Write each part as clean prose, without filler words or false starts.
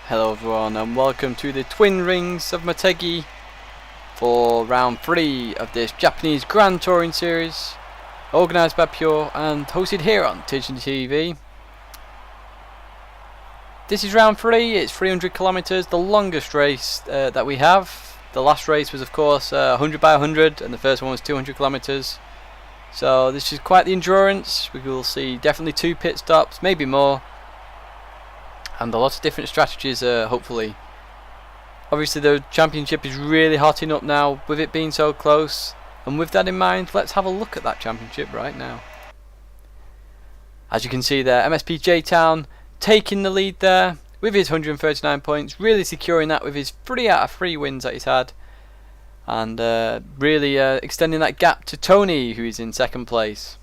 Hello everyone and welcome to the Twin Rings of Motegi for round 3 of this Japanese Grand Touring Series, organised by PURE and hosted here on Tidgney TV. This is round 3, it's 300 kilometers, the longest race that we have. The last race was of course 100 by 100 and the first one was 200 kilometers. So this is quite the endurance. We will see definitely 2 pit stops, maybe more. And a lot of different strategies, hopefully. Obviously the championship is really hotting up now with it being so close, and with that in mind, let's have a look at that championship right now. As you can see there, MSP J-Town taking the lead there with his 139 points, really securing that with his 3 out of 3 wins that he's had, and really extending that gap to Tony, who is in 2nd place.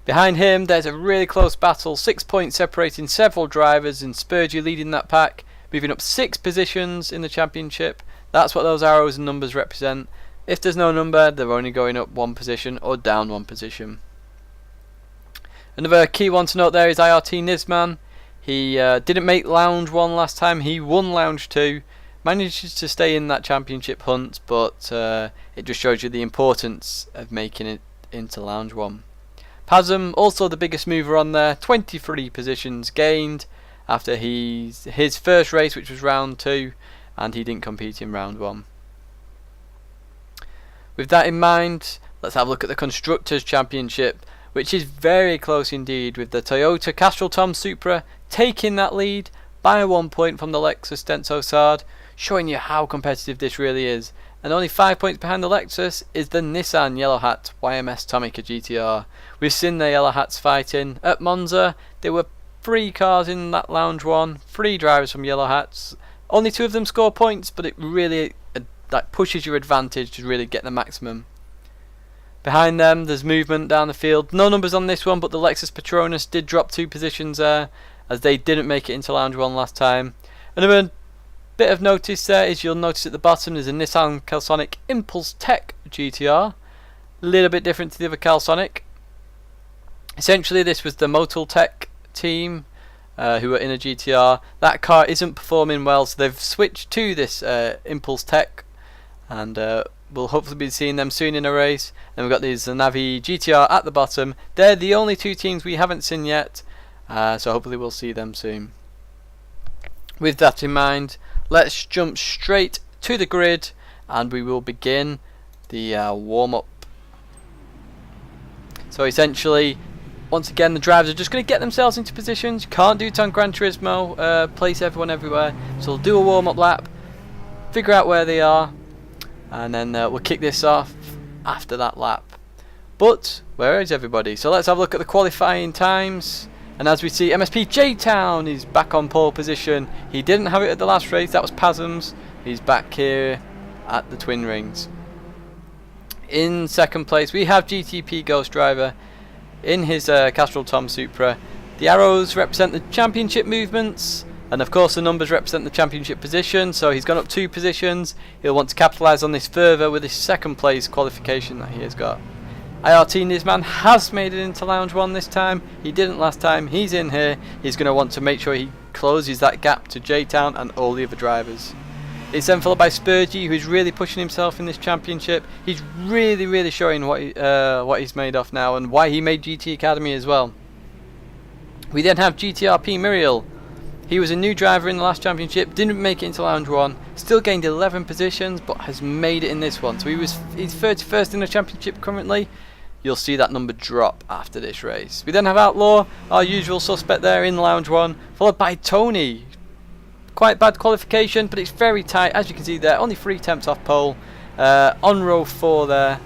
Behind him there's a really close battle, 6 points separating several drivers, and Spurgey leading that pack, moving up 6 positions in the championship. That's what those arrows and numbers represent. If there's no number, they're only going up 1 position or down 1 position. Another key one to note there is IRT Nisman. He didn't make Lounge 1 last time, he won Lounge 2, manages to stay in that championship hunt, but it just shows you the importance of making it into Lounge 1. Podium, also the biggest mover on there, 23 positions gained after his first race, which was round 2, and he didn't compete in round 1. With that in mind, let's have a look at the Constructors' Championship, which is very close indeed, with the Toyota Castrol-Tom Supra taking that lead by 1 point from the Lexus Denso Sard, showing you how competitive this really is. And only 5 points behind the Lexus is the Nissan Yellow Hat YMS Tomica GTR. We've seen the Yellow Hats fighting at Monza. There were 3 cars in that Lounge 1, 3 drivers from Yellow Hats. Only 2 of them score points, but it really that pushes your advantage to really get the maximum. Behind them there's movement down the field. No numbers on this one, but the Lexus Petronas did drop 2 positions there, as they didn't make it into Lounge 1 last time. Another bit of notice there is you'll notice at the bottom there's a Nissan Celsonic Impulse Tech GTR. A little bit different to the other Celsonic. Essentially this was the Motul Tech team who were in a GTR. That car isn't performing well, so they've switched to this Impulse Tech, and we'll hopefully be seeing them soon in a race. And we've got these Navi GTR at the bottom. They're the only 2 teams we haven't seen yet, so hopefully we'll see them soon. With that in mind, let's jump straight to the grid and we will begin the warm-up. So essentially, once again, the drivers are just going to get themselves into positions. You can't do it on Gran Turismo, place everyone everywhere. So we'll do a warm-up lap, figure out where they are, and then we'll kick this off after that lap. But where is everybody? So let's have a look at the qualifying times. And as we see, MSP J-Town is back on pole position. He didn't have it at the last race, that was Pazum's. He's back here at the Twin Rings. In 2nd place we have GTP Ghost Driver in his Castrol-Tom Supra. The arrows represent the championship movements, and of course the numbers represent the championship position, so he's gone up 2 positions. He'll want to capitalise on this further with his 2nd place qualification that he has got. IRT Nisman has made it into Lounge 1 this time. He didn't last time. He's in here. He's going to want to make sure he closes that gap to J-Town and all the other drivers. It's then followed by Spurgey, who's really pushing himself in this championship. He's really showing what he's made of now, and why he made GT Academy as well. We then have GTRP Muriel. He was a new driver in the last championship, didn't make it into Lounge 1, still gained 11 positions, but has made it in this one. So he's 31st in the championship currently. You'll see that number drop after this race. We then have Outlaw, our usual suspect there in Lounge 1, followed by Tony. Quite bad qualification, but it's very tight, as you can see there, only 3 attempts off pole. On row 4 there,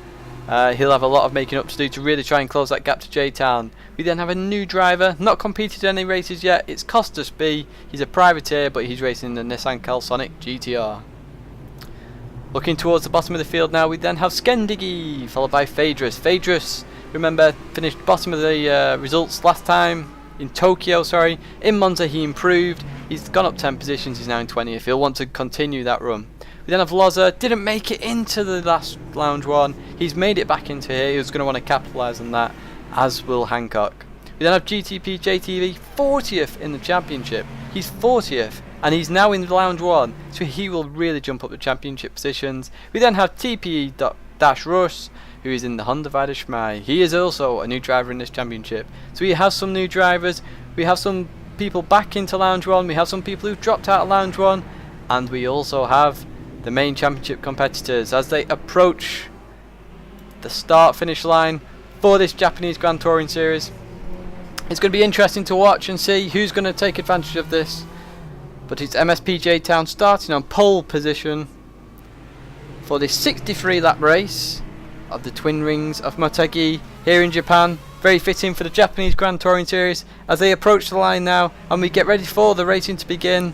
he'll have a lot of making up to do to really try and close that gap to J-Town. We then have a new driver, not competed in any races yet, it's Costas B. He's a privateer, but he's racing the Nissan Celsonic GTR. Looking towards the bottom of the field now, we then have Skendigi, followed by Phaedrus. Phaedrus, remember, finished bottom of the results last time, in Tokyo, sorry. In Monza he improved, he's gone up 10 positions, he's now in 20th. He'll want to continue that run. We then have Loza, didn't make it into the last Lounge 1, he's made it back into here, he was going to want to capitalise on that, as will Hancock. We then have GTP JTV, 40th in the championship. He's 40th. and he's now in Lounge 1, so he will really jump up the championship positions. We then have TPE-Russ, who is in the Honda Vider Schmei. He is also a new driver in this championship. So we have some new drivers, we have some people back into Lounge 1, we have some people who've dropped out of Lounge 1, and we also have the main championship competitors as they approach the start-finish line for this Japanese Grand Touring Series. It's going to be interesting to watch and see who's going to take advantage of this. But it's MSP J-Town starting on pole position for this 63 lap race of the Twin Rings of Motegi here in Japan. Very fitting for the Japanese Grand Touring Series as they approach the line now and we get ready for the racing to begin.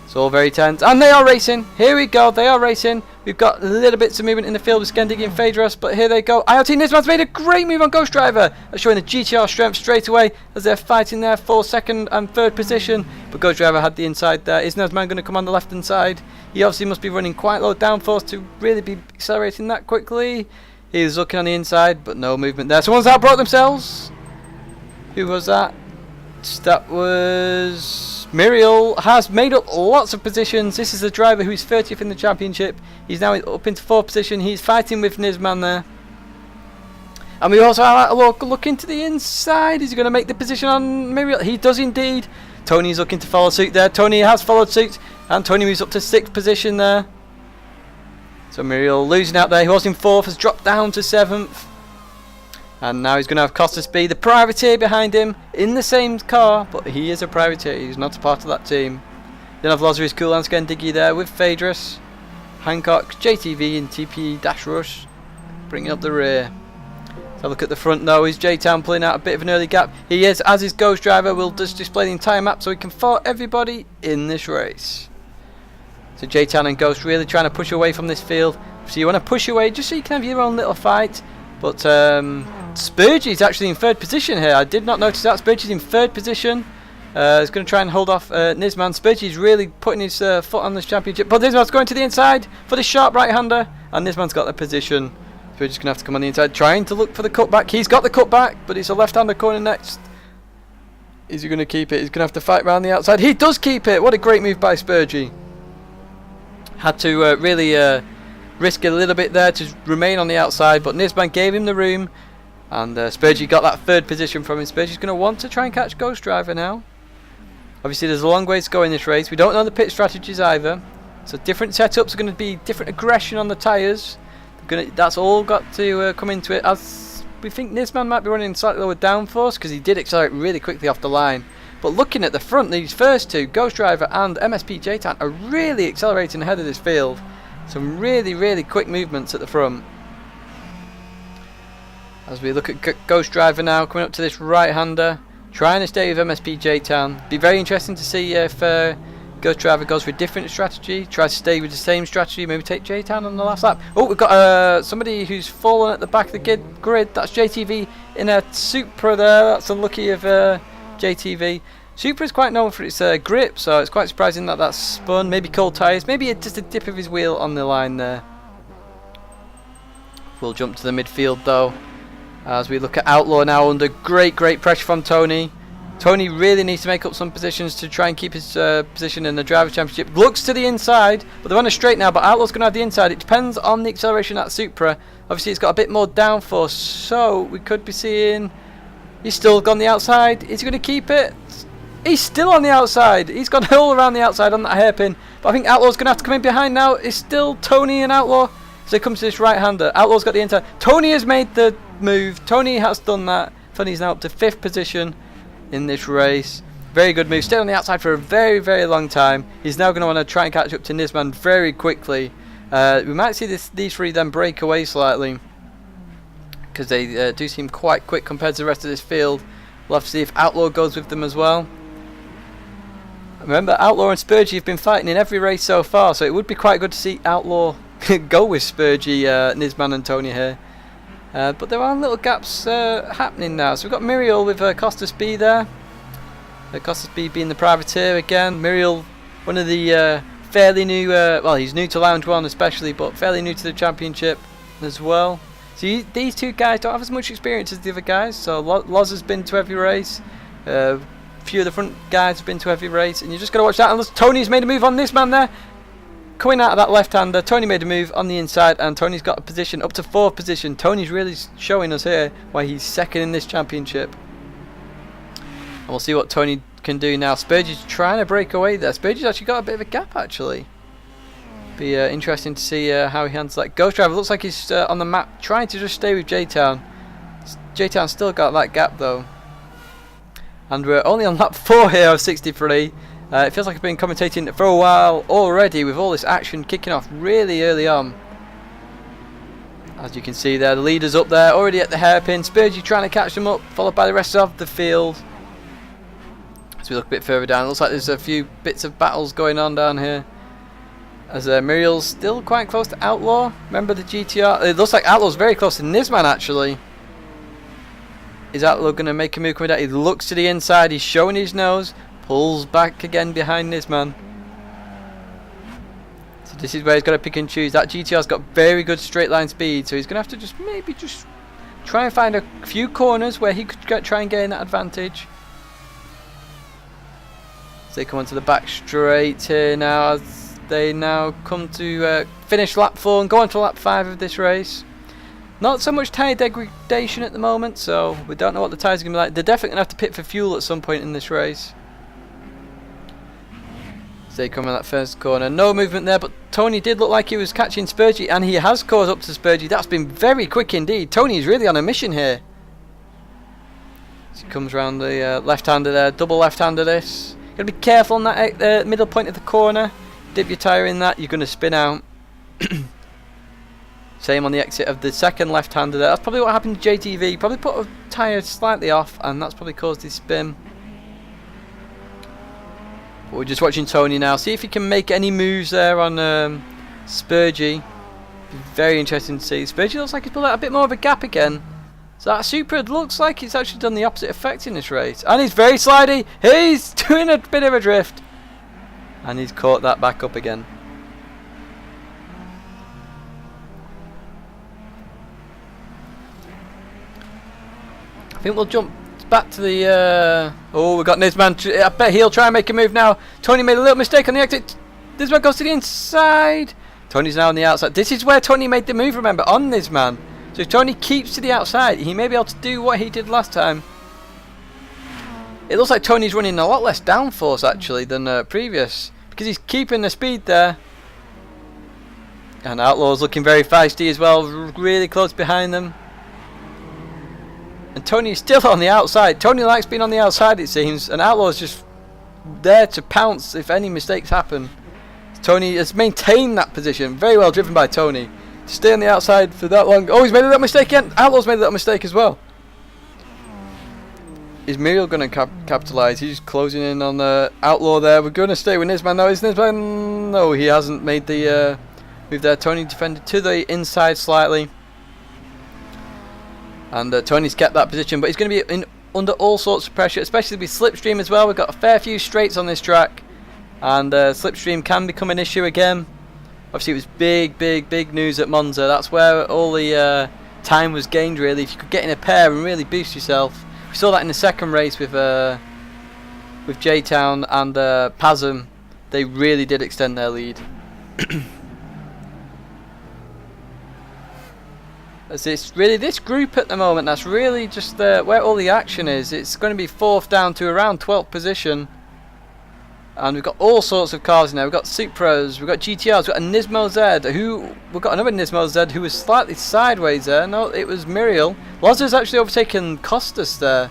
It's all very tense, and they are racing. Here we go, they are racing. We've got little bits of movement in the field with Tidgney and Phaedrus, but here they go. IoT Nisman's made a great move on Ghost Driver, showing the GTR strength straight away as they're fighting there for second and third position. But Ghost Driver had the inside there. Is Nisman going to come on the left hand side? He obviously must be running quite low downforce to really be accelerating that quickly. He's looking on the inside, but no movement there. Someone's outbrought themselves. Who was that? That was Muriel. Has made up lots of positions. This is the driver who is 30th in the championship. He's now up into 4th position. He's fighting with Nisman there. And we also have a look into the inside. Is he going to make the position on Muriel? He does indeed. Tony's looking to follow suit there. Tony has followed suit, and Tony moves up to 6th position there. So Muriel losing out there. He was in 4th, has dropped down to 7th. And now he's going to have Costas B, the privateer, behind him in the same car, but he is a privateer, he's not a part of that team. Then have Lazarus Kulanska and Diggy there with Phaedrus, Hancock, JTV and TP-Rush bringing up the rear. So look at the front though, is J-Town pulling out a bit of an early gap? He is, as his Ghost Driver, will just display the entire map so he can follow everybody in this race. So J-Town and Ghost really trying to push away from this field. So you want to push away just so you can have your own little fight. But Spurgey's actually in 3rd position here. I did not notice that. Spurgey's in 3rd position. He's going to try and hold off Nisman. Spurgey's really putting his foot on this championship. But Nisman's going to the inside for the sharp right-hander. And Nisman's got the position. Spurgey's going to have to come on the inside, trying to look for the cutback. He's got the cutback, but it's a left-hander corner next. Is he going to keep it? He's going to have to fight around the outside. He does keep it. What a great move by Spurgey. Had to really risk it a little bit there to remain on the outside, but Nisman gave him the room, and Spurgey got that 3rd position from him. Spurgey's going to want to try and catch Ghost Driver now. Obviously there's a long way to go in this race. We don't know the pit strategies either, so different setups are going to be different aggression on the tyres. That's all got to come into it, as we think Nisman might be running slightly lower downforce because he did accelerate really quickly off the line. But looking at the front, these first two, Ghost Driver and MSP J-Town, are really accelerating ahead of this field. Some really quick movements at the front. As we look at Ghost Driver now, coming up to this right-hander, trying to stay with MSP J-Town. Be very interesting to see if Ghost Driver goes for a different strategy, tries to stay with the same strategy, maybe take J-Town on the last lap. Oh, we've got somebody who's fallen at the back of the grid. That's JTV in a Supra there. That's unlucky of JTV. Supra is quite known for its grip, so it's quite surprising that that's spun. Maybe cold tyres, maybe just a dip of his wheel on the line there. We'll jump to the midfield though, as we look at Outlaw now under great pressure from Tony. Tony really needs to make up some positions to try and keep his position in the Drivers' Championship. Looks to the inside, but they're on a straight now, but Outlaw's going to have the inside. It depends on the acceleration of that Supra. Obviously it's got a bit more downforce, so we could be seeing... He's still gone the outside. Is he going to keep it? He's still on the outside. He's gone all around the outside on that hairpin. But I think Outlaw's going to have to come in behind now. It's still Tony and Outlaw. So it comes to this right-hander. Outlaw's got the inside. Tony has made the move. Tony has done that. Tony's now up to 5th position in this race. Very good move. Stayed on the outside for a very long time. He's now going to want to try and catch up to Nisman very quickly. We might see these three then break away slightly, because they do seem quite quick compared to the rest of this field. We'll have to see if Outlaw goes with them as well. Remember, Outlaw and Spurgey have been fighting in every race so far, so it would be quite good to see Outlaw go with Spurgey, Nisman and Tony here. But there are little gaps happening now. So we've got Muriel with Costas B there. Costas B being the privateer again. Muriel, one of the fairly new, well, he's new to Lounge 1 especially, but fairly new to the championship as well. So these two guys don't have as much experience as the other guys. So Loz has been to every race. few of the front guys have been to every race, and you just got to watch that. And Tony's made a move on this man there. Coming out of that left-hander, Tony made a move on the inside, and Tony's got a position up to 4th position. Tony's really showing us here why he's 2nd in this championship. And we'll see what Tony can do now. Spurgey's trying to break away there. Spurgey's actually got a bit of a gap, actually. Be interesting to see how he handles that. Ghost Driver looks like he's on the map trying to just stay with J-Town. J-Town still got that gap though. And we're only on lap 4 here of 63. It feels like I've been commentating for a while already with all this action kicking off really early on. As you can see there, the leader's up there already at the hairpin. Spurgey trying to catch them up, followed by the rest of the field. As we look a bit further down, it looks like there's a few bits of battles going on down here. As Muriel's still quite close to Outlaw. Remember the GTR? It looks like Outlaw's very close to Nisman actually. Is Outlaw going to make a move coming down? He looks to the inside, he's showing his nose. Pulls back again behind Nisman. So this is where he's got to pick and choose. That GTR's got very good straight line speed. So he's going to have to just maybe just try and find a few corners where he could try and gain that advantage. So they come onto the back straight here now. As they now come to finish lap 4 and go on to lap 5 of this race. Not so much tyre degradation at the moment, so we don't know what the tyres are going to be like. They're definitely going to have to pit for fuel at some point in this race. So they come in that first corner. No movement there, but Tony did look like he was catching Spurgey, and he has caught up to Spurgey. That's been very quick indeed. Tony's really on a mission here. So he comes around the left-hander there, double left-hander this. Got to be careful on that middle point of the corner. Dip your tyre in that, you're going to spin out. Same on the exit of the second left-hander there. That's probably what happened to JTV. Probably put a tyre slightly off, and that's probably caused his spin. But we're just watching Tony now. See if he can make any moves there on Spurgey. Very interesting to see. Spurgey looks like he's pulled out a bit more of a gap again. So that Supra looks like it's actually done the opposite effect in this race. And he's very slidey. He's doing a bit of a drift. And he's caught that back up again. I think we'll jump back to the... oh, we've got Nisman. I bet he'll try and make a move now. Tony made a little mistake on the exit. Nisman goes to the inside. Tony's now on the outside. This is where Tony made the move, remember, on Nisman. So if Tony keeps to the outside, he may be able to do what he did last time. It looks like Tony's running a lot less downforce, actually, than previous. Because he's keeping the speed there. And Outlaw's looking very feisty as well. Really close behind them. And Tony's still on the outside. Tony likes being on the outside, it seems. And Outlaw's just there to pounce if any mistakes happen. Tony has maintained that position. Very well driven by Tony. To stay on the outside for that long. Oh, he's made a little mistake again. Outlaw's made a little mistake as well. Is Muriel going to capitalise? He's closing in on the Outlaw there. We're going to stay with Nisman now. Is Nisman? No, he hasn't made the move there. Tony defended to the inside slightly. And Tony's kept that position, but he's going to be under all sorts of pressure, especially with slipstream as well. We've got a fair few straights on this track, and slipstream can become an issue again. Obviously, it was big news at Monza. That's where all the time was gained, really. If you could get in a pair and really boost yourself. We saw that in the second race with J-Town and Pazum. They really did extend their lead. As it's really this group at the moment, that's really just where all the action is. It's going to be 4th down to around 12th position. And we've got all sorts of cars now. We've got Supras, we've got GTRs, we've got a Nismo Z, we've got another Nismo Z who was slightly sideways there. No, it was Muriel. Lozza's actually overtaken Costas there.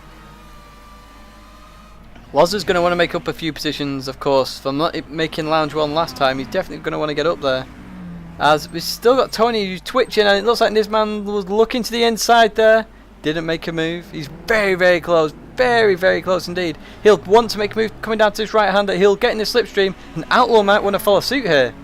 Lozza's going to want to make up a few positions, of course, from not making Lounge 1 last time. He's definitely going to want to get up there. As we've still got Tony who's twitching, and it looks like Nisman was looking to the inside there. Didn't make a move. He's very close. Very close indeed. He'll want to make a move coming down to his right-hander. He'll get in the slipstream, and Outlaw might want to follow suit here.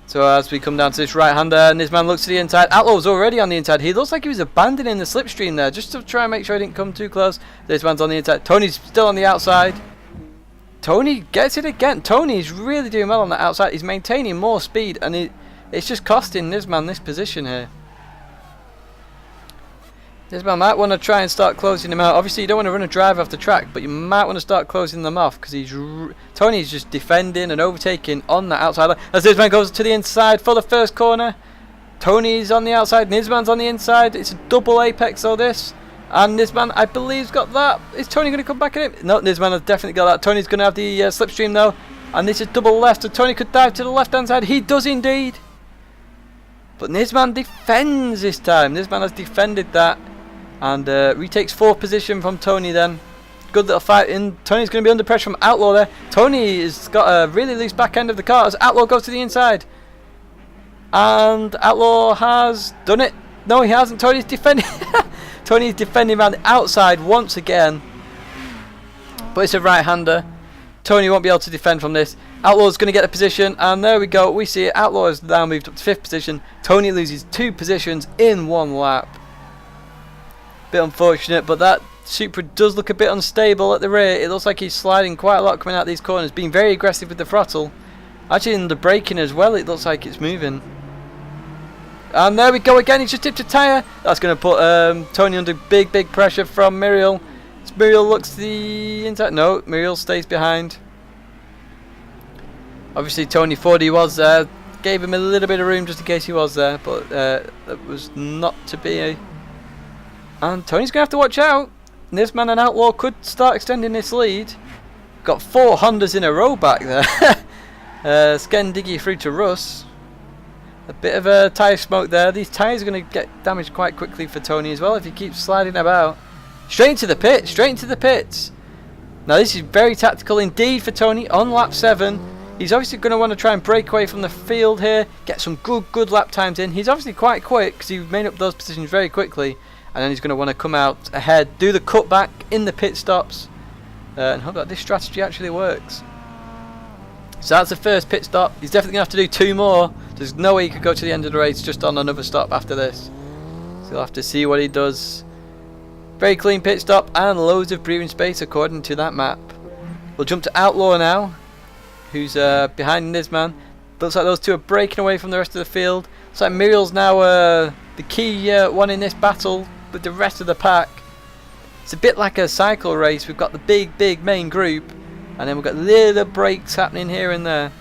So as we come down to this right-hander, Nisman looks to the inside. Outlaw's already on the inside. He looks like he was abandoning the slipstream there, just to try and make sure he didn't come too close. This man's on the inside. Tony's still on the outside. Tony gets it again. Tony's really doing well on the outside. He's maintaining more speed, and it's just costing Nisman this position here. Nisman might want to try and start closing him out. Obviously, you don't want to run a drive off the track, but you might want to start closing them off because Tony's just defending and overtaking on the outside line. As Nisman goes to the inside for the first corner, Tony's on the outside, Nisman's on the inside. It's a double apex, though, this. And Nisman, I believe, has got that. Is Tony going to come back in it? No, Nisman has definitely got that. Tony's going to have the slipstream, though. And this is double left, so Tony could dive to the left-hand side. He does indeed. But Nisman defends this time. Nisman has defended that. And retakes 4th position from Tony then. Good little fight in. Tony's going to be under pressure from Outlaw there. Tony has got a really loose back end of the car as Outlaw goes to the inside. And Outlaw has done it. No, he hasn't. Tony's defending. Tony's defending around the outside once again. But it's a right-hander. Tony won't be able to defend from this. Outlaw's going to get the position. And there we go. We see it. Outlaw has now moved up to 5th position. Tony loses 2 positions in 1 lap. Bit unfortunate, but that Supra does look a bit unstable at the rear. It looks like he's sliding quite a lot coming out these corners, being very aggressive with the throttle. Actually in the braking as well, it looks like it's moving. And there we go again, he's just tipped a tyre. That's going to put Tony under big pressure from Muriel. As Muriel looks to the inside. No, Muriel stays behind. Obviously Tony thought he was there, gave him a little bit of room just in case he was there, but that was not to be. And Tony's going to have to watch out. Nisman and Outlaw could start extending this lead. Got 4 Hondas in a row back there. Diggy through to Russ. A bit of a tyre smoke there. These tyres are going to get damaged quite quickly for Tony as well if he keeps sliding about. Straight into the pit. Straight into the pits. Now this is very tactical indeed for Tony on lap 7. He's obviously going to want to try and break away from the field here. Get some good lap times in. He's obviously quite quick because he made up those positions very quickly. And then he's going to want to come out ahead, do the cutback in the pit stops, and hope that this strategy actually works. So that's the first pit stop. He's definitely going to have to do 2 more. There's no way he could go to the end of the race just on another stop after this. So you'll have to see what he does. Very clean pit stop and loads of breathing space according to that map. We'll jump to Outlaw now, who's behind Nisman. Looks like those two are breaking away from the rest of the field. Looks like Muriel's now the key one in this battle with the rest of the pack. It's a bit like a cycle race. We've got the big main group, and then we've got little breaks happening here and there.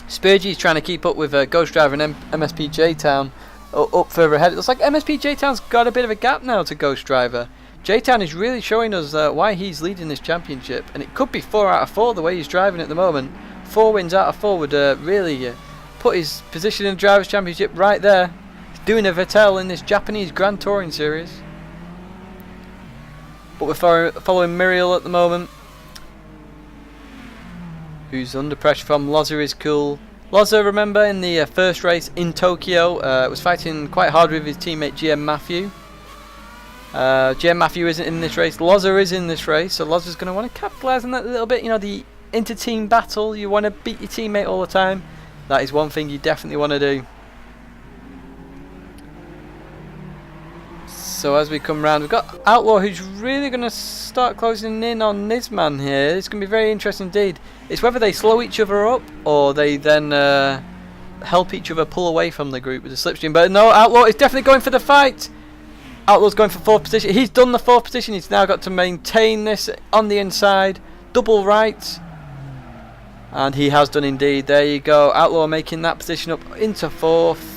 Spurgey's trying to keep up with Ghost Driver and MSP J-Town up further ahead. It looks like MSP J-Town's got a bit of a gap now to Ghost Driver. J-Town is really showing us why he's leading this championship, and it could be 4 out of 4 the way he's driving at the moment. 4 wins out of 4 would really put his position in the Drivers' Championship right there. He's doing a Vettel in this Japanese Grand Touring Series. But we're following Muriel at the moment, who's under pressure from Loza is cool. Loza, remember, in the first race in Tokyo, was fighting quite hard with his teammate GM Matthew. GM Matthew isn't in this race. Loza is in this race, so Loza's going to want to capitalise on that a little bit. You know, the inter-team battle, you want to beat your teammate all the time. That is one thing you definitely want to do. So as we come round, we've got Outlaw, who's really going to start closing in on Nisman here. It's going to be very interesting indeed. It's whether they slow each other up or they then help each other pull away from the group with the slipstream. But no, Outlaw is definitely going for the fight. Outlaw's going for 4th position. He's done the 4th position. He's now got to maintain this on the inside. Double right. And he has done indeed. There you go. Outlaw making that position up into 4th.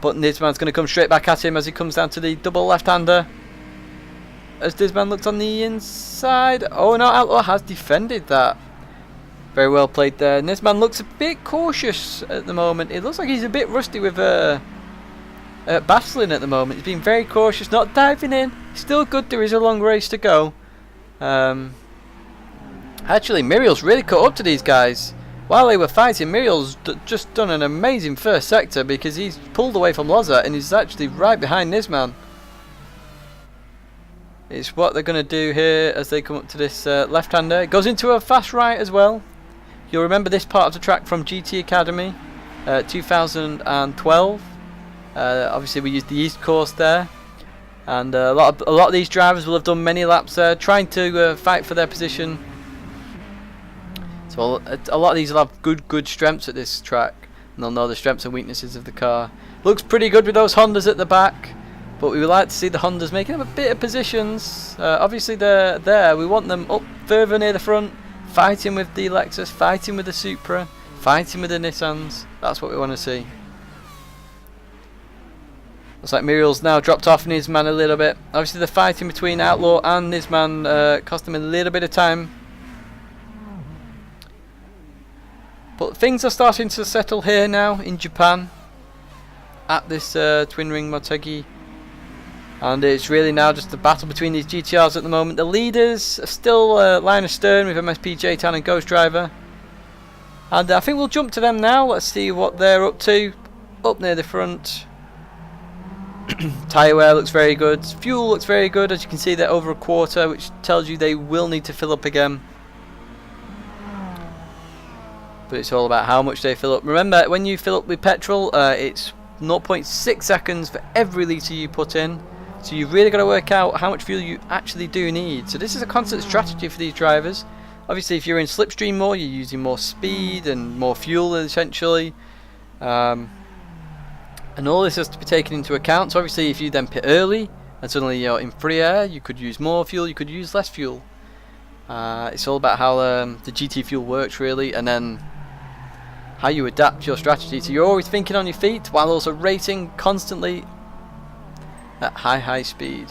But Nisman's going to come straight back at him as he comes down to the double left-hander. As Nisman looks on the inside. Oh no, Outlaw has defended that. Very well played there. Nisman looks a bit cautious at the moment. It looks like he's a bit rusty with battling at the moment. He's been very cautious, not diving in. Still good, there is a long race to go. Actually, Muriel's really caught up to these guys. While they were fighting, Muriel's just done an amazing first sector because he's pulled away from Loza and he's actually right behind Nisman. It's what they're going to do here as they come up to this left-hander. It goes into a fast right as well. You'll remember this part of the track from GT Academy 2012. Obviously we used the East course there. And a lot of these drivers will have done many laps there trying to fight for their position. So a lot of these will have good strengths at this track, and they'll know the strengths and weaknesses of the car. Looks pretty good with those Hondas at the back. But we would like to see the Hondas making up a bit of positions. Obviously they're there. We want them up further near the front, fighting with the Lexus, fighting with the Supra, fighting with the Nissans. That's what we want to see. Looks like Muriel's now dropped off Nisman a little bit. Obviously the fighting between Outlaw and Nisman cost him a little bit of time. But things are starting to settle here now in Japan at this Twin Ring Motegi. And it's really now just a battle between these GTRs at the moment. The leaders are still line astern with MSP J-Town and Ghost Driver. And I think we'll jump to them now. Let's see what they're up to. Up near the front. Tyre wear looks very good. Fuel looks very good. As you can see, they're over a quarter, which tells you they will need to fill up again. But it's all about how much they fill up. Remember, when you fill up with petrol, it's 0.6 seconds for every litre you put in. So you've really got to work out how much fuel you actually do need. So this is a constant strategy for these drivers. Obviously, if you're in slipstream more, you're using more speed and more fuel essentially. And all this has to be taken into account. So obviously, if you then pit early and suddenly you're in free air, you could use more fuel, you could use less fuel. It's all about how the GT fuel works really, and then how you adapt your strategy. So you're always thinking on your feet while also racing constantly at high speed.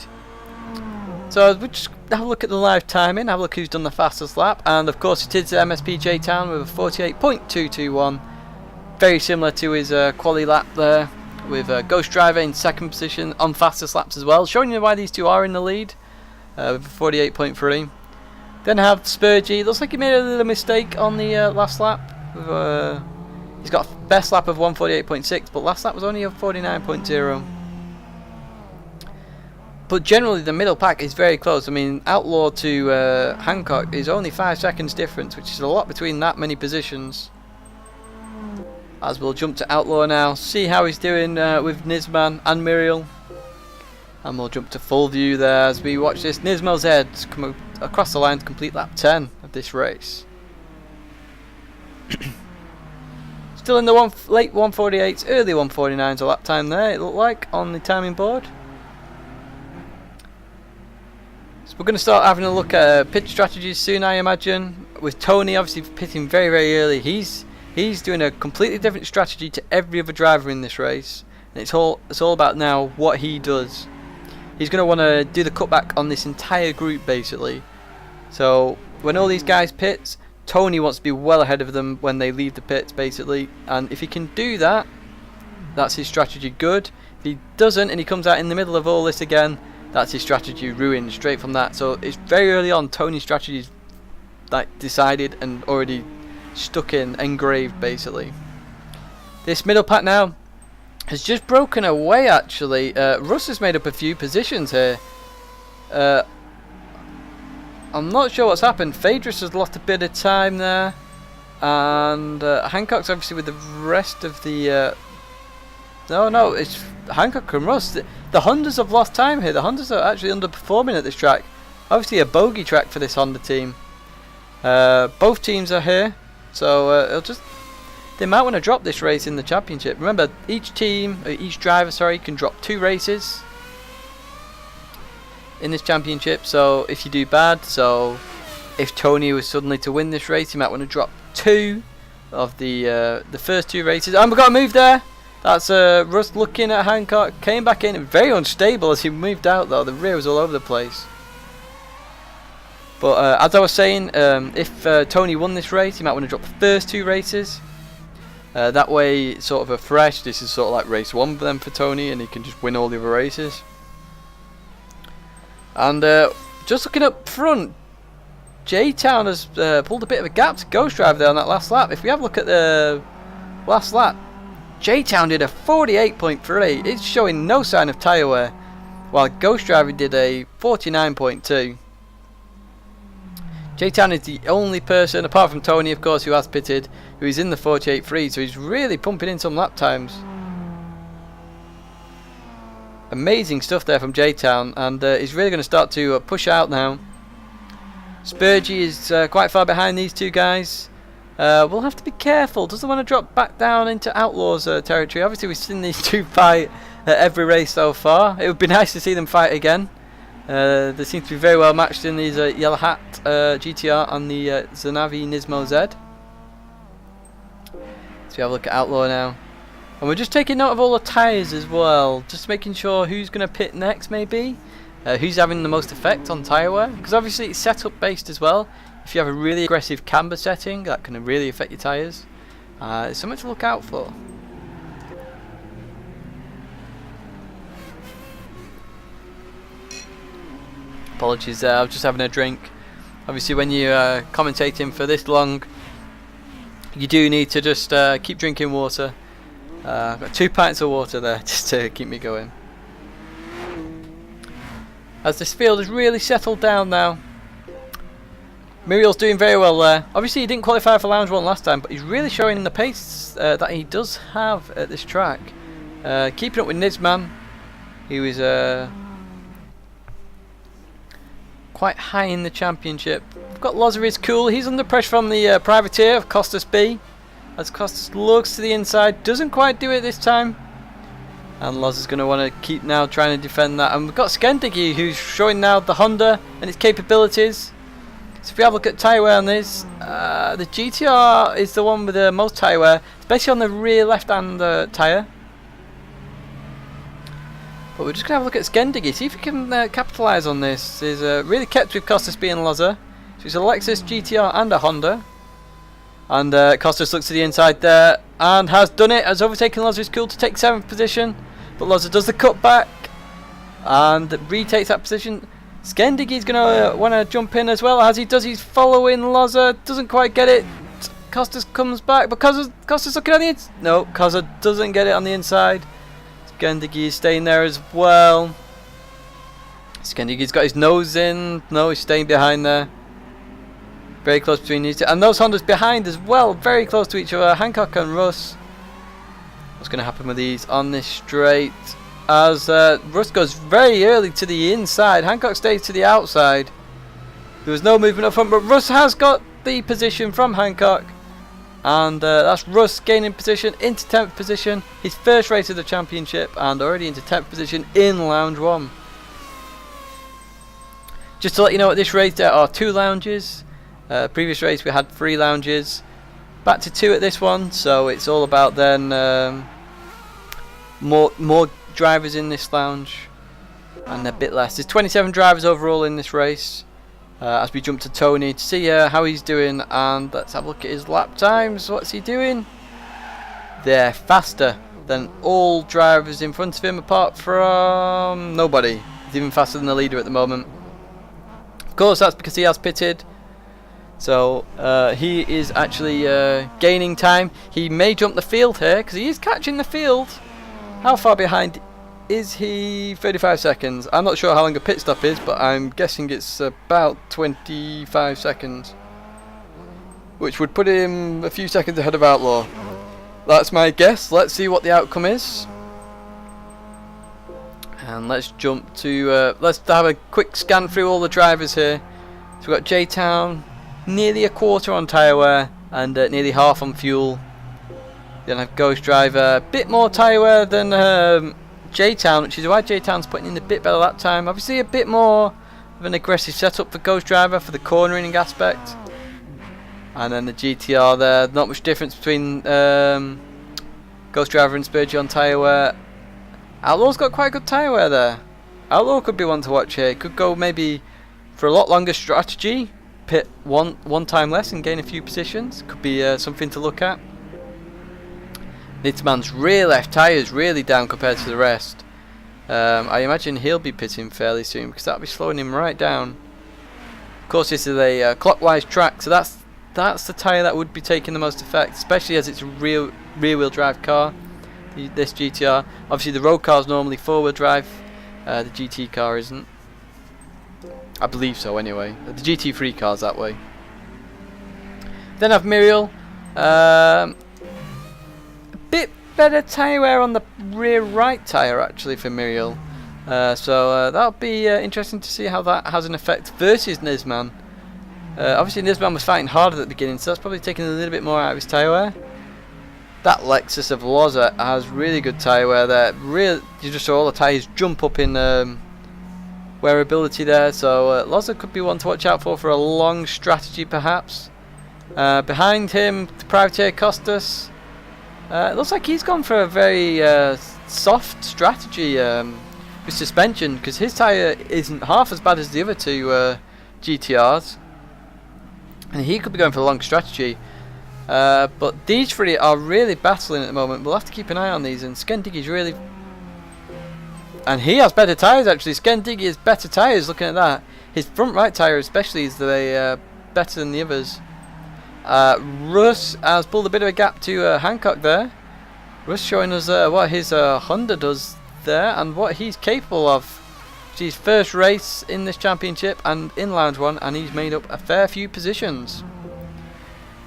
So we'll just have a look at the live timing, have a look who's done the fastest lap, and of course it is MSP J-Town with a 48.221, very similar to his quali lap there, with Ghost Driver in second position on fastest laps as well, showing you why these two are in the lead with 48.3. Then have Spurgy. Looks like he made a little mistake on the last lap. He's got a best lap of 148.6, but last lap was only a 49.0. But generally the middle pack is very close. I mean, Outlaw to Hancock is only 5 seconds difference, which is a lot between that many positions. As we'll jump to Outlaw now, see how he's doing with Nisman and Muriel. And we'll jump to full view there as we watch this Nismo's head come across the line to complete lap 10 of this race. Still in the late 148s, early 149s a lap time there, it looked like, on the timing board. So we're going to start having a look at pit strategies soon, I imagine. With Tony obviously pitting very, very early. He's doing a completely different strategy to every other driver in this race. And it's all about now what he does. He's going to want to do the cutback on this entire group basically. So when all these guys pit, Tony wants to be well ahead of them when they leave the pits basically. And if he can do that, that's his strategy good. If he doesn't and he comes out in the middle of all this again, that's his strategy ruined straight from that. So it's very early on, Tony's strategy is like decided and already stuck in, engraved basically. This middle pack now has just broken away actually. Russ has made up a few positions here. I'm not sure what's happened. Phaedrus has lost a bit of time there, and Hancock's obviously with the rest of the no, it's Hancock and Russ. The Hondas have lost time here. The Hondas are actually underperforming at this track. Obviously a bogey track for this Honda team. Both teams are here, so they might want to drop this race in the championship. Remember, each driver can drop 2 races in this championship. So if you do bad, so if Tony was suddenly to win this race, he might want to drop 2 of the first 2 races. And we got a move there. That's Russ looking at Hancock, came back in, very unstable as he moved out though. The rear was all over the place. But as I was saying, if Tony won this race, he might want to drop the first 2 races. That way, sort of a fresh, this is sort of like race 1 for them for Tony, and he can just win all the other races. And just looking up front, J-Town has pulled a bit of a gap to Ghost Driver there on that last lap. If we have a look at the last lap, J-Town did a 48.3. It's showing no sign of tyre wear, while Ghost Driver did a 49.2. J-Town is the only person, apart from Tony of course, who has pitted, who is in the 48.3, so he's really pumping in some lap times. Amazing stuff there from J-Town, and he's really going to start to push out now. Spurgy is quite far behind these 2 guys. we'll have to be careful. Doesn't want to drop back down into Outlaws territory. Obviously we've seen these two fight at every race so far. It would be nice to see them fight again. They seem to be very well matched in these Yellow Hat GTR and the Zanavi Nismo Z. So we have a look at Outlaw now. And we're just taking note of all the tyres as well. Just making sure who's going to pit next maybe. Who's having the most effect on tyre wear. Because obviously it's setup based as well. If you have a really aggressive camber setting, that can really affect your tyres. There's something to look out for. Apologies there, I was just having a drink. Obviously when you're commentating for this long, you do need to just keep drinking water. I've got 2 pints of water there just to keep me going. As this field has really settled down now. Muriel's doing very well there. Obviously he didn't qualify for Lounge 1 last time, but he's really showing the pace that he does have at this track. Keeping up with Nizman, he was quite high in the championship. We've got Loza is cool. He's under pressure from the privateer of Costas B. As Costas looks to the inside, doesn't quite do it this time. And Loza's going to want to keep now trying to defend that. And we've got Skendigi who's showing now the Honda and its capabilities. So if we have a look at tyre wear on this, the GTR is the one with the most tyre wear, especially on the rear left-hand tyre. But we're just going to have a look at Skendigi, see if we can capitalise on this. He's really kept with Costas B and Loza. So it's a Lexus GTR and a Honda. And Costas looks to the inside there and has done it, has overtaken Loza. It's cool to take 7th position. But Loza does the cutback and retakes that position. Skendigi's going to want to jump in as well. As he does, he's following Loza. Doesn't quite get it. Costas comes back, but Costas looking on the inside. No, Costas doesn't get it on the inside. Skendigi is staying there as well. Skendigi's got his nose in. No, he's staying behind there. Very close between these two. And those Hondas behind as well. Very close to each other. Hancock and Russ. What's going to happen with these on this straight? As Russ goes very early to the inside. Hancock stays to the outside. There was no movement up front, but Russ has got the position from Hancock. And that's Russ gaining position into 10th position. His first race of the championship and already into 10th position in Lounge 1. Just to let you know, at this race there are 2 lounges. Previous race we had 3 lounges. Back to 2 at this one. So it's all about then more drivers in this lounge and a bit less. There's 27 drivers overall in this race. As we jump to Tony to see how he's doing, and let's have a look at his lap times. What's he doing? They're faster than all drivers in front of him apart from nobody. He's even faster than the leader at the moment. Of course that's because he has pitted. So he is actually gaining time. He may jump the field here because he is catching the field. How far behind is he? 35 seconds. I'm not sure how long a pit stop is, but I'm guessing it's about 25 seconds. Which would put him a few seconds ahead of Outlaw. That's my guess. Let's see what the outcome is. And let's jump to... let's have a quick scan through all the drivers here. So we've got J-Town, nearly a quarter on tyre wear, and nearly half on fuel. Then I have Ghost Driver, a bit more tyre wear than... J-Town, which is why J-Town's putting in a bit better that time. Obviously a bit more of an aggressive setup for Ghost Driver for the cornering aspect. And then the GTR there, not much difference between Ghost Driver and Spurgey on tyre wear. Outlaw's got quite good tyre wear there. Outlaw could be one to watch here. Could go maybe for a lot longer strategy, pit one time less and gain a few positions. Could be something to look at. Nitman's rear left tyre is really down compared to the rest. I imagine he'll be pitting fairly soon because that'll be slowing him right down. Of course this is a clockwise track, so that's the tyre that would be taking the most effect, especially as it's a rear wheel drive car, this GTR. Obviously the road car is normally 4-wheel drive, the GT car isn't. I believe so anyway. The GT3 car's that way. Then I have Muriel. Bit better tyre wear on the rear right tyre actually for Muriel. So that'll be interesting to see how that has an effect versus Nizman. Obviously Nisman was fighting hard at the beginning, so that's probably taking a little bit more out of his tyre wear. That Lexus of Loza has really good tyre wear there. You just saw all the tyres jump up in wearability there, so Loza could be one to watch out for a long strategy perhaps. Behind him, the privateer Costas. It looks like he's gone for a very soft strategy with suspension, because his tyre isn't half as bad as the other two GTRs. And he could be going for a long strategy. But these three are really battling at the moment. We'll have to keep an eye on these. And Skendiggy's really... And he has better tyres actually. Skendiggy has better tyres, looking at that. His front right tyre especially is better than the others. Russ has pulled a bit of a gap to Hancock there. Russ showing us what his Honda does there and what he's capable of. It's his first race in this championship and in Lounge 1, and he's made up a fair few positions.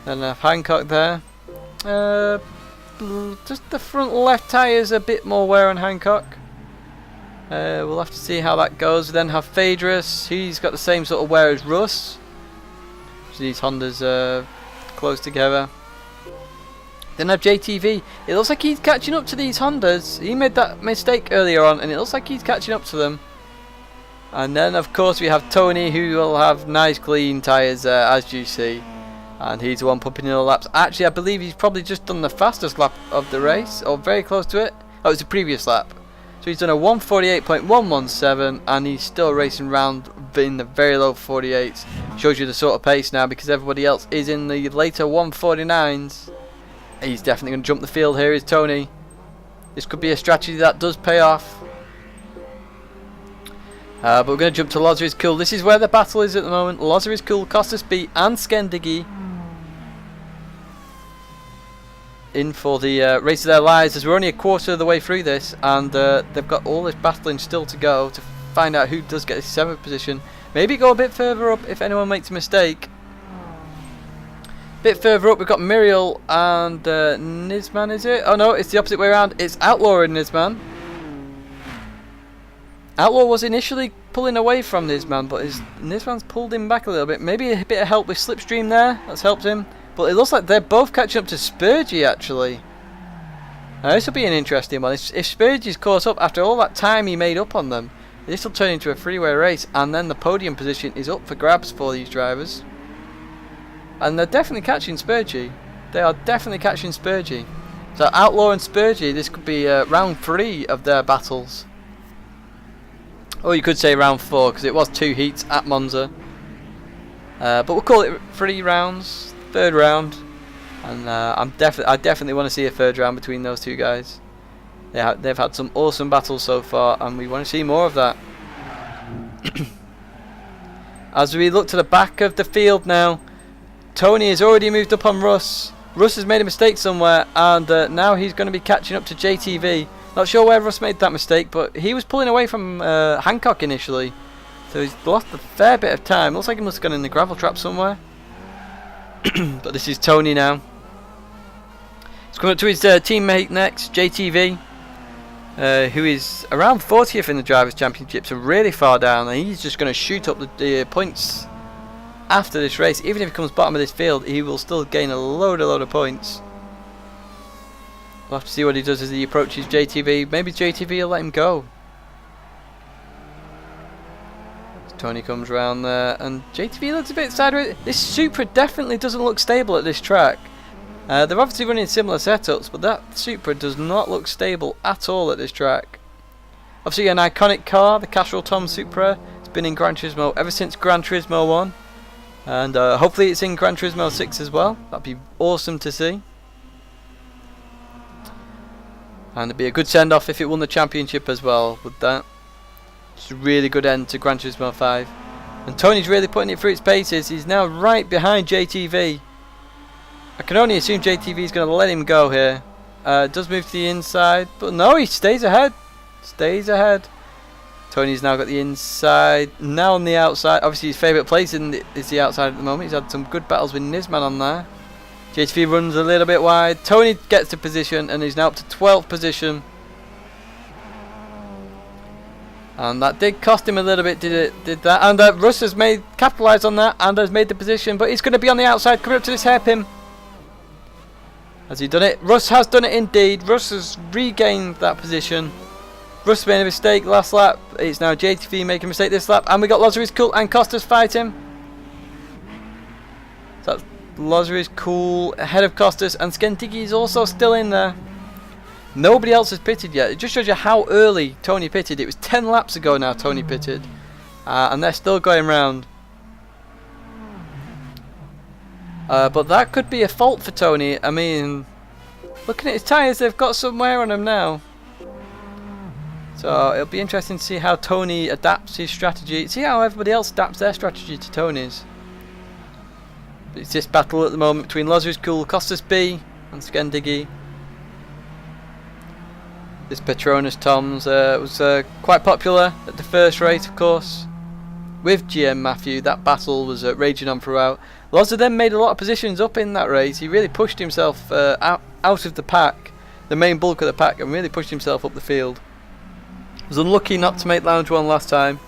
Then Hancock there. Just the front left tyre is a bit more wear on Hancock. We'll have to see how that goes. We then have Phaedrus. He's got the same sort of wear as Russ. So these Hondas close together. Then have JTV. It looks like he's catching up to these Hondas. He made that mistake earlier on, and it looks like he's catching up to them. And then of course we have Tony, who will have nice clean tyres as you see. And he's the one pumping in the laps. Actually, I believe he's probably just done the fastest lap of the race, or very close to it. Oh, it's the previous lap. So he's done a 1:48.117, and he's still racing around in the very low 48s. Shows you the sort of pace now, because everybody else is in the later 1:49s. He's definitely going to jump the field here, is Tony. This could be a strategy that does pay off. But we're going to jump to Loza is Cool. This is where the battle is at the moment. Loza is Cool, Costas B and Skendiggy in for the race of their lives, as we're only a quarter of the way through this, and they've got all this battling still to go to find out who does get this 7th position. Maybe go a bit further up if anyone makes a mistake. A bit further up we've got Muriel and Nisman, is it? Oh no, it's the opposite way around. It's Outlaw and Nisman. Outlaw was initially pulling away from Nisman, but Nisman's pulled him back a little bit. Maybe a bit of help with Slipstream there, that's helped him. But it looks like they're both catching up to Spurgey actually. Now this will be an interesting one. If Spurgey's caught up after all that time he made up on them, this will turn into a three-way race, and then the podium position is up for grabs for these drivers. And they're definitely catching Spurgey. They are definitely catching Spurgey. So Outlaw and Spurgey, this could be round 3 of their battles. Or you could say round 4, because it was 2 heats at Monza. But we'll call it 3 rounds, 3rd round, and I definitely want to see a 3rd round between those two guys. They've had some awesome battles so far, and we want to see more of that. As we look to the back of the field now, Tony has already moved up on Russ. Russ has made a mistake somewhere, and now he's going to be catching up to JTV. Not sure where Russ made that mistake, but he was pulling away from Hancock initially, so he's lost a fair bit of time. Looks like he must have gone in the gravel trap somewhere. But this is Tony now. He's coming up to his teammate next, JTV, who is around 40th in the Drivers' Championship, so really far down, and he's just going to shoot up the points after this race. Even if he comes bottom of this field, he will still gain a load of points. We'll have to see what he does as he approaches JTV. Maybe JTV will let him go. Tony comes around there, and JTV looks a bit sideways. This Supra definitely doesn't look stable at this track. They're obviously running similar setups, but that Supra does not look stable at all at this track. Obviously an iconic car, the Castrol Tom Supra. It's been in Gran Turismo ever since Gran Turismo 1. And hopefully it's in Gran Turismo 6 as well. That'd be awesome to see. And it'd be a good send-off if it won the championship as well with that. It's a really good end to Gran Turismo 5. And Tony's really putting it through its paces. He's now right behind JTV. I can only assume JTV is going to let him go here. Does move to the inside, but no, he stays ahead. Stays ahead. Tony's now got the inside, now on the outside. Obviously his favourite place is the outside at the moment. He's had some good battles with Nisman on there. JTV runs a little bit wide. Tony gets to position and he's now up to 12th position. And that did cost him a little bit, did that. And Russ has capitalised on that and has made the position, but he's going to be on the outside coming up to this hairpin. Has he done it? Russ has done it indeed. Russ has regained that position. Russ made a mistake last lap. It's now JTV making a mistake this lap. And we got Lazarus Cool and Costas fighting. So that's Lazarus Cool ahead of Costas, and Skendiggy is also still in there. Nobody else has pitted yet. It just shows you how early Tony pitted. It was 10 laps ago now Tony pitted. And they're still going round. But that could be a fault for Tony. I mean, looking at his tyres, they've got some wear on them now. So it'll be interesting to see how Tony adapts his strategy. See how everybody else adapts their strategy to Tony's. But it's this battle at the moment between Lazarus Cool, Costas B and Skendiggy. This Petronas Toms was quite popular at the first race, of course, with GM Matthew. That battle was raging on throughout. Loza then made a lot of positions up in that race. He really pushed himself out of the pack, the main bulk of the pack, and really pushed himself up the field. Was unlucky not to make Lounge 1 last time,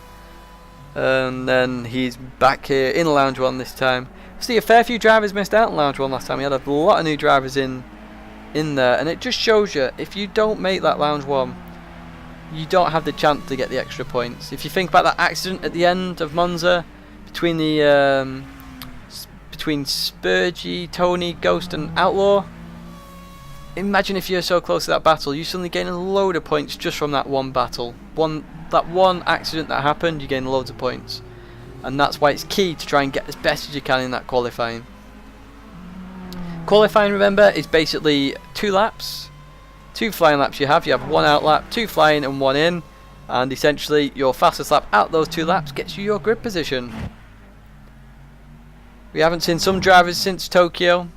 and then he's back here in Lounge 1 this time. See, a fair few drivers missed out on Lounge 1 last time. He had a lot of new drivers in there, and it just shows you, if you don't make that Lounge 1, you don't have the chance to get the extra points. If you think about that accident at the end of Monza between the between Spurgey, Tony, Ghost and Outlaw, imagine if you're so close to that battle, you suddenly gain a load of points just from that one battle. That one accident that happened, you gain loads of points, and that's why it's key to try and get as best as you can in that qualifying. Qualifying, remember, is basically 2 laps, 2 flying laps you have 1 out lap, 2 flying and 1 in, and essentially your fastest lap out those 2 laps gets you your grid position. We haven't seen some drivers since Tokyo.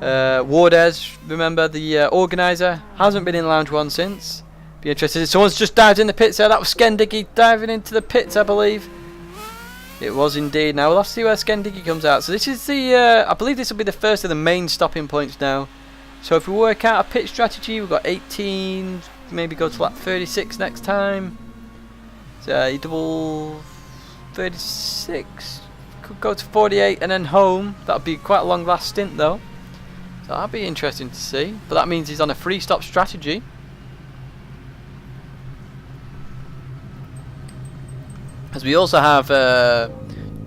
Wardez, remember, the organiser, hasn't been in Lounge 1 since. Be interested. Someone's just dived in the pits there. That was Skendiggy diving into the pits, I believe. It was indeed. Now we'll have to see where Skendiggy comes out. So this is the, I believe this will be the first of the main stopping points now. So if we work out a pit strategy, we've got 18, maybe go to lap 36 next time. So you double 36, could go to 48 and then home. That would be quite a long last stint though. So that'd be interesting to see. But that means he's on a 3-stop strategy. As we also have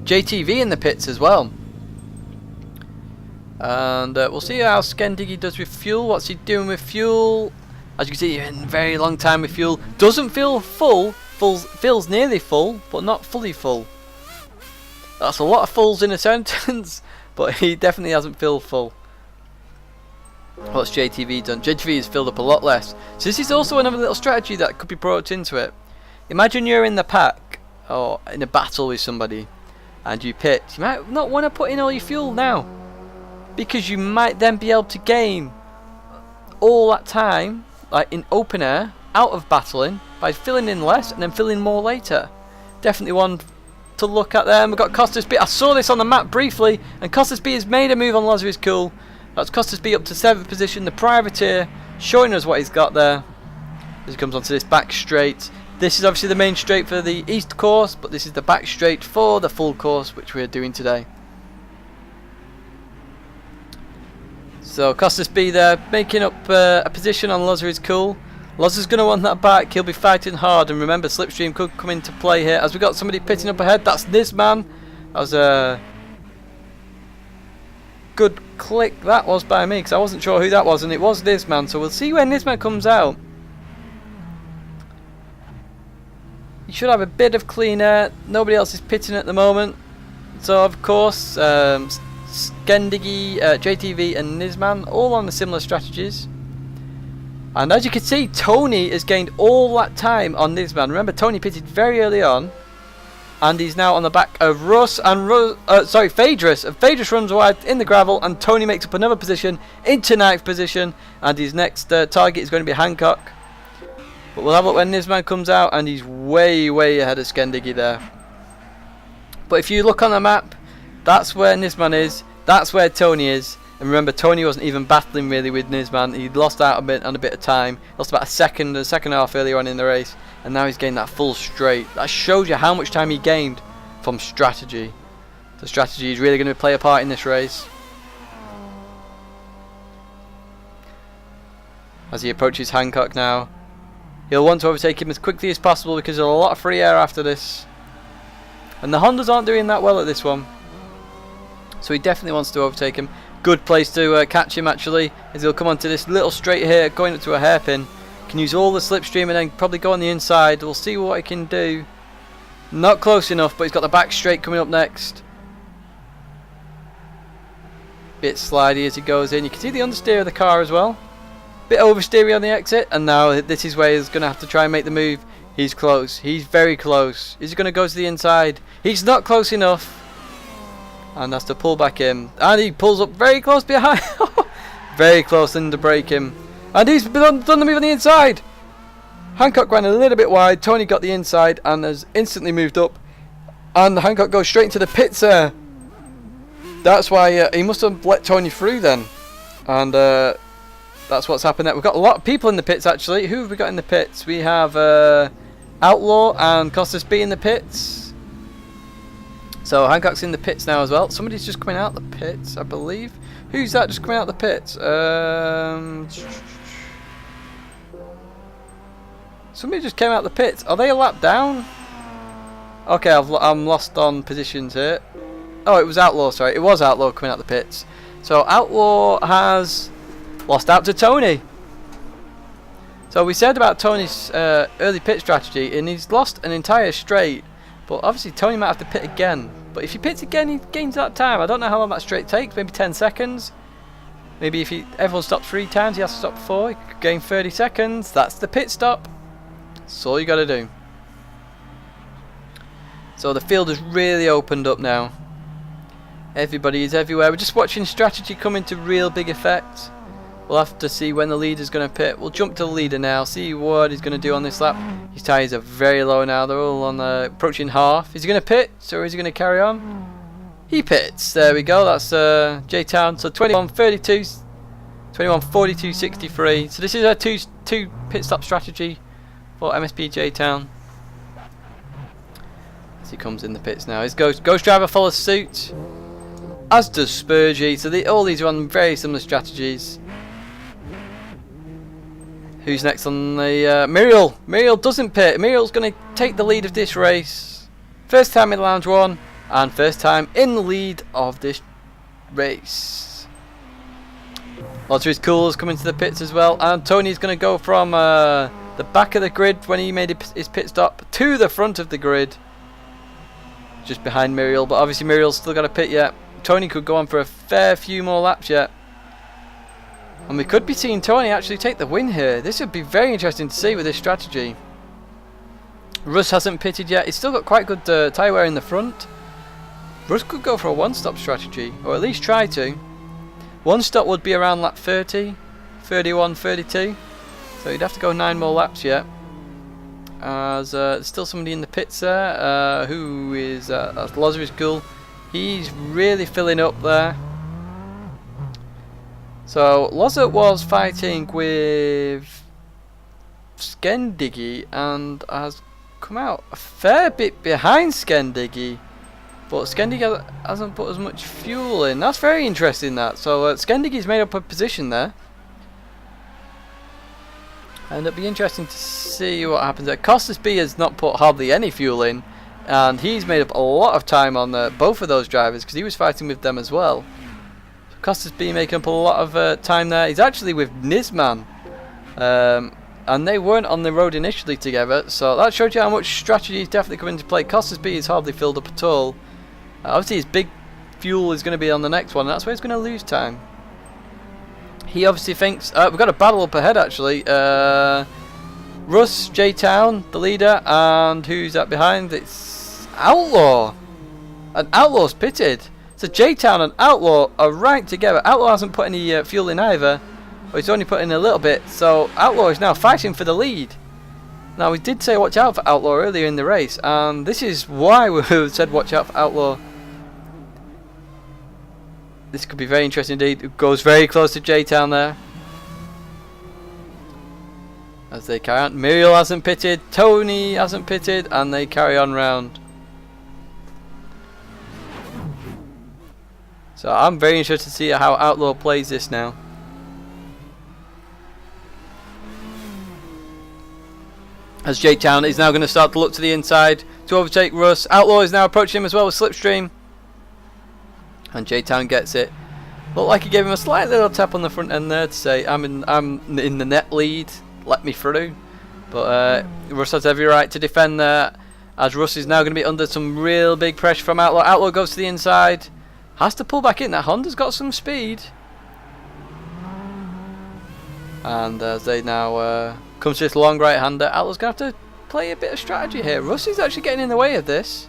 JTV in the pits as well. And we'll see how Skendiggy does with fuel. What's he doing with fuel? As you can see, in a very long time with fuel. Doesn't feel full. Feels nearly full, but not fully full. That's a lot of fulls in a sentence, but he definitely hasn't filled full. What's JTV done? JTV has filled up a lot less. So this is also another little strategy that could be brought into it. Imagine you're in the pack, or in a battle with somebody, and you pit. You might not want to put in all your fuel now, because you might then be able to gain all that time, like in open air, out of battling, by filling in less and then filling more later. Definitely one to look at there. And we've got Costas B. I saw this on the map briefly, and Costas B has made a move on Lazarus Cool. That's Costas B up to 7th position, the privateer, showing us what he's got there as he comes onto this back straight. This is obviously the main straight for the east course, but this is the back straight for the full course, which we're doing today. So Costas B there, making up a position on Lazarus Cool. Lazarus going to want that back, he'll be fighting hard, and remember slipstream could come into play here, as we got somebody pitting up ahead. That's this man. That was a good click that was by me, because I wasn't sure who that was, and it was this man. So we'll see when this man comes out. You should have a bit of clean air. Nobody else is pitting at the moment. So of course, Skendiggy, JTV and Nisman all on the similar strategies. And as you can see, Tony has gained all that time on Nisman. Remember, Tony pitted very early on, and he's now on the back of Russ and Phaedrus. And Phaedrus runs wide in the gravel, and Tony makes up another position into 9th position. And his next target is going to be Hancock. But we'll have a look when Nisman comes out, and he's way, way ahead of Skendiggy there. But if you look on the map, that's where Nisman is, that's where Tony is, And remember, Tony wasn't even battling really with Nisman. He lost out on a bit of time. Lost about a second and a half earlier on in the race, and now he's gained that full straight. That shows you how much time he gained from strategy. The strategy is really going to play a part in this race. As he approaches Hancock now, he'll want to overtake him as quickly as possible because there's a lot of free air after this. And the Hondas aren't doing that well at this one, so he definitely wants to overtake him. Good place to catch him actually, as he'll come onto this little straight here, going up to a hairpin. Can use all the slipstream and then probably go on the inside. We'll see what he can do. Not close enough, but he's got the back straight coming up next. Bit slidey as he goes in. You can see the understeer of the car as well. Bit oversteery on the exit, and now this is where he's going to have to try and make the move. He's close. He's very close. Is he going to go to the inside? He's not close enough. And that's to pull back in. And he pulls up very close behind. Very close in to break him. And he's done the move on the inside. Hancock ran a little bit wide. Tony got the inside and has instantly moved up. And Hancock goes straight into the pits there. That's why he must have let Tony through then. And that's what's happened there. We've got a lot of people in the pits actually. Who have we got in the pits? We have Outlaw and Costas B in the pits. So Hancock's in the pits now as well. Somebody's just coming out the pits, I believe. Who's that just coming out the pits? Somebody just came out the pits. Are they a lap down? Okay, I'm lost on positions here. Oh, it was Outlaw, sorry. It was Outlaw coming out the pits. So Outlaw has lost out to Tony. So we said about Tony's early pit strategy, and he's lost an entire straight. But obviously Tony might have to pit again. But if he pits again, he gains that time. I don't know how long that straight takes. Maybe 10 seconds. Maybe if everyone stops 3 times, he has to stop 4. He could gain 30 seconds. That's the pit stop. That's all you got to do. So the field has really opened up now. Everybody is everywhere. We're just watching strategy come into real big effect. We'll have to see when the leader's going to pit. We'll jump to the leader now, see what he's going to do on this lap. His tyres are very low now. They're all on approaching half. Is he going to pit, or is he going to carry on? He pits. There we go. That's J-Town. So 21:32, 21:42.63. So this is a two pit stop strategy for MSP J-Town. As he comes in the pits now. His Ghost driver follows suit, as does Spurgey. So all these are on very similar strategies. Who's next on the... Muriel. Muriel doesn't pit. Muriel's going to take the lead of this race. First time in Lounge 1. And first time in the lead of this race. Lots of his coolers coming to the pits as well. And Tony's going to go from the back of the grid when he made his pit stop to the front of the grid. Just behind Muriel. But obviously Muriel's still got a pit yet. Tony could go on for a fair few more laps yet. And we could be seeing Tony actually take the win here. This would be very interesting to see with this strategy. Russ hasn't pitted yet. He's still got quite good tyre wear in the front. Russ could go for a one-stop strategy, or at least try to. One stop would be around lap 30, 31, 32. So he'd have to go 9 more laps yet. As there's still somebody in the pits there. Who is that's Lazarus Gull. He's really filling up there. So Lozzard was fighting with Skendiggy and has come out a fair bit behind Skendiggy, but Skendiggy hasn't put as much fuel in. That's very interesting that. So Skendiggy's made up a position there, and it'll be interesting to see what happens there. Costas B has not put hardly any fuel in, and he's made up a lot of time on both of those drivers because he was fighting with them as well. Costas B making up a lot of time there. He's actually with Nisman, and they weren't on the road initially together, so that showed you how much strategy is definitely coming into play. Costas B is hardly filled up at all. Obviously his big fuel is going to be on the next one, and that's where he's going to lose time. He obviously thinks we've got a battle up ahead actually. Russ, J-Town, the leader, and who's that behind? It's Outlaw, and Outlaw's pitted. So J-Town and Outlaw are right together. Outlaw hasn't put any fuel in either. Or he's only put in a little bit. So Outlaw is now fighting for the lead. Now we did say watch out for Outlaw earlier in the race. And this is why we said watch out for Outlaw. This could be very interesting indeed. It goes very close to J-Town there. As they carry on. Muriel hasn't pitted, Tony hasn't pitted, and they carry on round. So I'm very interested to see how Outlaw plays this now. As J-Town is now going to start to look to the inside to overtake Russ. Outlaw is now approaching him as well with Slipstream. And J-Town gets it. Looked like he gave him a slight little tap on the front end there to say, I'm in the net lead, let me through. But Russ has every right to defend there, as Russ is now going to be under some real big pressure from Outlaw. Outlaw goes to the inside, has to pull back in. That Honda's got some speed. And as they now come to this long right-hander, Outlaw's going to have to play a bit of strategy here. Russ is actually getting in the way of this.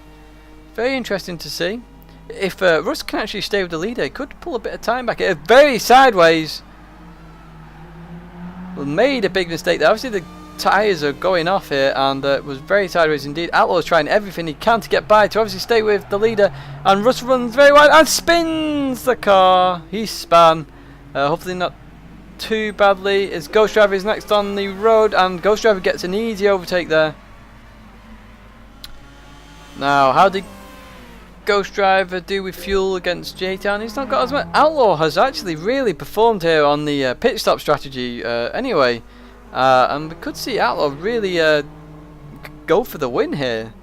Very interesting to see. If Russ can actually stay with the leader, he could pull a bit of time back. It very sideways. Well, made a big mistake there. Obviously the tyres are going off here, and it was very sideways indeed. Outlaw is trying everything he can to get by to obviously stay with the leader, and Russ runs very wide and spins the car. He spun. Hopefully not too badly. As Ghost Driver is next on the road, and Ghost Driver gets an easy overtake there. Now, how did Ghost Driver do with fuel against J-Town? He's not got as much. Outlaw has actually really performed here on the pit stop strategy anyway, and we could see Outlaw really go for the win here.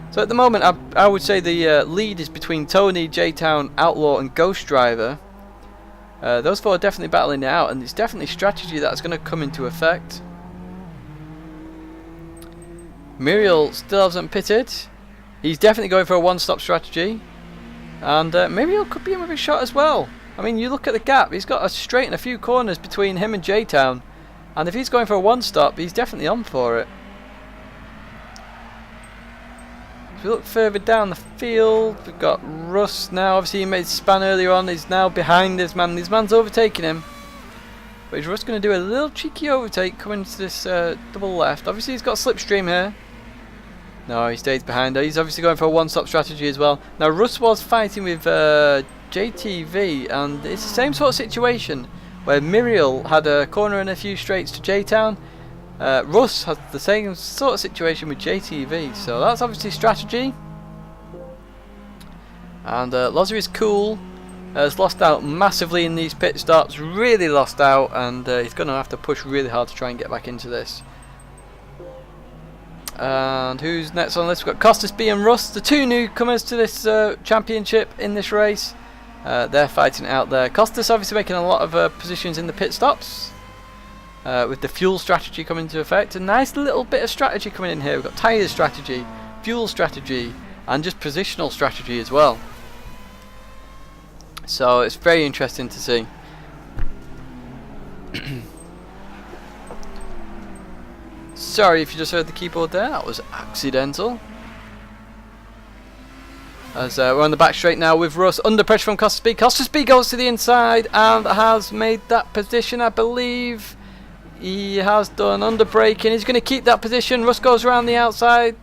So at the moment I would say the lead is between Tony, J-Town, Outlaw and Ghost Driver. Those four are definitely battling it out, and it's definitely strategy that's going to come into effect. Muriel still hasn't pitted. He's definitely going for a one-stop strategy, and Muriel could be in with a shot as well. I mean, you look at the gap, he's got a straight and a few corners between him and J-Town, and if he's going for a one-stop, he's definitely on for it. If we look further down the field, we've got Russ now. Obviously he made a span earlier on, he's now behind this man. This man's overtaking him, but is Russ going to do a little cheeky overtake coming to this double left? Obviously he's got Slipstream here. No, he stays behind her. He's obviously going for a one-stop strategy as well. Now, Russ was fighting with JTV, and it's the same sort of situation where Muriel had a corner and a few straights to J-Town. Russ has the same sort of situation with JTV, so that's obviously strategy. And Loza is cool. Has lost out massively in these pit stops, really lost out, and he's going to have to push really hard to try and get back into this. And who's next on the list? We've got Costas B and Russ, the two newcomers to this championship in this race. They're fighting out there. Costas obviously making a lot of positions in the pit stops, with the fuel strategy coming into effect. A nice little bit of strategy coming in here. We've got tyres strategy, fuel strategy, and just positional strategy as well. So it's very interesting to see. Sorry if you just heard the keyboard there, that was accidental. As we're on the back straight now with Russ, under pressure from Costas B. Costas B goes to the inside and has made that position, I believe. He has done under braking, he's going to keep that position. Russ goes around the outside,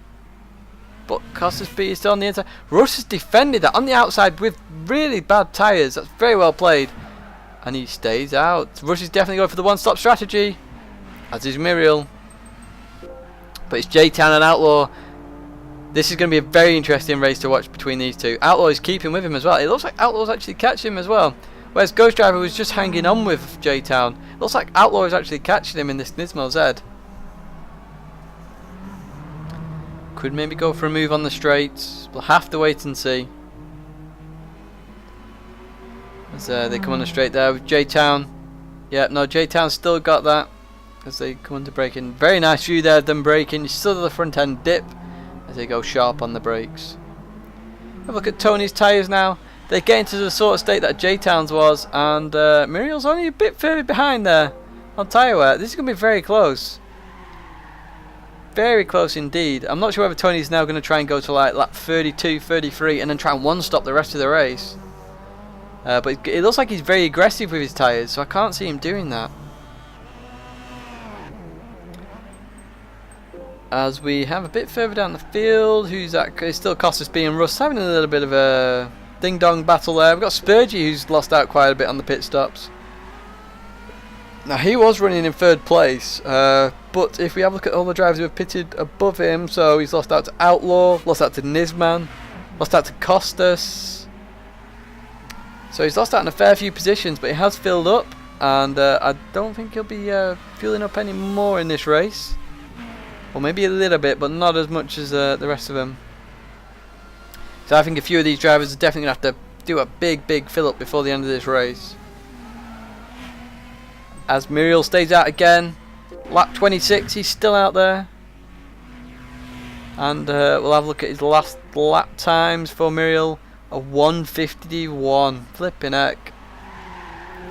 but Costas B is still on the inside. Russ has defended that on the outside with really bad tyres, that's very well played. And he stays out. Russ is definitely going for the one-stop strategy, as is Muriel. But it's J-Town and Outlaw. This is going to be a very interesting race to watch between these two. Outlaw is keeping with him as well. It looks like Outlaw's actually catching him as well. Whereas Ghost Driver was just hanging on with J-Town. It looks like Outlaw is actually catching him in this Nismo Z. Could maybe go for a move on the straights. We'll have to wait and see. As they come on the straight there with J-Town. Yeah, no, J-Town's still got that. As they come on to braking. Very nice view there of them braking. Still the front end dip as they go sharp on the brakes. Have a look at Tony's tyres now. They get into the sort of state that J-Town's was, and Muriel's only a bit further behind there on tyre wear. This is going to be very close. Very close indeed. I'm not sure whether Tony's now going to try and go to like lap 32, 33 and then try and one-stop the rest of the race. But it looks like he's very aggressive with his tyres, so I can't see him doing that. As we have a bit further down the field, who's that? It's still Costas B and Russ having a little bit of a ding dong battle there. We've got Spurgey, who's lost out quite a bit on the pit stops. Now he was running in 3rd place, but if we have a look at all the drivers who have pitted above him, so he's lost out to Outlaw, lost out to Nisman, lost out to Costas. So he's lost out in a fair few positions, but he has filled up, and I don't think he'll be fueling up any more in this race. Or maybe a little bit, but not as much as the rest of them. So I think a few of these drivers are definitely going to have to do a big fill up before the end of this race. As Muriel stays out again, lap 26, he's still out there. And we'll have a look at his last lap times for Muriel. A 1:51, flipping heck.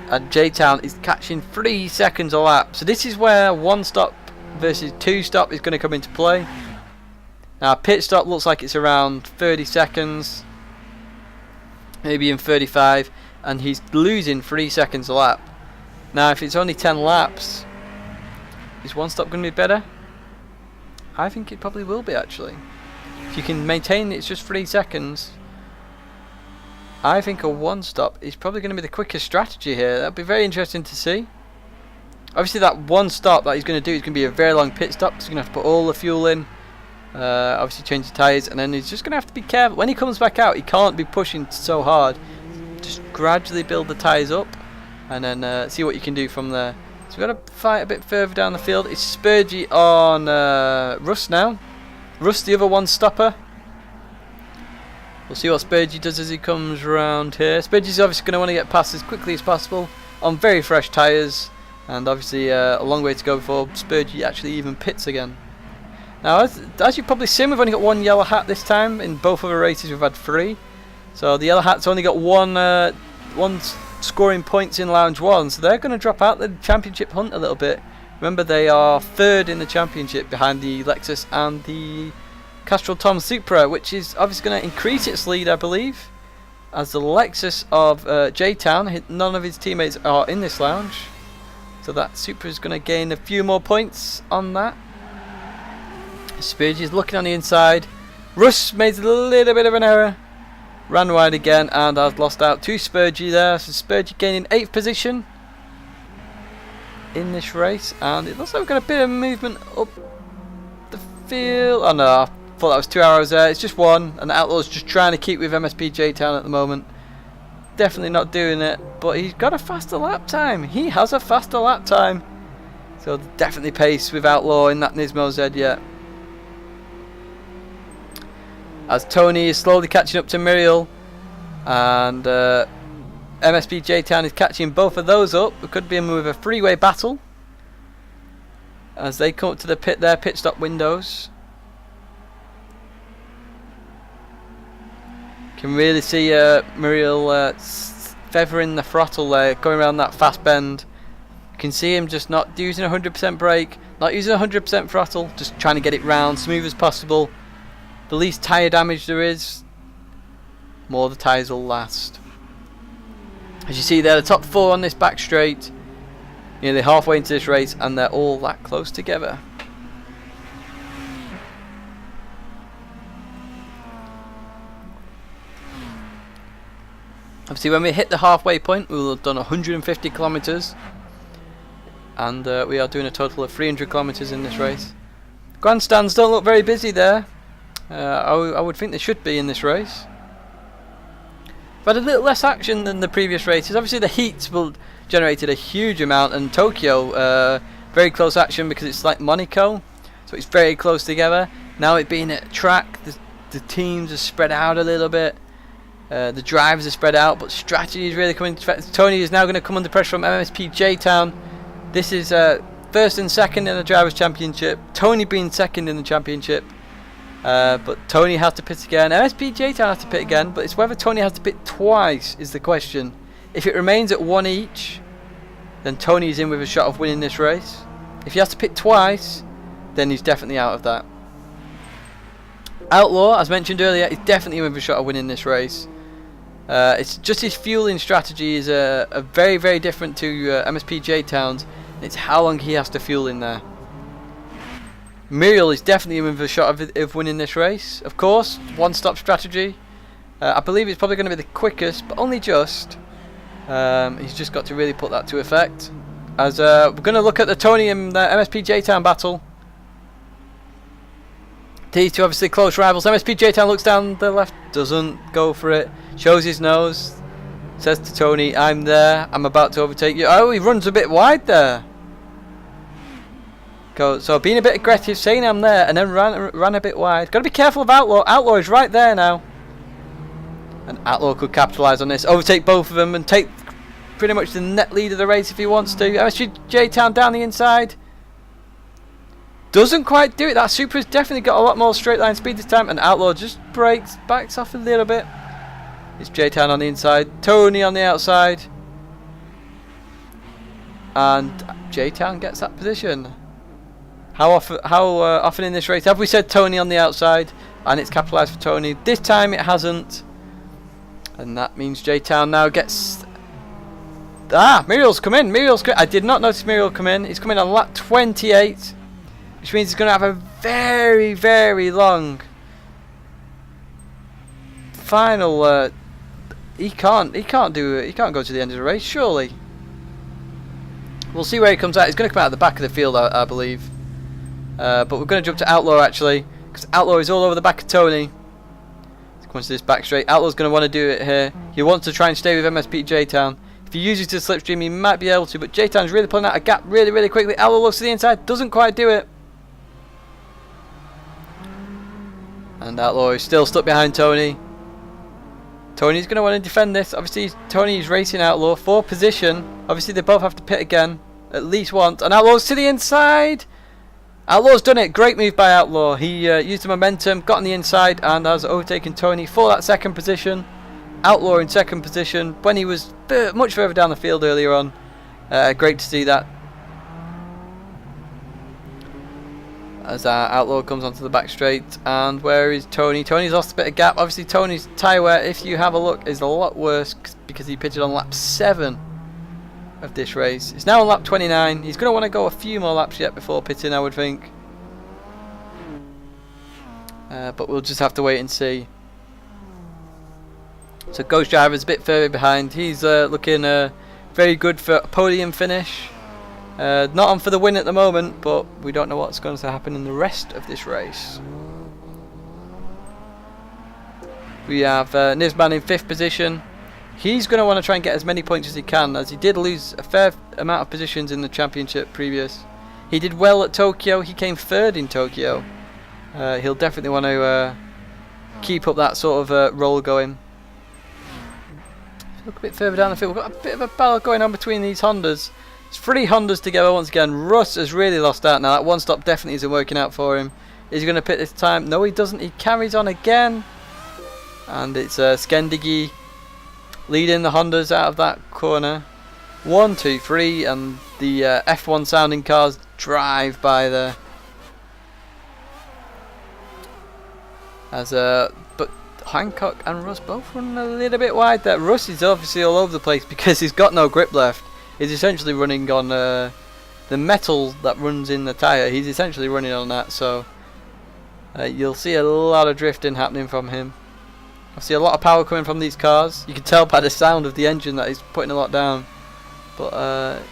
And J-Town is catching 3 seconds a lap. So this is where 1 stop versus 2 stop is going to come into play. Now pit stop looks like it's around 30 seconds. Maybe in 35. And he's losing 3 seconds a lap. Now if it's only 10 laps, is 1 stop going to be better? I think it probably will be actually. If you can maintain it's just 3 seconds, I think a 1 stop is probably going to be the quickest strategy here. That'd be very interesting to see. Obviously that 1 stop that he's going to do is going to be a very long pit stop, so he's going to have to put all the fuel in, obviously change the tyres, and then he's just going to have to be careful. When he comes back out, he can't be pushing so hard. Just gradually build the tyres up, and then see what you can do from there. So we've got to fight a bit further down the field. It's Spurgey on Russ now. Russ, the other 1 stopper. We'll see what Spurgey does as he comes around here. Spurgey's obviously going to want to get past as quickly as possible on very fresh tyres. And obviously a long way to go before Spurgey actually even pits again. Now as you've probably seen, we've only got 1 yellow hat this time. In both other races we've had 3. So the yellow hat's only got one scoring points in Lounge 1. So they're going to drop out the championship hunt a little bit. Remember, they are 3rd in the championship behind the Lexus and the Castrol Tom Supra, which is obviously going to increase its lead, I believe, as the Lexus of J-Town, none of his teammates are in this lounge, so that Supra is going to gain a few more points on that. Spurgey is looking on the inside. Russ made a little bit of an error, ran wide again, and has lost out to Spurgey there. So Spurgey gaining 8th position in this race, and it looks like we've got a bit of movement up the field. Oh no, thought that was 2 arrows there. It's just 1, and the Outlaw's just trying to keep with MSP J-Town at the moment. Definitely not doing it, but he's got a faster lap time. He has a faster lap time. So definitely pace with Outlaw in that Nismo Z yet. As Tony is slowly catching up to Muriel, and MSP J-Town is catching both of those up. It could be with a 3-way battle as they come up to the pit stop windows. Can really see Muriel feathering the throttle there, going around that fast bend. You can see him just not using 100% brake, not using 100% throttle, just trying to get it round smooth as possible. The least tyre damage there is, more the tyres will last. As you see there, the top 4 on this back straight, nearly halfway into this race, and they're all that close together. Obviously when we hit the halfway point, we will have done 150 kilometers, and we are doing a total of 300 kilometers in this race. Grandstands don't look very busy there. I would think they should be in this race. But a little less action than the previous races. Obviously the heats will generated a huge amount, and Tokyo very close action because it's like Monaco, so it's very close together. Now it being at track, the teams are spread out a little bit. The drivers are spread out, but strategy is really coming to effect. Tony is now going to come under pressure from MSP J-Town. This is first and second in the Drivers' Championship. Tony being second in the championship. But Tony has to pit again. MSP J-Town has to pit again, but it's whether Tony has to pit twice is the question. If it remains at 1 each, then Tony is in with a shot of winning this race. If he has to pit twice, then he's definitely out of that. Outlaw, as mentioned earlier, is definitely in with a shot of winning this race. It's just his fueling strategy is a very, very different to MSP J-Town's. It's how long he has to fuel in there. Muriel is definitely in with a shot of winning this race. Of course, one-stop strategy. I believe it's probably going to be the quickest, but only just. He's just got to really put that to effect. As we're going to look at the Tony and MSP J-Town battle. These two obviously close rivals. MSP J-Town looks down the left, doesn't go for it, shows his nose, says to Tony, I'm there, I'm about to overtake you. Oh, he runs a bit wide there. So being a bit aggressive, saying I'm there, and then ran a bit wide. Got to be careful of Outlaw. Outlaw is right there now. And Outlaw could capitalise on this, overtake both of them, and take pretty much the net lead of the race if he wants to. MSP J-Town down the inside. Doesn't quite do it. That Supra's definitely got a lot more straight line speed this time, and Outlaw just backs off a little bit. It's J-Town on the inside, Tony on the outside, and J-Town gets that position. How often in this race have we said Tony on the outside, and it's capitalised for Tony? This time it hasn't, and that means J-Town now gets. Muriel's come in. I did not notice Muriel come in. He's coming on lap 28. Which means he's going to have a very, very long final. He can't go to the end of the race, surely. We'll see where he comes out. He's going to come out at the back of the field, I believe. But we're going to jump to Outlaw actually, because Outlaw is all over the back of Tony. He's going to this back straight. Outlaw's going to want to do it here. He wants to try and stay with MSP J-Town. If he uses the slipstream, he might be able to, but J-Town's really pulling out a gap really, really quickly. Outlaw looks to the inside, doesn't quite do it. And Outlaw is still stuck behind Tony. Tony's going to want to defend this. Obviously, Tony's racing Outlaw for position. Obviously, they both have to pit again, at least once. And Outlaw's to the inside. Outlaw's done it. Great move by Outlaw. He used the momentum, got on the inside, and has overtaken Tony for that second position. Outlaw in second position when he was much further down the field earlier on. Great to see that. As Outlaw comes onto the back straight, and where is Tony? Tony's lost a bit of gap. Obviously Tony's tyre wear, if you have a look, is a lot worse because he pitted on lap 7 of this race. It's now on lap 29. He's going to want to go a few more laps yet before pitting, I would think. But we'll just have to wait and see. So Ghost Driver's a bit further behind. He's looking very good for a podium finish. Not on for the win at the moment, but we don't know what's going to happen in the rest of this race. We have Nizman in 5th position. He's going to want to try and get as many points as he can, as he did lose a fair amount of positions in the championship previous. He did well at Tokyo. He came 3rd in Tokyo. He'll definitely want to keep up that sort of roll going. Look a bit further down the field. We've got a bit of a battle going on between these Hondas. It's 3 Hondas together once again. Russ has really lost out now. That one stop definitely isn't working out for him. Is he going to pit this time? No, he doesn't. He carries on again. And it's Skendiggy leading the Hondas out of that corner. 1, 2, 3, and the F1 sounding cars drive by there. But Hancock and Russ both run a little bit wide there. Russ is obviously all over the place because he's got no grip left. He's essentially running on the metal that runs in the tyre. He's essentially running on that, so you'll see a lot of drifting happening from him. I see a lot of power coming from these cars. You can tell by the sound of the engine that he's putting a lot down, but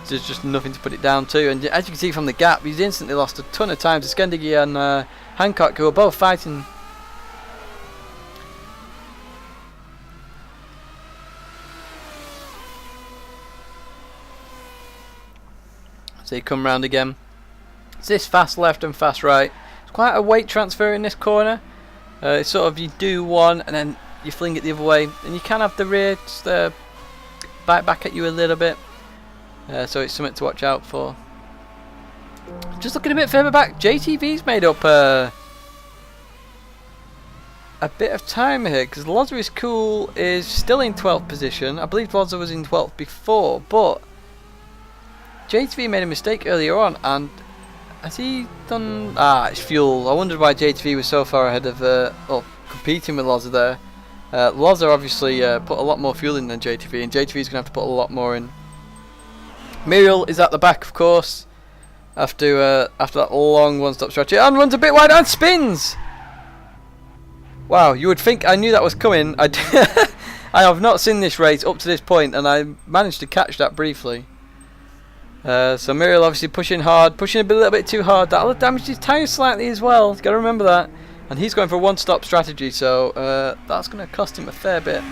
there's just nothing to put it down to. And as you can see from the gap, he's instantly lost a ton of time to Skendiggy and Hancock, who are both fighting. So you come round again. It's this fast left and fast right. It's quite a weight transfer in this corner. It's sort of you do one and then you fling it the other way, and you can have the rear just bite back at you a little bit. So it's something to watch out for. Just looking a bit further back, JTV's made up a bit of time here, because Loza is cool is still in 12th position. I believe Loza was in 12th before, but JTV made a mistake earlier on, and has he done... it's fuel. I wondered why JTV was so far ahead of... competing with Loza there. Loza obviously put a lot more fuel in than JTV, and JTV is going to have to put a lot more in. Muriel is at the back, of course, after that long one-stop stretch, and runs a bit wide and spins! Wow, you would think I knew that was coming. I have not seen this race up to this point, and I managed to catch that briefly. So Muriel obviously pushing hard, pushing a little bit too hard. That'll damage his tyres slightly as well. Got to remember that. And he's going for a one-stop strategy, so that's going to cost him a fair bit.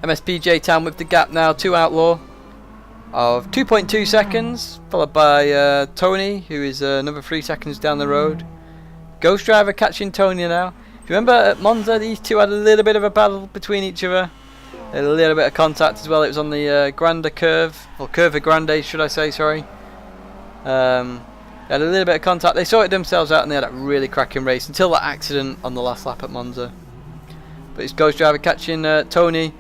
MSPJ Town with the gap now to Outlaw of 2.2 seconds, followed by Tony, who is another 3 seconds down the road. Ghost Driver catching Tony now. If you remember at Monza, these two had a little bit of a battle between each other. A little bit of contact as well. It was on the Grande curve, or Curva Grande should I say, sorry. They had a little bit of contact. They sorted themselves out and they had a really cracking race until that accident on the last lap at Monza. But it's Ghost Driver catching Tony.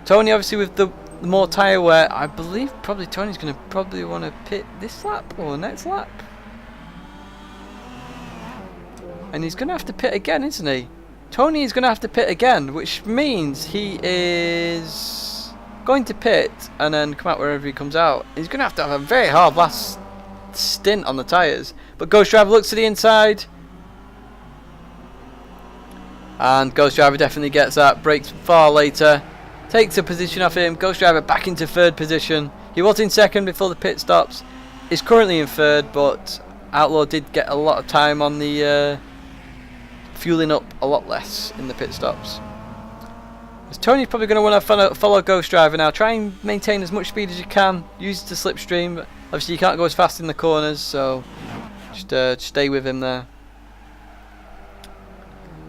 Tony obviously with the more tyre wear. I believe probably Tony's going to probably want to pit this lap or next lap. And he's going to have to pit again, isn't he? Tony is going to have to pit again, which means he is going to pit and then come out wherever he comes out. He's going to have a very hard last stint on the tyres. But Ghost Driver looks to the inside. And Ghost Driver definitely gets that. Brakes far later. Takes a position off him. Ghost Driver back into third position. He was in second before the pit stops. Is currently in third, but Outlaw did get a lot of time on the fueling up a lot less in the pit stops. As Tony's probably going to want to follow Ghost Driver now. Try and maintain as much speed as you can. Use the slipstream. But obviously you can't go as fast in the corners, so just stay with him there.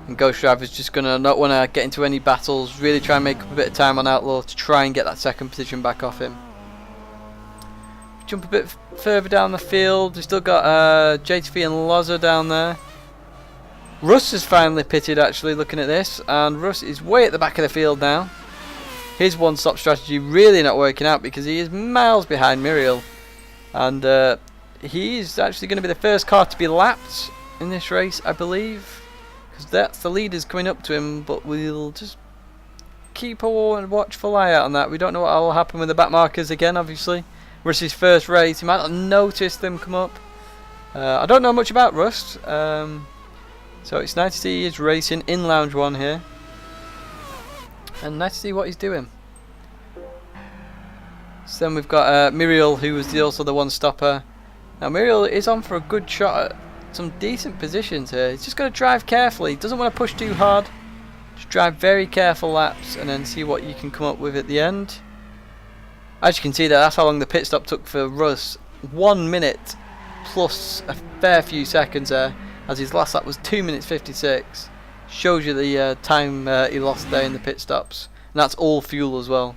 And Ghost Driver's just going to not want to get into any battles. Really try and make up a bit of time on Outlaw to try and get that second position back off him. Jump a bit further down the field. We've still got GT5 and Loza down there. Russ has finally pitted actually looking at this, and Russ is way at the back of the field now. His one-stop strategy really not working out because he is miles behind Muriel, and he's actually going to be the first car to be lapped in this race, I believe, because that's the leaders coming up to him. But we'll just keep a watchful eye out on that. We don't know what will happen with the back markers again, obviously. Russ's first race, he might not notice them come up. I don't know much about Russ. So it's nice to see he's racing in Lounge 1 here. And nice to see what he's doing. So then we've got Muriel, who was also the one stopper. Now Muriel is on for a good shot at some decent positions here. He's just got to drive carefully. Doesn't want to push too hard. Just drive very careful laps and then see what you can come up with at the end. As you can see there, that's how long the pit stop took for Russ. 1 minute plus a fair few seconds there, as his last lap was 2 minutes 56. Shows you the time he lost there in the pit stops. And that's all fuel as well.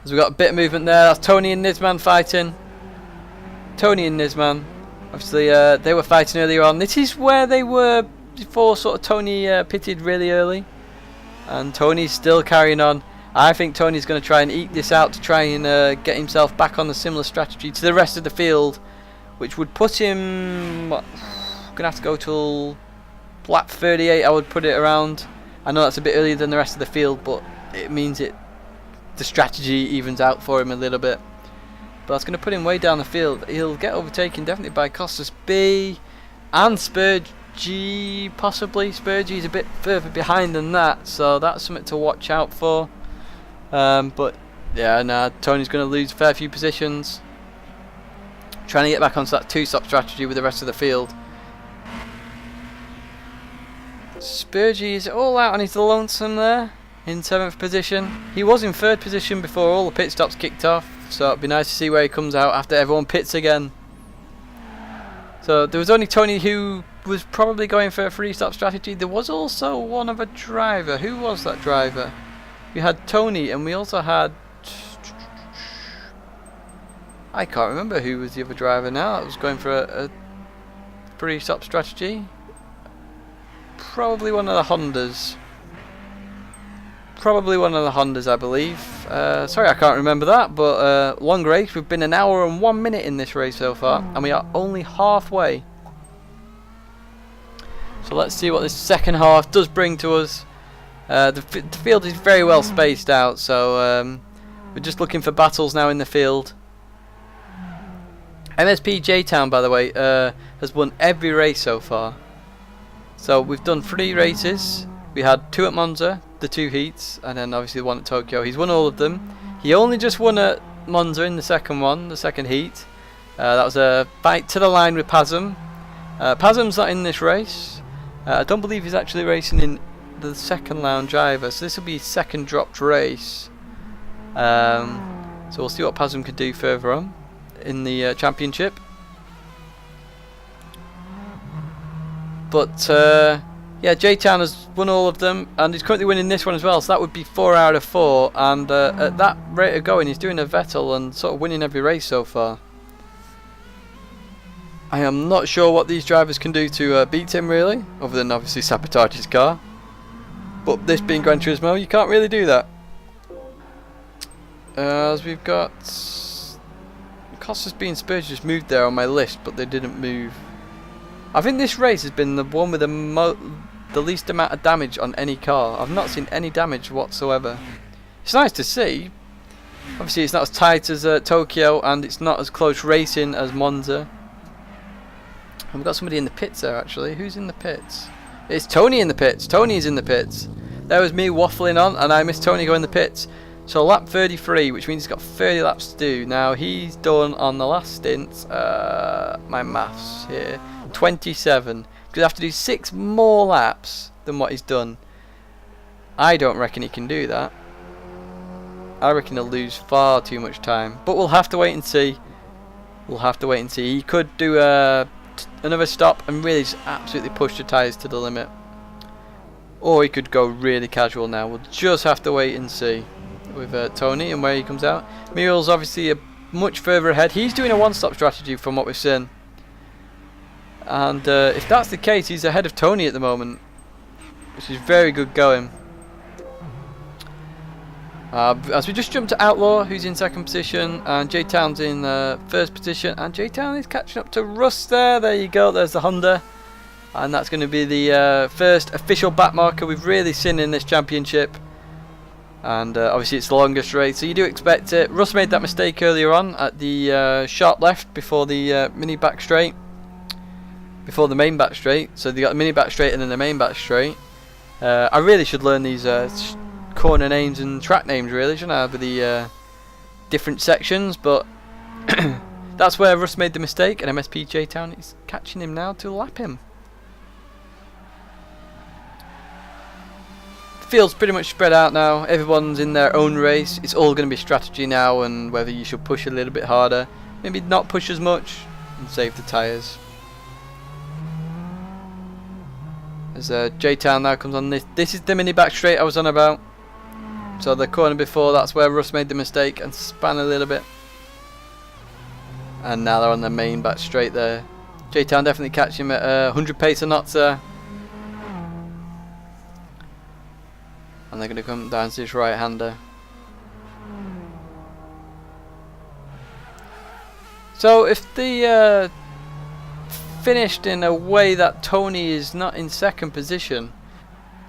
As we've got a bit of movement there, that's Tony and Nisman fighting. Tony and Nisman. Obviously they were fighting earlier on. This is where they were before sort of Tony pitted really early. And Tony's still carrying on. I think Tony's going to try and eke this out to try and get himself back on a similar strategy to the rest of the field, which would put him, going to have to go till lap 38, I would put it around. I know that's a bit earlier than the rest of the field, but it means the strategy evens out for him a little bit. But that's going to put him way down the field. He'll get overtaken definitely by Costas B and Spurgey, possibly. Spurgey's a bit further behind than that, so that's something to watch out for. But yeah, nah, Tony's going to lose a fair few positions, trying to get back onto that two-stop strategy with the rest of the field. Spurgey is all out on his lonesome there in 7th position. He was in 3rd position before all the pit stops kicked off, so it'd be nice to see where he comes out after everyone pits again. So there was only Tony who was probably going for a 3-stop strategy. There was also one of a driver. Who was that driver? We had Tony, and we also had, I can't remember who was the other driver now. That was going for a 3-stop strategy. Probably one of the Hondas. Probably one of the Hondas, I believe. Sorry, I can't remember that, but long race. We've been 1 hour and 1 minute in this race so far, and we are only halfway. So let's see what this second half does bring to us. The field is very well spaced out, so we're just looking for battles now in the field. MSP J-Town, by the way, has won every race so far. So we've done 3 races. We had 2 at Monza, the 2 heats, and then obviously the 1 at Tokyo. He's won all of them. He only just won at Monza in the second one, the second heat. That was a fight to the line with Pazum. Pazum's not in this race. I don't believe he's actually racing in the second lounge either, so this will be his second dropped race. So we'll see what Pazum could do further on in the championship. But yeah, J-Town has won all of them, and he's currently winning this one as well, so that would be 4 out of 4, and at that rate of going he's doing a Vettel and sort of winning every race so far. I am not sure what these drivers can do to beat him really, other than obviously sabotage his car. But this being Gran Turismo, you can't really do that. As we've got Costas being Spurs just moved there on my list, but they didn't move. I think this race has been the one with the least amount of damage on any car. I've not seen any damage whatsoever. It's nice to see. Obviously it's not as tight as Tokyo, and it's not as close racing as Monza. And we've got somebody in the pits there actually. Who's in the pits? It's Tony in the pits. Tony's in the pits. There was me waffling on, and I missed Tony going in the pits. So lap 33, which means he's got 30 laps to do. Now he's done on the last stint, my maths here, 27. Because I have to do 6 more laps than what he's done. I don't reckon he can do that. I reckon he'll lose far too much time. But we'll have to wait and see. We'll have to wait and see. He could do another stop and really just absolutely push the tyres to the limit. Or he could go really casual now. We'll just have to wait and see with Tony and where he comes out. Muriel's obviously much further ahead. He's doing a one-stop strategy from what we've seen. And if that's the case, he's ahead of Tony at the moment, which is very good going. As we just jump to Outlaw, who's in second position, and J-Town's in first position, and J-Town is catching up to Russ there. There you go, there's the Honda. And that's going to be the first official back marker we've really seen in this championship. And obviously it's the longest race, so you do expect it. Russ made that mistake earlier on at the sharp left before the mini back straight. Before the main back straight. So they got the mini back straight and then the main back straight. I really should learn these corner names and track names really, shouldn't I, with the different sections, but that's where Russ made the mistake, and MSP J-Town is catching him now to lap him. The field's pretty much spread out now, everyone's in their own race. It's all going to be strategy now, and whether you should push a little bit harder, maybe not push as much, and save the tyres. As J-Town now comes on this is the mini back straight I was on about. So the corner before, that's where Russ made the mistake and span a little bit. And now they're on the main back straight there. J-Town definitely catching him at 100 pace or knots there. And they're going to come down to this right-hander. So if the finished in a way that Tony is not in second position,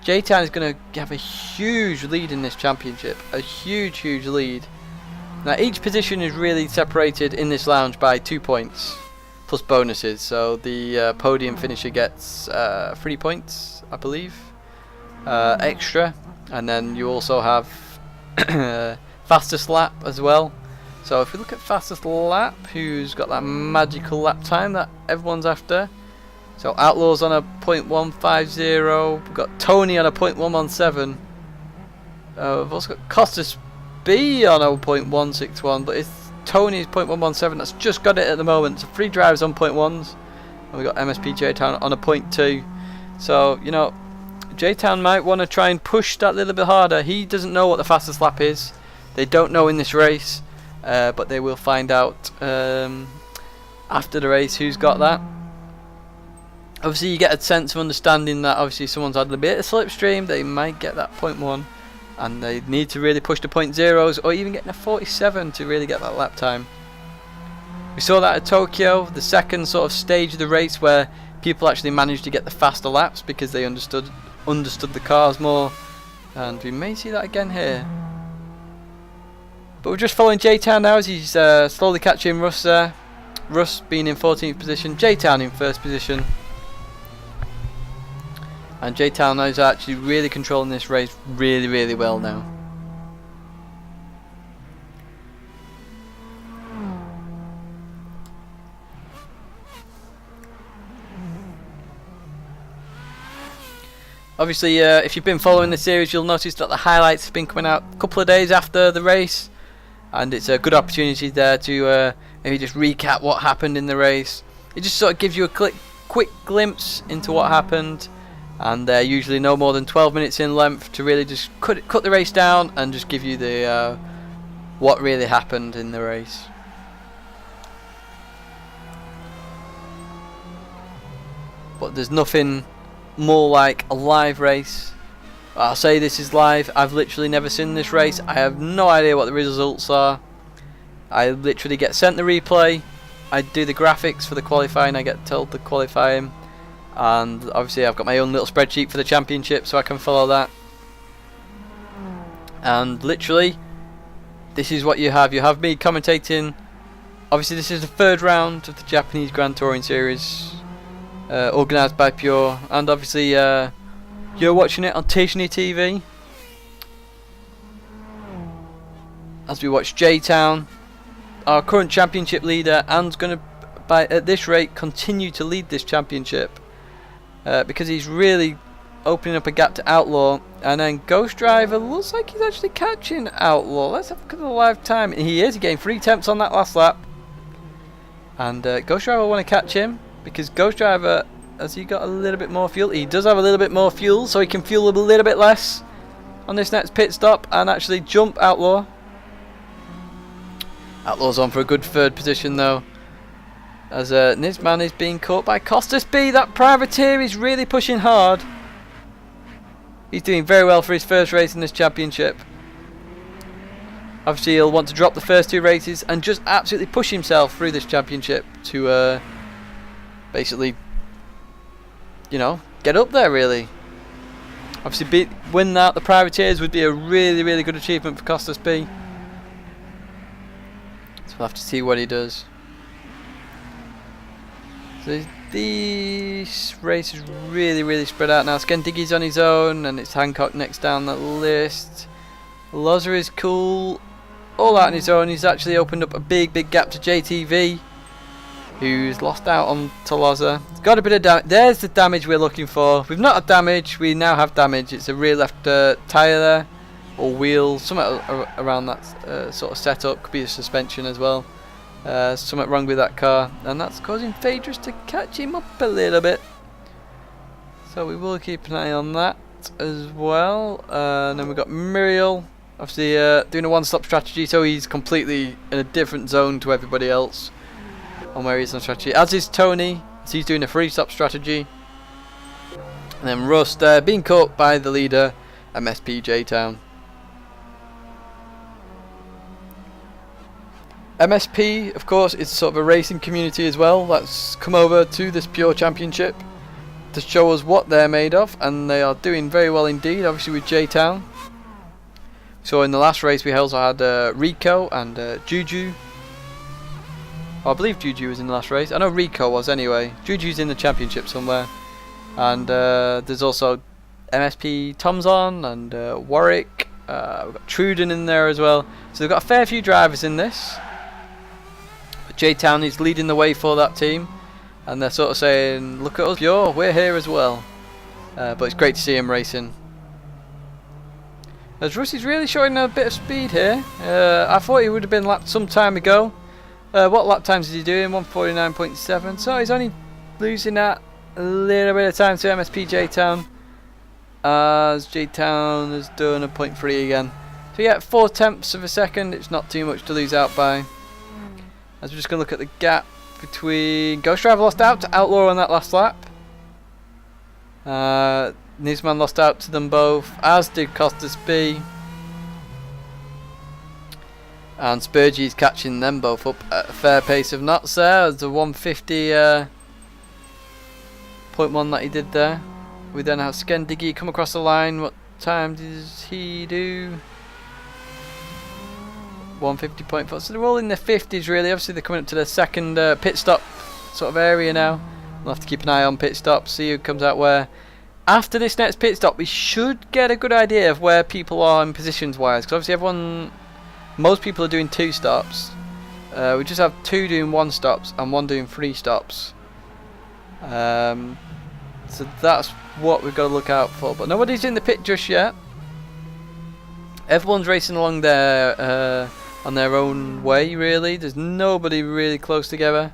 J-Town is going to have a huge lead in this championship. A huge lead. Now each position is really separated in this lounge by 2 points. Plus bonuses. So the podium finisher gets 3 points, I believe. Extra. And then you also have fastest lap as well. So if we look at fastest lap, who's got that magical lap time that everyone's after? So Outlaw's on a 0.150. We've got Tony on a 0.117. We've also got Costas B on a 0.161, but it's Tony's 0.117 that's just got it at the moment. So 3 drivers on 0.1s, and we've got MSP J-Town on a 0.2. So you know, J-Town might want to try and push that a little bit harder. He doesn't know what the fastest lap is. They don't know in this race, but they will find out after the race who's got that. Obviously you get a sense of understanding that obviously someone's had a bit of slipstream, they might get that 0.1, and they need to really push the 0.0s or even getting a 47 to really get that lap time. We saw that at Tokyo, the second sort of stage of the race where people actually managed to get the faster laps because they understood the cars more, and we may see that again here. But we're just following J-Town now as he's slowly catching Russ there. Russ being in 14th position, J-Town in 1st position. And J-Town is actually really controlling this race really well now. Obviously, if you've been following the series, you'll notice that the highlights have been coming out a couple of days after the race, and it's a good opportunity there to maybe just recap what happened in the race. It just sort of gives you a quick glimpse into what happened, and they're usually no more than 12 minutes in length to really just cut the race down and just give you the what really happened in the race. But there's nothing more like a live race. I'll say this is live. I've literally never seen this race. I have no idea what the results are. I literally get sent the replay. I do the graphics for the qualifying. I get told the qualifying, and obviously I've got my own little spreadsheet for the championship, so I can follow that. And literally, this is what you have. You have me commentating. Obviously, this is the 3rd round of the Japanese Grand Touring Series, organised by PURE, and obviously you're watching it on Tidgney TV as we watch J-Town, our current championship leader, and going to, at this rate, continue to lead this championship because he's really opening up a gap to Outlaw. And then Ghost Driver looks like he's actually catching Outlaw. Let's have a look at the live time. He is. He gained 3 tenths on that last lap, and Ghost Driver want to catch him, because Ghost Driver, has he got a little bit more fuel? He does have a little bit more fuel, so he can fuel a little bit less on this next pit stop and actually jump Outlaw. Outlaw's on for a good 3rd position though, as Nisman is being caught by Costas B. That privateer is really pushing hard. He's doing very well for his 1st race in this championship. Obviously he'll want to drop the first 2 races and just absolutely push himself through this championship to basically, you know, get up there really. Obviously win that, the privateers, would be a really good achievement for Costas B. So we'll have to see what he does. So this race is really spread out now. Skendiggy's on his own, and it's Hancock next down the list. Loza is cool, all out on his own. He's actually opened up a big gap to JTV, who's lost out on Loza. It's got a bit of damage. There's the damage we're looking for. We've not had damage, we now have damage. It's a rear left tyre there, or wheel, something around that sort of setup. Could be a suspension as well. Something wrong with that car, and that's causing Phaedrus to catch him up a little bit. So we will keep an eye on that as well. And then we've got Muriel, obviously doing a one-stop strategy, so he's completely in a different zone to everybody else on where he's on strategy, as is Tony, so he's doing a 3-stop strategy. And then Rust being caught by the leader, MSP J-Town. MSP, of course, is sort of a racing community as well that's come over to this PURE Championship to show us what they're made of, and they are doing very well indeed, obviously with J-Town. So in the last race we also had Rico and Juju. Oh, I believe Juju was in the last race. I know Rico was anyway. Juju's in the championship somewhere. And there's also MSP Tomzon and Warwick. We've got Truden in there as well. So they've got a fair few drivers in this. But J-Town is leading the way for that team. And they're sort of saying, look at us, PURE, we're here as well. But it's great to see him racing. As Rusty's really showing a bit of speed here. I thought he would have been lapped some time ago. What lap times is he doing? 149.7. So he's only losing that a little bit of time to MSP J-Town. As J-Town has done a 0.3 again. So yeah, 4 tenths of a second. It's not too much to lose out by. As we're just going to look at the gap between Ghost Driver lost out to Outlaw on that last lap. Nisman lost out to them both, as did Costas B. And Spurgey's catching them both up at a fair pace of knots there. As the 150.1 that he did there. We then have Skendiggy come across the line. What time does he do? 150.4. So they're all in the 50s really. Obviously they're coming up to their second pit stop sort of area now. We'll have to keep an eye on pit stops, see who comes out where. After this next pit stop we should get a good idea of where people are in positions wise, because obviously most people are doing 2 stops. We just have 2 doing 1 stops and 1 doing 3 stops. So that's what we've got to look out for, but nobody's in the pit just yet. Everyone's racing along there on their own way really. There's nobody really close together.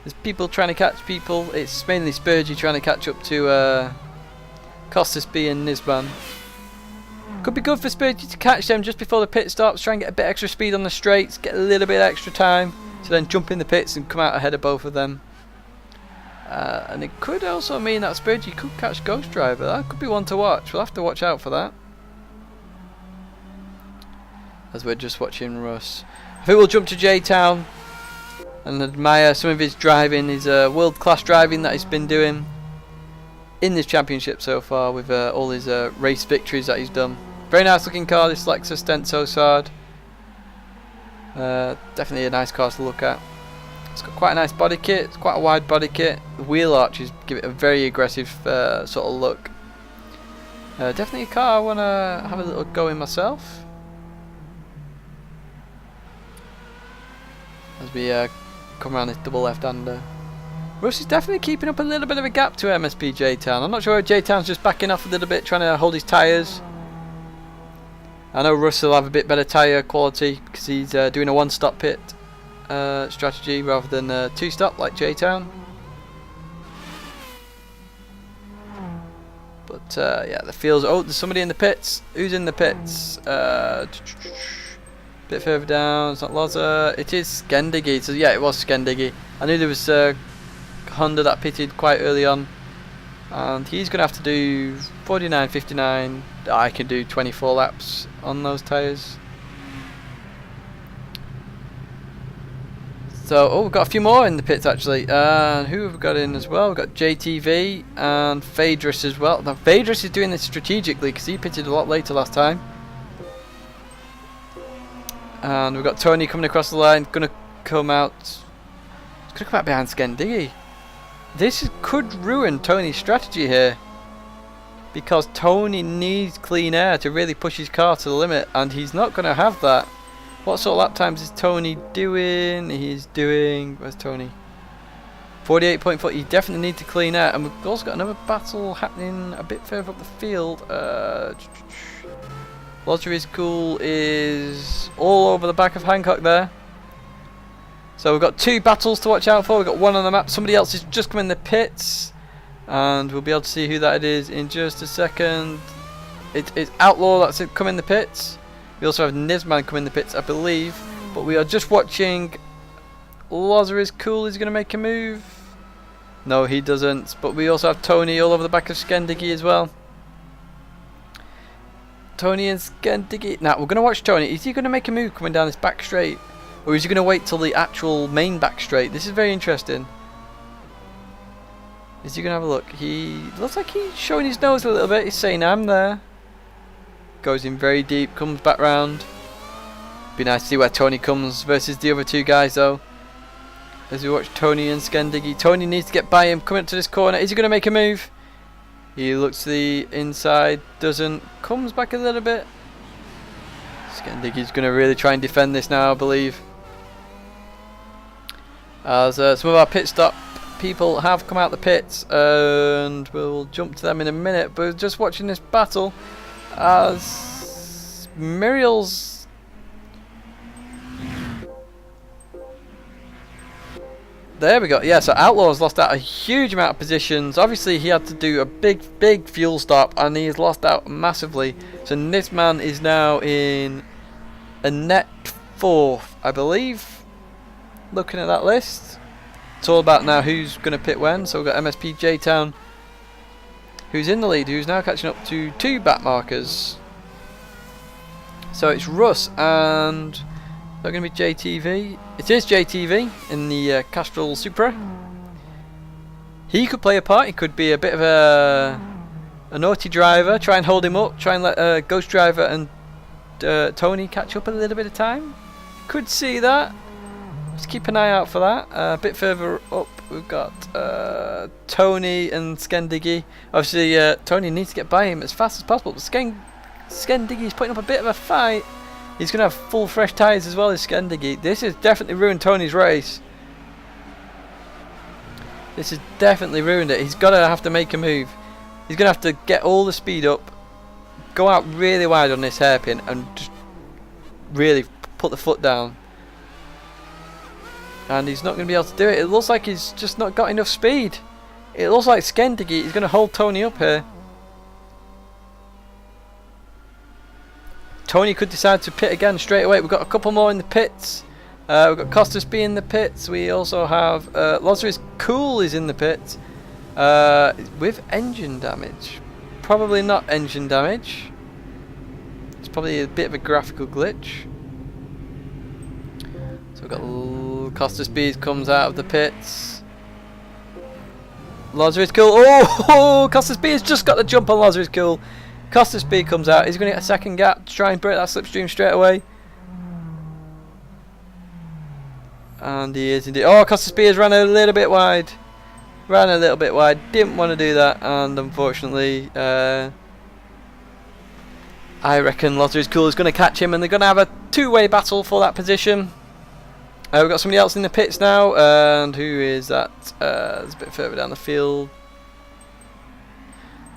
There's people trying to catch people. It's mainly Spurgey trying to catch up to Costas B and Nisman. Could be good for Spurgey to catch them just before the pit stops, try and get a bit extra speed on the straights, get a little bit extra time to then jump in the pits and come out ahead of both of them. And it could also mean that Spurgey could catch Ghost Driver. That could be one to watch. We'll have to watch out for that. As we're just watching Russ. I think we'll jump to J-Town and admire some of his driving, his world-class driving that he's been doing in this championship so far with all his race victories that he's done. Very nice looking car, this Lexus Stint. Definitely a nice car to look at. It's got quite a nice body kit, it's quite a wide body kit. The wheel arches give it a very aggressive sort of look. Definitely a car I want to have a little go in myself. As we come around this double left-hander. Russ is definitely keeping up a little bit of a gap to MSP J-Town. I'm not sure if J-Town's just backing off a little bit, trying to hold his tyres. I know Russ will have a bit better tyre quality because he's doing a 1-stop pit strategy rather than 2-stop like J-Town. But yeah, the fields. Oh, there's somebody in the pits. Who's in the pits? Bit further down. It's not Loza. It is Skendiggy. So yeah, it was Skendiggy. I knew there was Honda that pitted quite early on, and he's gonna have to do 49.59. I can do 24 laps on those tyres. So, oh, we've got a few more in the pits actually. And who have we got in as well? We've got JTV and Phaedrus as well. Now, Phaedrus is doing this strategically because he pitted a lot later last time. And we've got Tony coming across the line, gonna come out. He's gonna come out behind Skendiggy. This could ruin Tony's strategy here, because Tony needs clean air to really push his car to the limit, and he's not gonna have that. What sort of lap times is Tony doing? He's doing, where's Tony? 48.4. You definitely need to clean air, and we've also got another battle happening a bit further up the field. Logic is cool is all over the back of Hancock there. So we've got 2 battles to watch out for. We've got 1 on the map. Somebody else is just coming in the pits, and we'll be able to see who that is in just a second. It's Outlaw that's coming in the pits. We also have Nisman coming in the pits, I believe. But we are just watching. Loza is cool. Is he going to make a move? No, he doesn't. But we also have Tony all over the back of Skendiggy as well. Tony and Skendiggy. Now we're going to watch Tony. Is he going to make a move coming down this back straight, or is he going to wait till the actual main back straight? This is very interesting. Is he going to have a look? He looks like he's showing his nose a little bit. He's saying I'm there. Goes in very deep, comes back round. Be nice to see where Tony comes versus the other 2 guys though. As we watch Tony and Skendiggy. Tony needs to get by him, coming up to this corner. Is he going to make a move? He looks to the inside, doesn't, comes back a little bit. Skendiggy's going to really try and defend this now, I believe. As some of our pit stop people have come out the pits, and we'll jump to them in a minute. But we're just watching this battle as Muriel's. There we go. Yeah, so Outlaw's lost out a huge amount of positions. Obviously, he had to do a big fuel stop, and he's lost out massively. So Nisman is now in a net 4th, I believe. Looking at that list, it's all about now who's going to pit when. So we've got MSP J-Town, who's in the lead, who's now catching up to 2 back markers. So it's Russ and is that going to be JTV? It is JTV in the Castrol Supra. He could play a part. He could be a bit of a naughty driver. Try and hold him up. Try and let Ghost Driver and Tony catch up a little bit of time. Could see that. Let's keep an eye out for that. A bit further up, we've got Tony and Skendigi. Obviously, Tony needs to get by him as fast as possible. But Skendigi's putting up a bit of a fight. He's going to have full fresh tyres as well as Skendigi. This has definitely ruined Tony's race. This has definitely ruined it. He's got to have to make a move. He's going to have to get all the speed up, go out really wide on this hairpin, and just really put the foot down. And he's not going to be able to do it. It looks like he's just not got enough speed. It looks like Skendigi is going to hold Tony up here. Tony could decide to pit again straight away. We've got a couple more in the pits. We've got Costas B in the pits. We also have Lazarus Cool is in the pits with engine damage. Probably not engine damage. It's probably a bit of a graphical glitch. So we've got Costas B comes out of the pits. Lazarus Cool. Oh, Costas B has just got the jump on Lazarus Cool. Costas B comes out. He's going to get a second gap to try and break that slipstream straight away. And he is indeed. Oh, Costas B has ran a little bit wide. Ran a little bit wide. Didn't want to do that. And unfortunately, I reckon Lazarus Cool is going to catch him. And they're going to have a two-way battle for that position. We've got somebody else in the pits now. And who is that? It's a bit further down the field.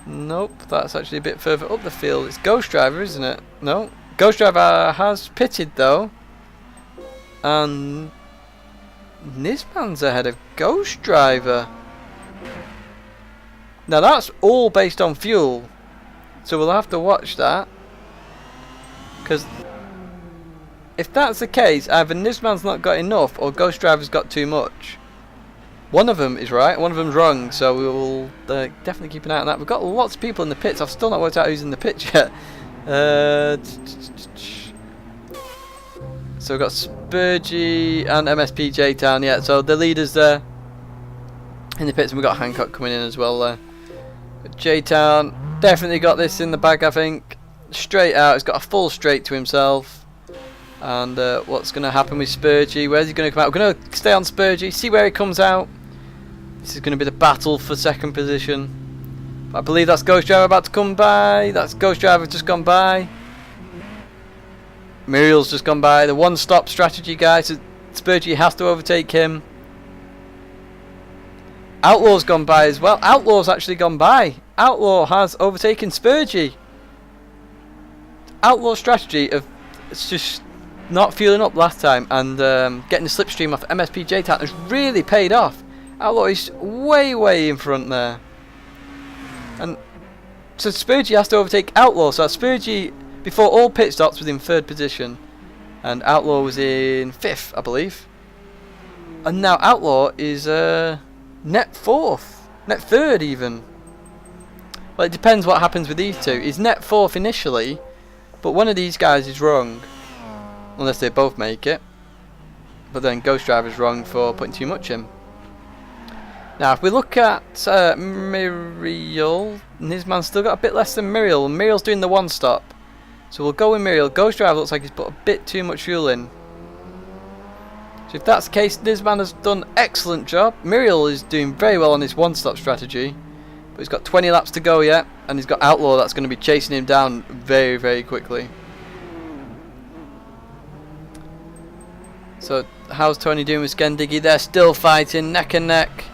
Nope, that's actually a bit further up the field. It's Ghost Driver, isn't it? No. Ghost Driver has pitted though. And Nisman's ahead of Ghost Driver. Now that's all based on fuel. So we'll have to watch that. Because if that's the case, either Nisman's not got enough or Ghost Driver's got too much. One of them is right, one of them's wrong, so we will definitely keep an eye on that. We've got lots of people in the pits. I've still not worked out who's in the pits yet. So we've got Spurgey and MSP J-Town, yeah, so the leaders there in the pits, and we've got Hancock coming in as well there. J-Town definitely got this in the bag, I think. Straight out, he's got a full straight to himself. And what's going to happen with Spurgey? Where's he going to come out? We're going to stay on Spurgey, see where he comes out. This is going to be the battle for second position. I believe that's Ghost Driver about to come by. That's Ghost Driver just gone by. Muriel's just gone by. The one-stop strategy, guys. So Spurgey has to overtake him. Outlaw's gone by as well. Outlaw's actually gone by. Outlaw has overtaken Spurgey. Outlaw strategy of it's just not fueling up last time and getting the slipstream off MSP J-Town has really paid off. Outlaw is way in front there. And so Spurgey has to overtake Outlaw. So Spurgey, before all pit stops, was in 3rd position. And Outlaw was in 5th, I believe. And now Outlaw is net 4th. Net 3rd even. Well, it depends what happens with these two. He's net 4th initially, but one of these guys is wrong. Unless they both make it. But then Ghost Driver's wrong for putting too much in. Now if we look at Muriel, Nisman's still got a bit less than Muriel. Muriel's doing the one stop. So we'll go with Muriel. Ghost Driver looks like he's put a bit too much fuel in. So if that's the case, Nisman has done an excellent job. Muriel is doing very well on this one stop strategy. But he's got 20 laps to go yet. And he's got Outlaw that's going to be chasing him down very quickly. So how's Tony doing with Skendigi? They're still fighting neck and neck.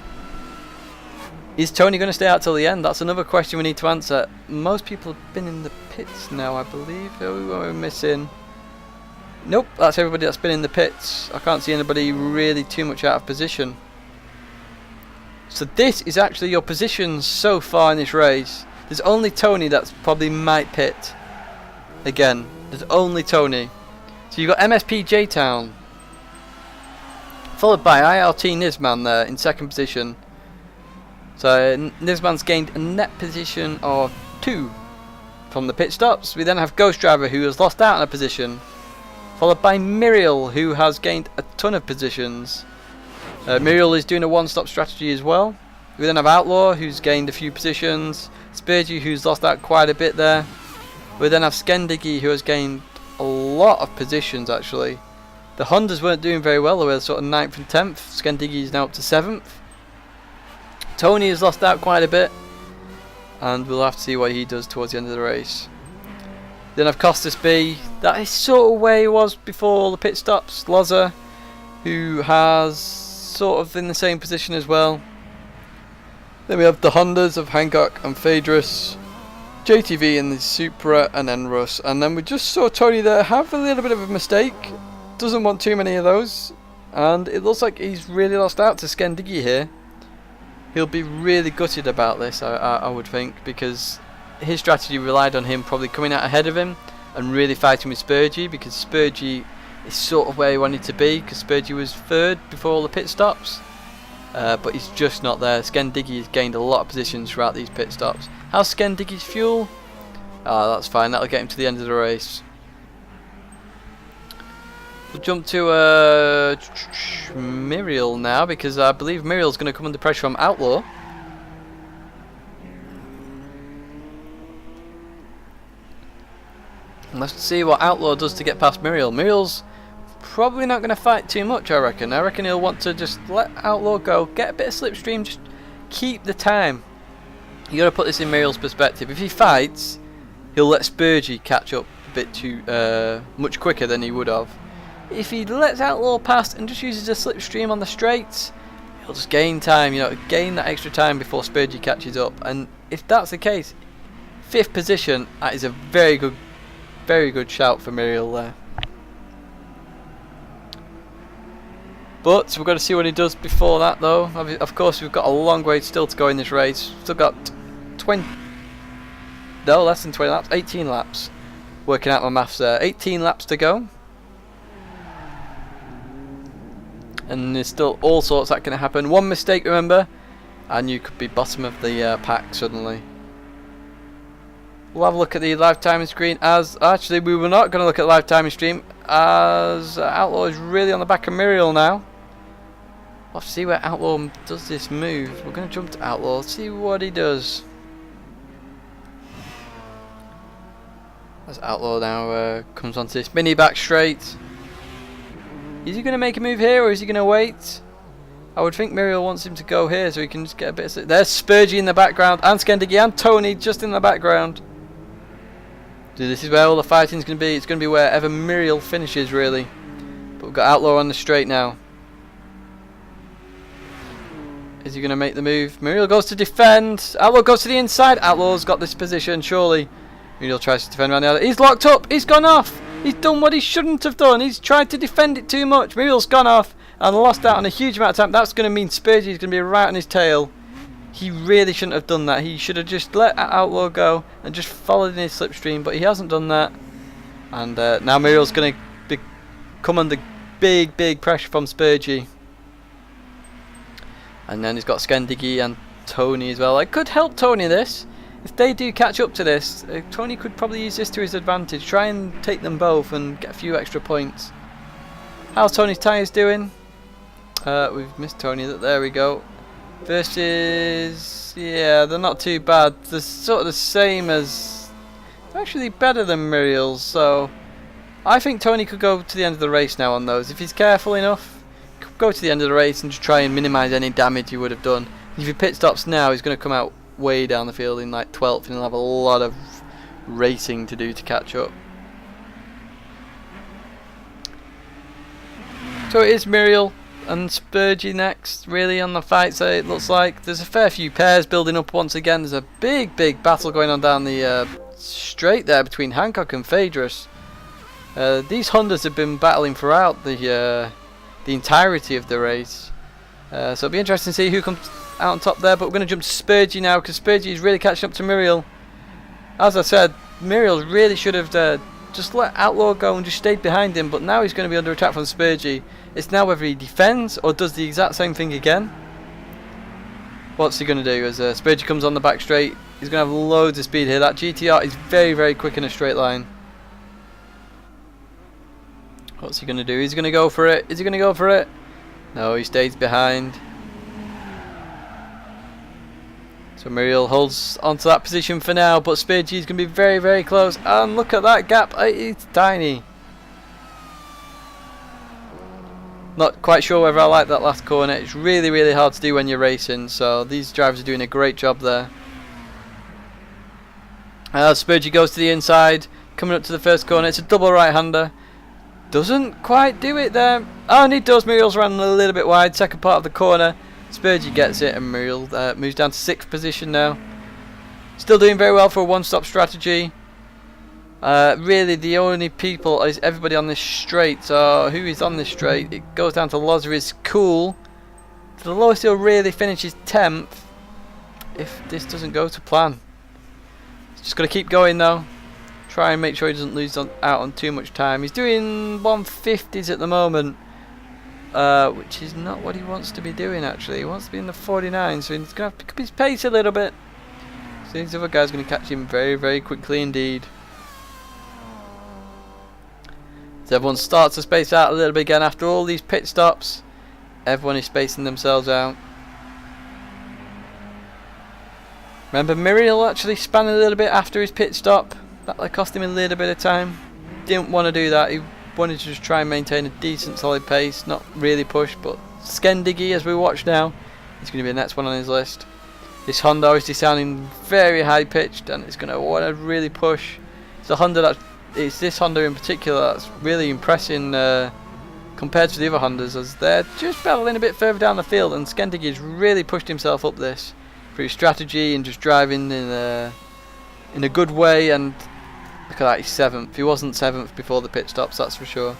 Is Tony going to stay out till the end? That's another question we need to answer. Most people have been in the pits now, I believe. Who are we missing? Nope, that's everybody that's been in the pits. I can't see anybody really too much out of position. So this is actually your positions so far in this race. There's only Tony that's probably might pit. Again, there's only Tony. So you've got MSP J-Town. Followed by IRT Nisman there in 2nd position. So Nisman's gained a net position of 2 from the pit stops. We then have Ghost Driver who has lost out on a position. Followed by Muriel who has gained a ton of positions. Muriel is doing a one-stop strategy as well. We then have Outlaw who's gained a few positions. Spurgey who's lost out quite a bit there. We then have Skendigi who has gained a lot of positions actually. The Hondas weren't doing very well, they were sort of 9th and 10th. Scandigi is now up to 7th. Tony has lost out quite a bit, and we'll have to see what he does towards the end of the race. Then I've Costas B. That is sort of where he was before the pit stops. Loza, who has sort of in the same position as well. Then we have the Hondas of Hancock and Phaedrus, JTV in the Supra, and then Russ. And then we just saw Tony there have a little bit of a mistake. Doesn't want too many of those. And it looks like he's really lost out to Scandigi here. He'll be really gutted about this, I would think, because his strategy relied on him probably coming out ahead of him and really fighting with Spurgey, because Spurgey is sort of where he wanted to be, because Spurgey was 3rd before all the pit stops. But he's just not there. Scandigi has gained a lot of positions throughout these pit stops. How's Scandigi's fuel? Ah, that's fine. That'll get him to the end of the race. We'll jump to Muriel now, because I believe Muriel's going to come under pressure from Outlaw. And let's see what Outlaw does to get past Muriel. Muriel's probably not going to fight too much, I reckon. I reckon he'll want to just let Outlaw go, get a bit of slipstream, just keep the time. You got to put this in Muriel's perspective. If he fights, he'll let Spurgey catch up a bit too much quicker than he would have. If he lets Outlaw pass and just uses a slipstream on the straights, he'll just gain time, you know, gain that extra time before Spurgey catches up. And if that's the case, 5th position, that is a very good shout for Muriel there. But we've got to see what he does before that, though. Of course, we've got a long way still to go in this race. Still got less than 20 laps, 18 laps. Working out my maths there. 18 laps to go. And there's still all sorts that can happen. One mistake, remember, and you could be bottom of the pack suddenly. We'll have a look at the live timing screen. As actually, we were not going to look at the live timing stream, as Outlaw is really on the back of Muriel now. We'll have to see where Outlaw does this move. We're going to jump to Outlaw, see what he does. As Outlaw now comes onto this mini back straight. Is he going to make a move here, or is he going to wait? I would think Muriel wants him to go here so he can just get a bit of... There's Spurgey in the background, and Scandigi and Tony just in the background. So this is where all the fighting is going to be. It's going to be wherever Muriel finishes, really. But we've got Outlaw on the straight now. Is he going to make the move? Muriel goes to defend. Outlaw goes to the inside. Outlaw's got this position, surely. Muriel tries to defend around the other. He's locked up. He's gone off. He's done what he shouldn't have done. He's tried to defend it too much. Muriel's gone off and lost out on a huge amount of time. That's going to mean Spurgey's going to be right on his tail. He really shouldn't have done that. He should have just let Outlaw go and just followed in his slipstream, but he hasn't done that. And now Muriel's going to come under big pressure from Spurgey. And then he's got Scandigi and Tony as well. It could help Tony this. If they do catch up to this, Tony could probably use this to his advantage. Try and take them both and get a few extra points. How's Tony's tyres doing? We've missed Tony. There we go. Versus... yeah, they're not too bad. They're sort of the same as... actually better than Muriel's, so... I think Tony could go to the end of the race now on those. If he's careful enough, could go to the end of the race and just try and minimise any damage he would have done. If he pit stops now, he's going to come out way down the field in like 12th, and he'll have a lot of racing to do to catch up. So it is Muriel and Spurgey next, really, on the fight. So it looks like there's a fair few pairs building up once again. There's a big battle going on down the straight there between Hancock and Phaedrus. These Hondas have been battling throughout the entirety of the race. So it'll be interesting to see who comes out on top there, but we're going to jump to Spurgey now, because Spurgey is really catching up to Muriel. As I said, Muriel really should have just let Outlaw go and just stayed behind him, but now he's going to be under attack from Spurgey. It's now whether he defends or does the exact same thing again. What's he going to do as Spurgey comes on the back straight? He's going to have loads of speed here. That GTR is very quick in a straight line. What's he going to do? He's going to go for it. Is he going to go for it? No, he stays behind. So Muriel holds onto that position for now, but Spurgey is going to be very close. And look at that gap, it's tiny. Not quite sure whether I like that last corner. It's really, really hard to do when you're racing, so these drivers are doing a great job there. Spurgey goes to the inside, coming up to the first corner. It's a double right-hander. Doesn't quite do it there. Oh, and he does. Muriel's ran a little bit wide. Second part of the corner. Spurgey gets it, and Muriel moves down to 6th position now. Still doing very well for a one-stop strategy. Really, the only people is everybody on this straight. So, who is on this straight? It goes down to Lozer is cool. The lowest he'll really finish is 10th if this doesn't go to plan. Just got to keep going though. Try and make sure he doesn't lose out on too much time. He's doing 150s at the moment, which is not what he wants to be doing actually. He wants to be in the 49, so he's going to have to pick up his pace a little bit. So these other guys are going to catch him very, very quickly indeed. So everyone starts to space out a little bit again after all these pit stops. Everyone is spacing themselves out. Remember, Muriel actually span a little bit after his pit stop. That cost him a little bit of time. Didn't want to do that. He wanted to just try and maintain a decent solid pace, not really push. But Tidgney, as we watch now, is going to be the next one on his list. This Honda obviously sounding very high pitched, and it's going to want to really push. It's a Honda that it's this Honda in particular that's really impressing compared to the other Hondas, as they're just battling a bit further down the field, and Tidgney has really pushed himself up this through strategy and just driving in a good way. And look at that, he's 7th. He wasn't 7th before the pit stops, that's for sure.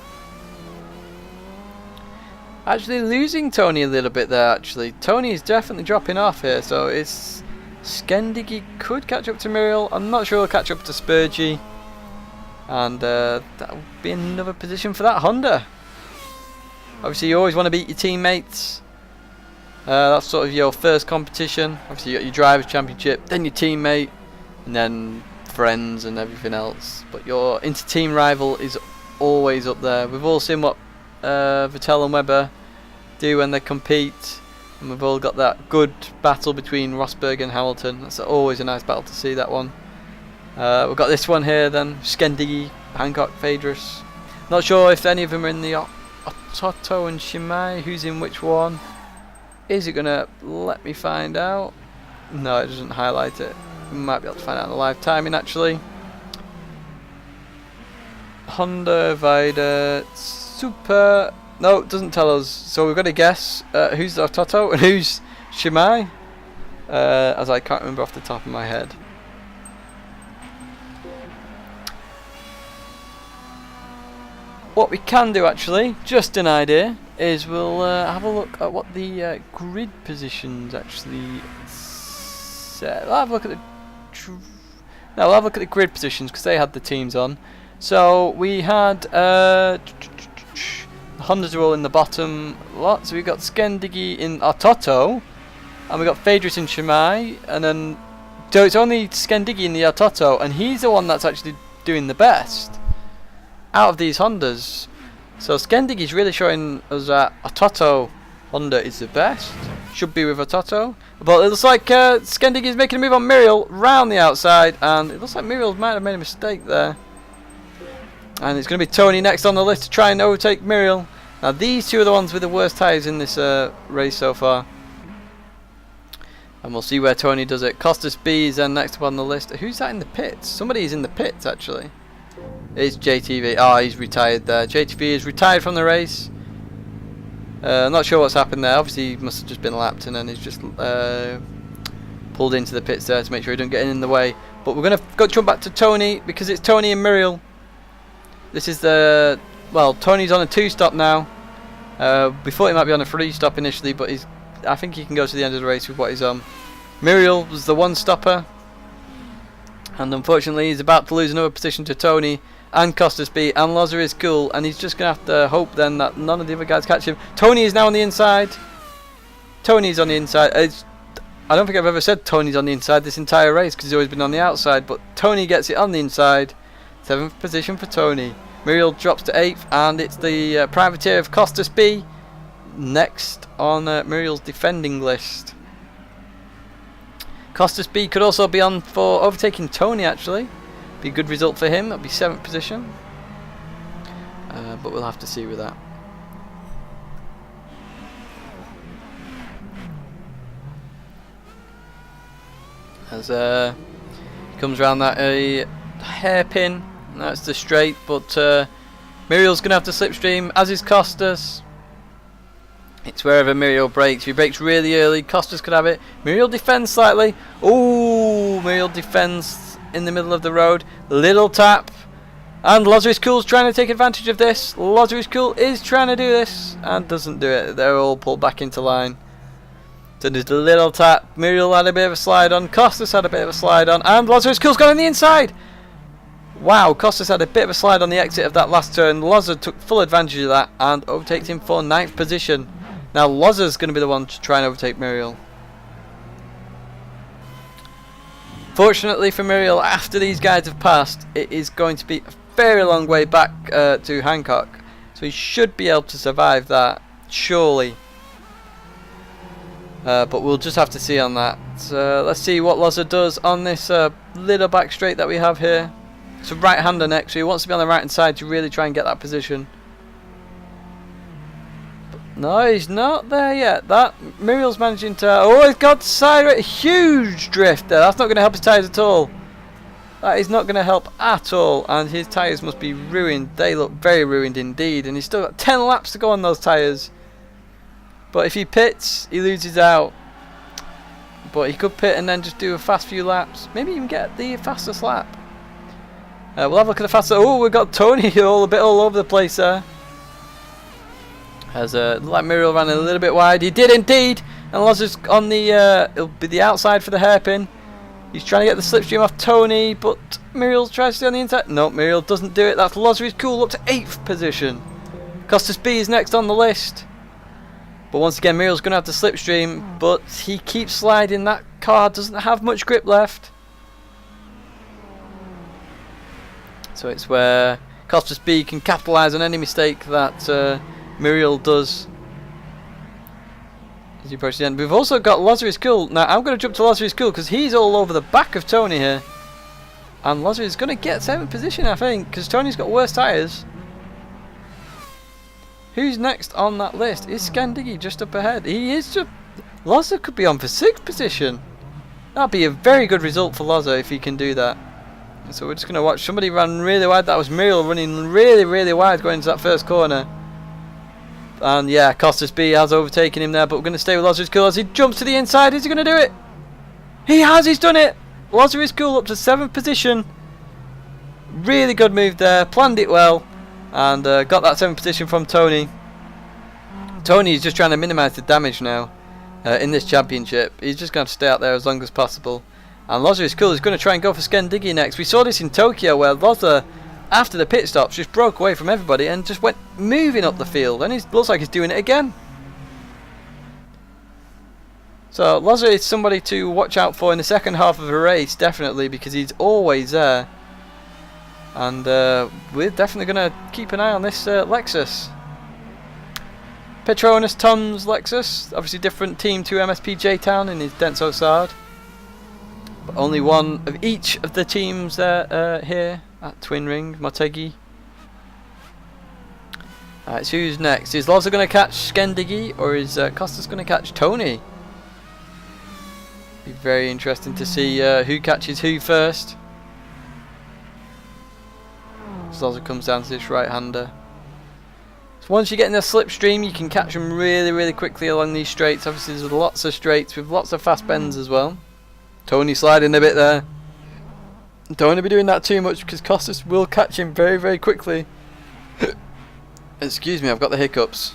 Actually losing Tony a little bit there actually. Tony is definitely dropping off here, so it's Tidgney could catch up to Muriel. I'm not sure he'll catch up to Spurgey. And that will be another position for that Honda. Obviously you always want to beat your teammates. That's sort of your first competition. Obviously you got your Drivers' Championship, then your teammate, and then friends and everything else. But your inter-team rival is always up there. We've all seen what Vettel and Webber do when they compete, and we've all got that good battle between Rosberg and Hamilton. That's always a nice battle to see, that one. We've got this one here then, Tidgney, Hancock, Phaedrus. Not sure if any of them are in the Toto and Shimai, who's in which one. Is it going to let me find out? No, it doesn't highlight it. We might be able to find out in the live timing actually. Honda, Vida, Super. No, it doesn't tell us. So we've got to guess who's the Toto and who's Shimai. As I can't remember off the top of my head. What we can do actually, just an idea, is we'll have a look at what the grid positions actually say. We'll have a look at we'll have a look at the grid positions because they had the teams on. So we had the Hondas are all in the bottom lot. So we got Tidgney in our Toto, and we got Phaedrus in Shimai, and then so it's only Tidgney in the Toto, and he's the one that's actually doing the best out of these Hondas. So Tidgney is really showing us that a Toto Honda is the best. Should be with a Toto. But it looks like Tidgney is making a move on Muriel round the outside, and it looks like Muriel might have made a mistake there. And it's going to be Tony next on the list to try and overtake Muriel. Now these two are the ones with the worst tyres in this race so far. And we'll see where Tony does it. Costas B is then next up on the list. Who's that in the pits? Somebody is in the pits actually. It's JTV. Oh, he's retired there. JTV is retired from the race. Not sure what's happened there. Obviously, he must have just been lapped and then he's just pulled into the pits there to make sure he don't get in the way. But we're going to go jump back to Tony because it's Tony and Muriel. This is the... Well, Tony's on a 2-stop now. We thought he might be on a 3-stop initially, but I think he can go to the end of the race with what he's on. Muriel was the 1-stopper. And unfortunately, he's about to lose another position to Tony and Costas B, and Lozer is cool, and he's just going to have to hope then that none of the other guys catch him. Tony is now on the inside. Tony's on the inside. I don't think I've ever said Tony's on the inside this entire race because he's always been on the outside, but Tony gets it on the inside. 7th position for Tony. Muriel drops to 8th, and it's the privateer of Costas B next on Muriel's defending list. Costas B could also be on for overtaking Tony actually. Be a good result for him. That'll be 7th position. But we'll have to see with that. as he comes around that hairpin. That's the straight, but Muriel's going to have to slipstream, as is Costas. It's wherever Muriel breaks. If he breaks really early, Costas could have it. Muriel defends slightly. Oh, Muriel defends in the middle of the road. Little tap. And Lazarus Cool's trying to take advantage of this. Lazarus Cool is trying to do this and doesn't do it. They're all pulled back into line. So there's a little tap. Muriel had a bit of a slide on. Costas had a bit of a slide on. And Lazarus Cool's got on the inside. Wow, Costas had a bit of a slide on the exit of that last turn. Loza took full advantage of that and overtakes him for 9th position. Now Loza's going to be the one to try and overtake Muriel. Fortunately for Muriel, after these guys have passed, it is going to be a very long way back to Hancock. So he should be able to survive that, surely. But we'll just have to see on that. Let's see what Loza does on this little back straight that we have here. It's a right-hander next, so he wants to be on the right-hand side to really try and get that position. But no, he's not there yet. That Muriel's managing to... Oh, he's got side... Huge drift there. That's not going to help his tyres at all. That is not going to help at all. And his tyres must be ruined. They look very ruined indeed. And he's still got 10 laps to go on those tyres. But if he pits, he loses out. But he could pit and then just do a fast few laps. Maybe even get the fastest lap. We'll have a look at the fastest. Oh, we've got Tony a bit all over the place there. As like Muriel ran a little bit wide. He did indeed. And Loza's on the... it'll be the outside for the hairpin. He's trying to get the slipstream off Tony, but Muriel tries to stay on the inside. No, Muriel doesn't do it. That's Lazarus Cool up to 8th position. Costas B is next on the list. But once again, Muriel's going to have to slipstream, but he keeps sliding. That car doesn't have much grip left. So it's where Costas B can capitalise on any mistake that Muriel does. As you approach the end. We've also got Lazarus Cool. Now I'm going to jump to Lazarus Cool because he's all over the back of Tony here. And Lazarus is going to get 7th position, I think, because Tony's got worse tyres. Who's next on that list? Is Scandigi just up ahead? He is just... Loza could be on for 6th position. That'd be a very good result for Loza if he can do that. So we're just going to watch somebody run really wide. That was Muriel running really, really wide going into that first corner. And yeah, Costas B has overtaken him there, but we're going to stay with Lazarus Cool as he jumps to the inside. Is he going to do it? He has, he's done it! Lazarus Cool up to 7th position. Really good move there, planned it well, and got that 7th position from Tony. Tony is just trying to minimise the damage now in this championship. He's just going to stay out there as long as possible. And Lazarus Cool is going to try and go for Scandigi next. We saw this in Tokyo where Loza, after the pit stops, just broke away from everybody and just went moving up the field. And it looks like he's doing it again. So Loza is somebody to watch out for in the second half of a race, definitely, because he's always there. And we're definitely going to keep an eye on this Lexus. Petronas Tom's Lexus, obviously different team to MSP J-Town in his Denso Sard. But only one of each of the teams here at Twin Ring Motegi. Alright, so who's next? Is Loza going to catch Scandigi or is Costas going to catch Tony? Be very interesting to see who catches who first. So Loza comes down to this right-hander. So once you get in the slipstream, you can catch them really, really quickly along these straights. Obviously, there's lots of straights with lots of fast bends as well. Tony sliding a bit there. Don't want to be doing that too much because Costas will catch him very, very quickly. Excuse me, I've got the hiccups.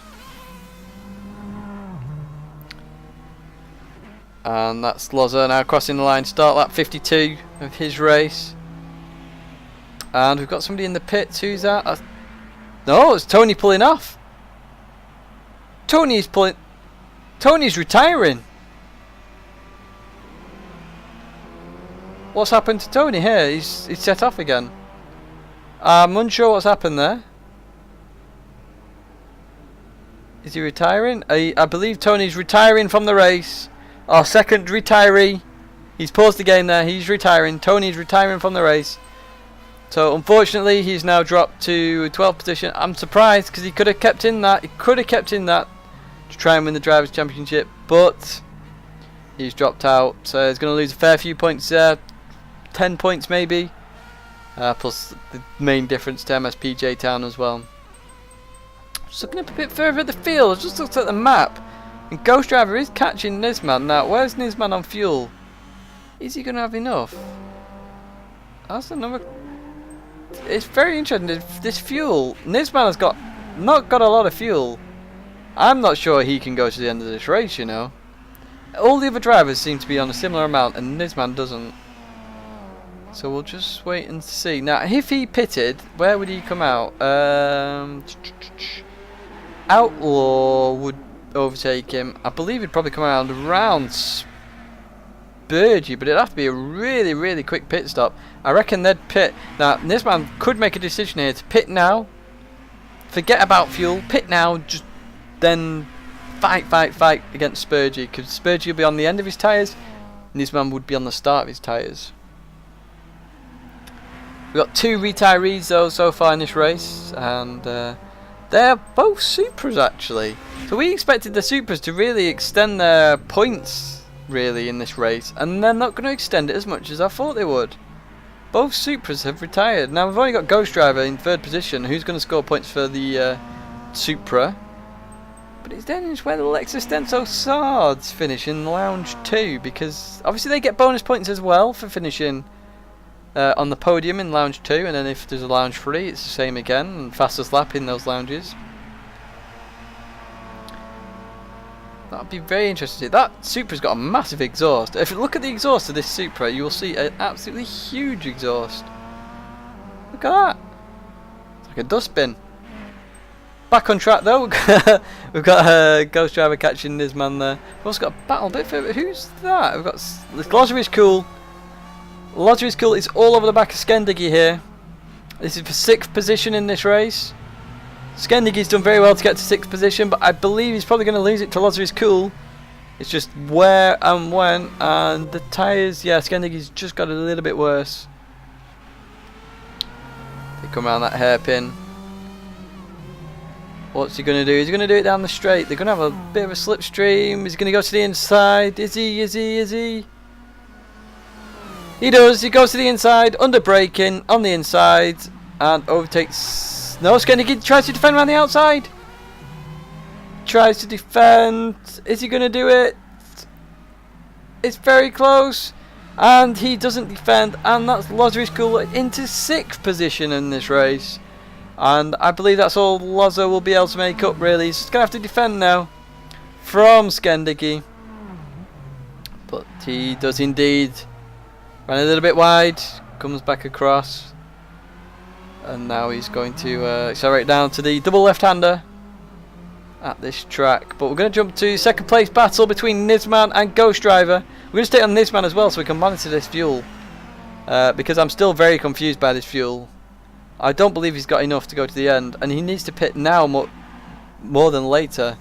And that's Loza now crossing the line. Start lap 52 of his race. And we've got somebody in the pits. Who's that? No, it's Tony pulling off. Tony's retiring. What's happened to Tony here? He's set off again. I'm unsure what's happened there. Is he retiring? I believe Tony's retiring from the race. Our second retiree. He's paused the game there. He's retiring. Tony's retiring from the race. So unfortunately he's now dropped to 12th position. I'm surprised because he could have kept in that. He could have kept in that to try and win the Drivers' Championship. But He's dropped out, so he's going to lose a fair few points there. 10 points maybe. Plus the main difference to MSPJ Town as well. Just looking up a bit further at the field, I just looked at the map. And Ghost Driver is catching Nisman now. Where's Nisman on fuel? Is he going to have enough? That's another... It's very interesting. This fuel, Nisman has not got a lot of fuel. I'm not sure he can go to the end of this race, you know. All the other drivers seem to be on a similar amount, and Nisman doesn't. So we'll just wait and see. Now, if he pitted, where would he come out? Outlaw would overtake him. I believe he'd probably come around Spurgey, but it'd have to be a really, really quick pit stop. I reckon they'd pit. Now, Nisman could make a decision here to pit now. Forget about fuel. Pit now. Just then fight against Spurgey, because Spurgey will be on the end of his tyres. Nisman would be on the start of his tyres. We've got 2 retirees though so far in this race, and they're both Supras actually. So we expected the Supras to really extend their points really in this race, and they're not going to extend it as much as I thought they would. Both Supras have retired. Now we've only got Ghost Driver in 3rd position, who's going to score points for the Supra. But it's then where the Lexus Denso Sards finish in Lounge 2, because obviously they get bonus points as well for finishing on the podium in Lounge 2, and then if there's a Lounge 3 it's the same again, and fastest lap in those lounges. That'll be very interesting. That Supra's got a massive exhaust. If you look at the exhaust of this Supra, you will see an absolutely huge exhaust. Look at that. It's like a dustbin. Back on track though. We've got Ghost Driver catching this man there. We've also got a battle bit for... Who's that? We've got... Lozer is cool. Lozer is cool. It's all over the back of Skendiggy here. This is for 6th position in this race. Skendiggy's done very well to get to 6th position, but I believe he's probably going to lose it to Lozer is cool. It's just where and when, and the tyres, yeah, Skendiggy's just got a little bit worse. They come around that hairpin. What's he going to do? He's going to do it down the straight. They're going to have a bit of a slipstream. He's going to go to the inside. Is he? He does. He goes to the inside, under braking, on the inside, and overtakes... No, Skendiggy tries to defend around the outside. Tries to defend. Is he going to do it? It's very close. And he doesn't defend. And that's Lozer is cool into 6th position in this race. And I believe that's all Lozer will be able to make up, really. He's just going to have to defend now from Skendiggy. But he does indeed. Ran a little bit wide. Comes back across. And now he's going to accelerate down to the double left-hander at this track. But we're going to jump to 2nd place battle between Nisman and Ghost Driver. We're going to stay on Nisman as well so we can monitor this fuel. Because I'm still very confused by this fuel. I don't believe he's got enough to go to the end. And he needs to pit now more than later.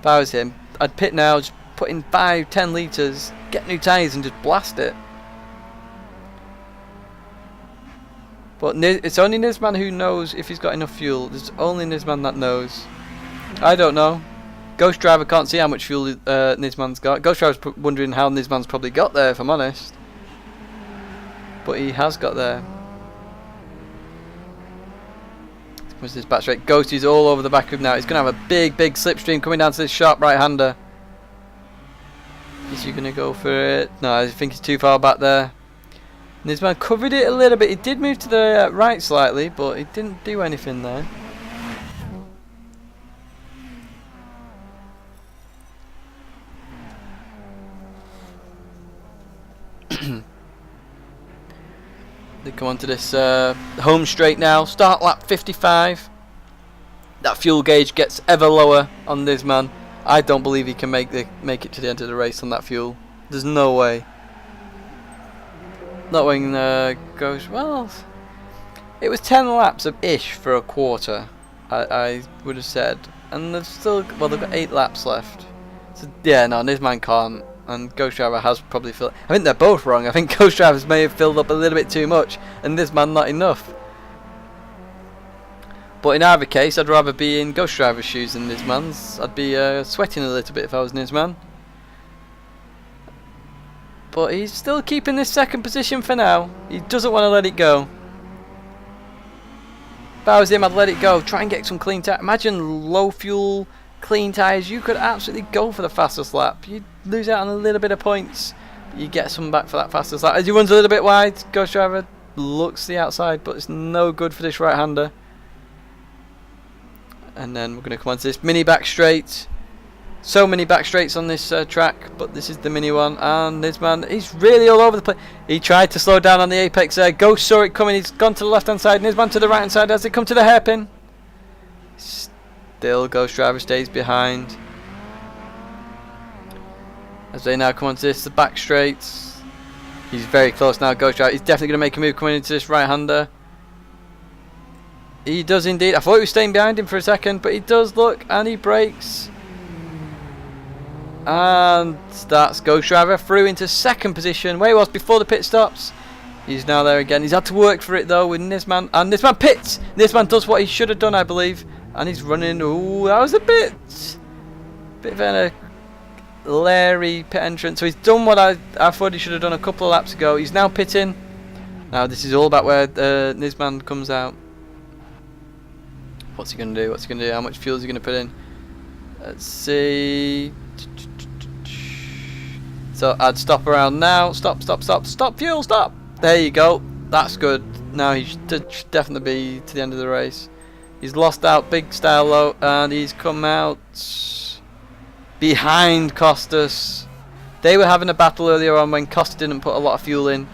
If I was him, I'd pit now, just put in 5-10 litres, get new tyres and just blast it. But it's only Nisman who knows if he's got enough fuel. There's only Nisman that knows. I don't know. Ghost Driver can't see how much fuel Nisman's got. Ghost Driver's wondering how Nisman's probably got there, if I'm honest. But he has got there. What's this back straight? Ghost is all over the back of him now. He's going to have a big slipstream coming down to this sharp right-hander. Is he going to go for it? No, I think he's too far back there. Nisman covered it a little bit. He did move to the right slightly, but he didn't do anything there. They come onto this home straight now. Start lap 55. That fuel gauge gets ever lower on Nisman. I don't believe he can make it to the end of the race on that fuel. There's no way. Not when goes well. It was 10 laps of ish for a quarter. I would have said, and they've still they've got 8 laps left. So yeah, no, Nisman can't, and Ghost Driver has probably filled. I think they're both wrong. I think Ghost Drivers may have filled up a little bit too much, and Nisman not enough. But in either case, I'd rather be in Ghost Driver's shoes than Nisman's. I'd be sweating a little bit if I was Nisman. But he's still keeping this second position for now. He doesn't want to let it go. If I was him, I'd let it go. Try and get some clean tyres. Imagine low fuel, clean tyres. You could absolutely go for the fastest lap. You'd lose out on a little bit of points. But you get some back for that fastest lap. As he runs a little bit wide, Ghost Driver looks to the outside, but it's no good for this right-hander. And then we're going to come on to this mini back straight. So many back straights on this track, but this is the mini one. And this man, he's really all over the place. He tried to slow down on the apex there. Ghost saw it coming. He's gone to the left hand side, and his man to the right hand side as they come to the hairpin. Still, Ghost Driver stays behind. As they now come on to this, the back straights. He's very close now, Ghost Driver. He's definitely going to make a move coming into this right hander. He does indeed. I thought he was staying behind him for a second, but he does look, and he brakes. And that's Ghost Driver through into second position where he was before the pit stops. He's now there again. He's had to work for it though with this man, and this man pits. This man does what he should have done, I believe, and he's running. Ooh, that was a bit of a Larry pit entrance. So he's done what I thought he should have done a couple of laps ago. He's now pitting. Now this is all about where this man comes out. What's he going to do? What's he going to do? How much fuel is he going to put in? Let's see. So I'd stop around now. Stop, fuel, stop. There you go. That's good. Now he should definitely be to the end of the race. He's lost out big style low, and he's come out behind Costas. They were having a battle earlier on when Costas didn't put a lot of fuel in.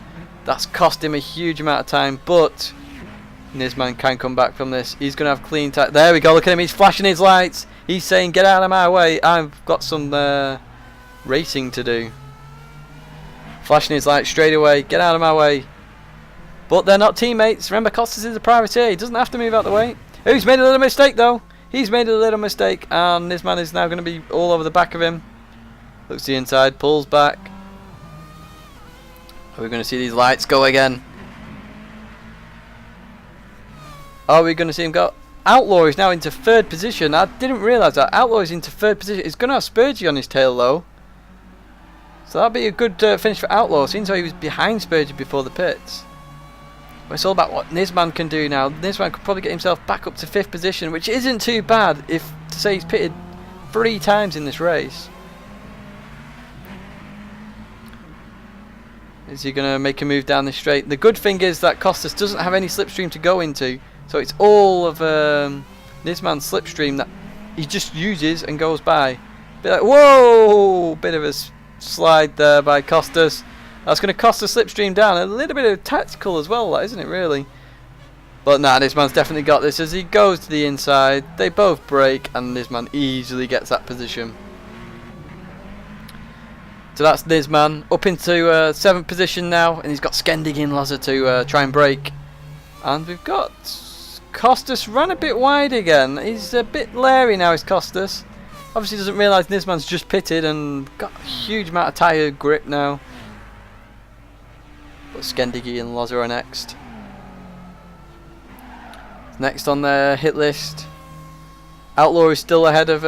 That's cost him a huge amount of time, but this man can come back from this. He's going to have clean tyre. There we go. Look at him. He's flashing his lights. He's saying, get out of my way. I've got some racing to do. Flashing his lights straight away. Get out of my way. But they're not teammates. Remember, Costas is a privateer. He doesn't have to move out the way. Oh, he's made a little mistake, though. He's made a little mistake. And this man is now going to be all over the back of him. Looks to the inside. Pulls back. Are we going to see these lights go again? Are we going to see him go? Outlaw is now into third position. I didn't realise that. Outlaw is into third position. He's going to have Spurgey on his tail, though. So that'll be a good finish for Outlaw. Seems like he was behind Spurgey before the pits. But it's all about what Nisman can do now. Nisman could probably get himself back up to 5th position, which isn't too bad if to say he's pitted 3 times in this race. Is he going to make a move down the straight? The good thing is that Costas doesn't have any slipstream to go into. So it's all of Nisman's slipstream that he just uses and goes by. Be like, whoa! Bit of a slide there by Costas. That's going to cost the slipstream down. A little bit of tactical as well, isn't it, really? But nah, this man's definitely got this. As he goes to the inside, they both break, and this man easily gets that position. So that's this man up into 7th position now, and he's got Skendig and Loza to try and break. And we've got Costas ran a bit wide again. He's a bit leery now, is Costas. Obviously doesn't realise this man's just pitted and got a huge amount of tyre grip now. But Skendigi and Loza are next. Next on their hit list. Outlaw is still ahead of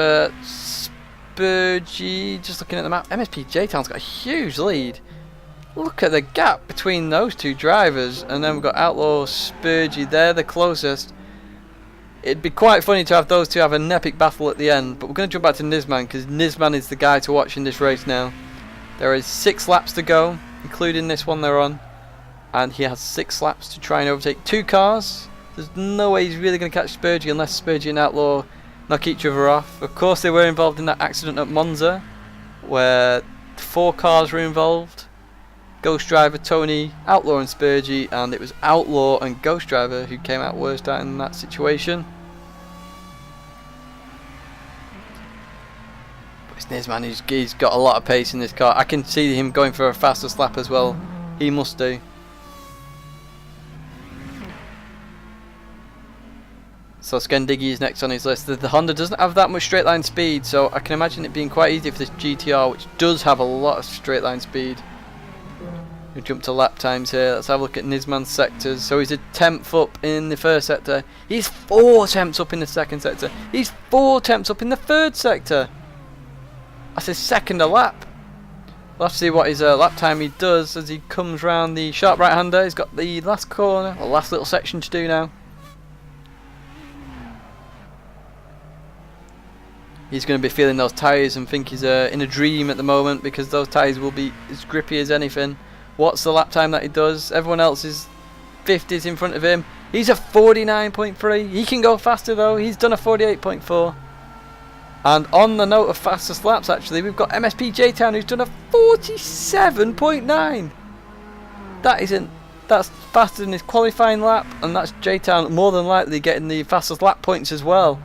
Spurgey. Just looking at the map, MSP J-Town's got a huge lead. Look at the gap between those two drivers. And then we've got Outlaw, Spurgey. They're the closest. It'd be quite funny to have those two have an epic battle at the end. But we're going to jump back to Nisman, because Nisman is the guy to watch in this race now. There is 6 laps to go, including this one they're on. And he has 6 laps to try and overtake 2 cars. There's no way he's really going to catch Spurgey unless Spurgey and Outlaw knock each other off. Of course, they were involved in that accident at Monza, where 4 cars were involved. Ghost Driver, Tony, Outlaw and Spurgey, and it was Outlaw and Ghost Driver who came out worst out in that situation. But it's Nisman, he's got a lot of pace in this car. I can see him going for a fastest lap as well. He must do. So Skendigi is next on his list. The Honda doesn't have that much straight line speed, so I can imagine it being quite easy for this GTR, which does have a lot of straight line speed. We jump to lap times here. Let's have a look at Nisman's sectors. So he's a 10th up in the first sector. He's 4 tenths up in the second sector. He's 4 tenths up in the third sector. That's his second a lap. We'll have to see what his lap time he does as he comes round the sharp right hander. He's got the last corner, or last little section to do now. He's going to be feeling those tyres and think he's in a dream at the moment, because those tyres will be as grippy as anything. What's the lap time that he does? Everyone else is 50s in front of him. He's a 49.3. He can go faster though. He's done a 48.4. And on the note of fastest laps, actually, we've got MSP J-Town, who's done a 47.9. That's faster than his qualifying lap, and that's J-Town more than likely getting the fastest lap points as well.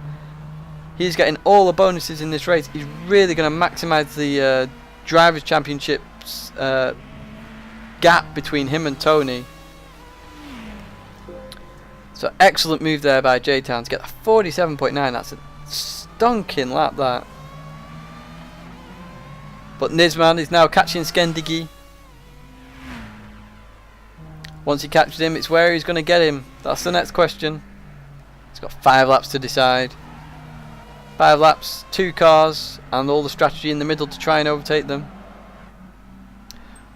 He's getting all the bonuses in this race. He's really going to maximise the Drivers' Championships gap between him and Tony. So excellent move there by J-Town to get the 47.9. That's a stonking lap, that. But Nisman is now catching Skendigi. Once he catches him, it's where he's going to get him. That's the next question. He's got 5 laps to decide. 5 laps, 2 cars, and all the strategy in the middle to try and overtake them.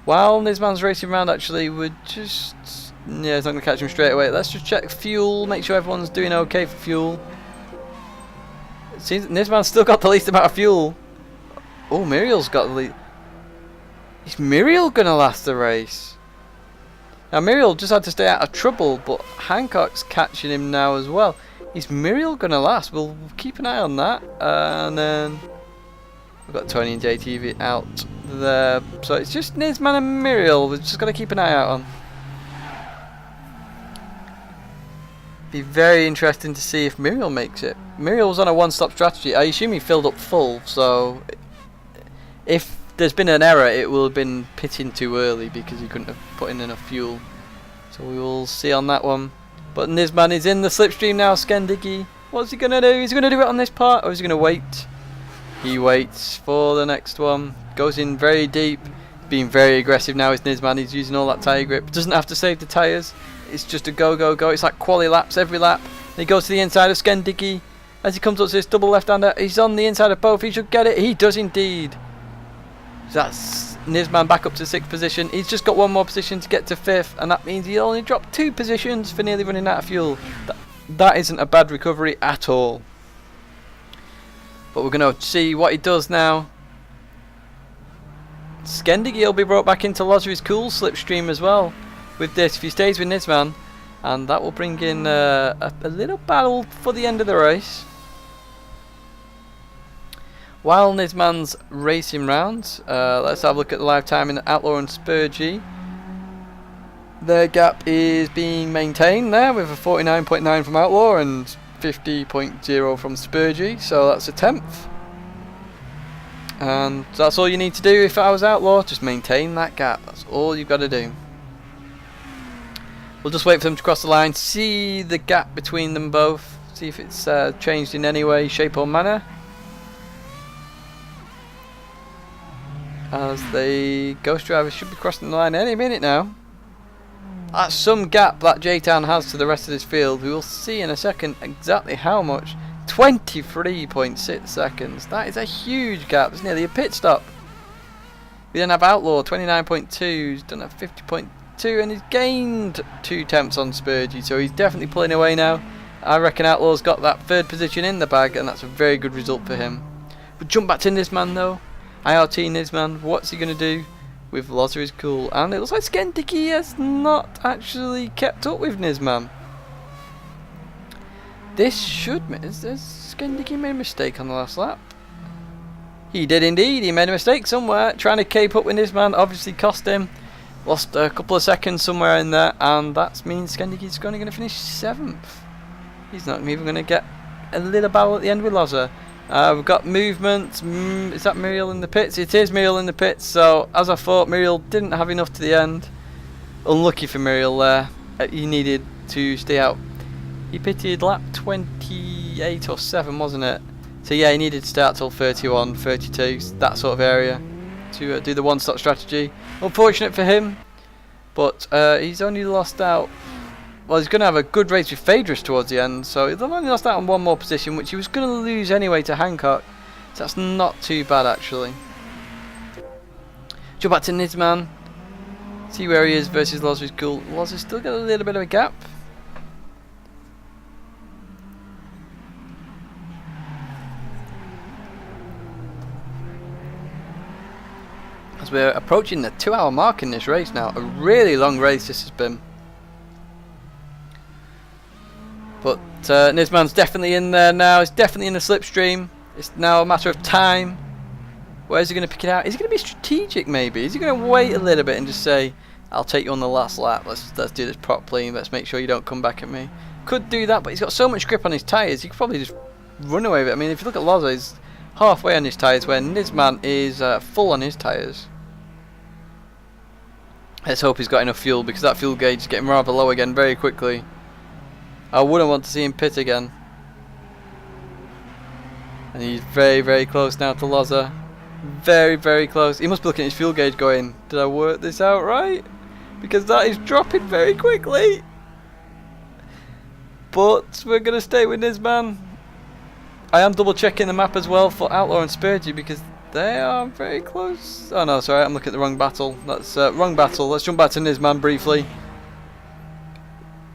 While Nisman's racing around, actually, we're just... yeah, he's not going to catch him straight away. Let's just check fuel, make sure everyone's doing okay for fuel. It seems Nisman's still got the least amount of fuel. Oh, Muriel's got the least. Is Muriel going to last the race? Now, Muriel just had to stay out of trouble, but Hancock's catching him now as well. Is Muriel going to last? We'll keep an eye on that. And then we've got Tony and JTV out there. So it's just Nisman and Muriel. We've just got to keep an eye out on. Be very interesting to see if Muriel makes it. Muriel was on a one-stop strategy. I assume he filled up full. So if there's been an error, it will have been pitting too early because he couldn't have put in enough fuel. So we will see on that one. But Nisman is in the slipstream now. Skendigi, what's he going to do? Is he going to do it on this part, or is he going to wait? He waits for the next one. Goes in very deep. Being very aggressive now is Nisman. He's using all that tyre grip. Doesn't have to save the tyres. It's just a go, go, go. It's like quali laps every lap. And he goes to the inside of Skendigi. As he comes up to this double left-hander, he's on the inside of both. He should get it. He does indeed. That's Nisman back up to 6th position. He's just got one more position to get to 5th, and that means he only dropped 2 positions for nearly running out of fuel. That isn't a bad recovery at all. But we're going to see what he does now. Skendigi will be brought back into Lozeri's cool slipstream as well with this if he stays with Nisman, and that will bring in a little battle for the end of the race. While Nisman's racing round, let's have a look at the live time in Outlaw and Spurgey. Their gap is being maintained there with a 49.9 from Outlaw and 50.0 from Spurgey, so that's a 10th. And that's all you need to do if I was Outlaw, just maintain that gap. That's all you've got to do. We'll just wait for them to cross the line, see the gap between them both, see if it's changed in any way, shape or manner. As the Ghost Driver should be crossing the line any minute now. That's some gap that J-Town has to the rest of this field. We will see in a second exactly how much. 23.6 seconds. That is a huge gap. It's nearly a pit stop. We then have Outlaw 29.2. He's done a 50.2 and he's gained 2 tenths on Spurgey. So he's definitely pulling away now. I reckon Outlaw's got that 3rd position in the bag, and that's a very good result for him. But jump back to Nisman though. IRT Nisman, what's he going to do with Lozeri's cool? And it looks like Skendigi has not actually kept up with Nisman. This should... Has Skendigi made a mistake on the last lap? He did indeed. He made a mistake somewhere. Trying to keep up with Nisman obviously cost him. Lost a couple of seconds somewhere in there. And that means Skendigi's only going to finish 7th. He's not even going to get a little battle at the end with Lozer. We've got movement. Is that Muriel in the pits? It is Muriel in the pits. So, as I thought, Muriel didn't have enough to the end. Unlucky for Muriel there. He needed to stay out. He pitted lap 28 or 7, wasn't it? So, yeah, he needed to start till 31, 32, that sort of area to do the one-stop strategy. Unfortunate for him, but he's only lost out. Well, he's going to have a good race with Phaedrus towards the end, so he's only lost out on 1 more position, which he was going to lose anyway to Hancock. So that's not too bad, actually. Jump back to Nisman. See where he is versus Loz's Cool. Loz's still got a little bit of a gap. As we're approaching the 2-hour mark in this race now. A really long race this has been. But Nisman's definitely in there now. He's definitely in the slipstream. It's now a matter of time. Where's he going to pick it out? Is he going to be strategic maybe? Is he going to wait a little bit and just say, I'll take you on the last lap. Let's do this properly. Let's make sure you don't come back at me. Could do that, but he's got so much grip on his tyres. He could probably just run away with it. I mean, if you look at Loza, he's halfway on his tyres where Nisman is full on his tyres. Let's hope he's got enough fuel because that fuel gauge is getting rather low again very quickly. I wouldn't want to see him pit again. And he's very, very close now to Loza. Very, very close. He must be looking at his fuel gauge going, did I work this out right? Because that is dropping very quickly. But we're going to stay with Nisman. I am double checking the map as well for Outlaw and Spurgey because they are very close. Oh no, sorry, I'm looking at the wrong battle. That's wrong battle. Let's jump back to Nisman briefly.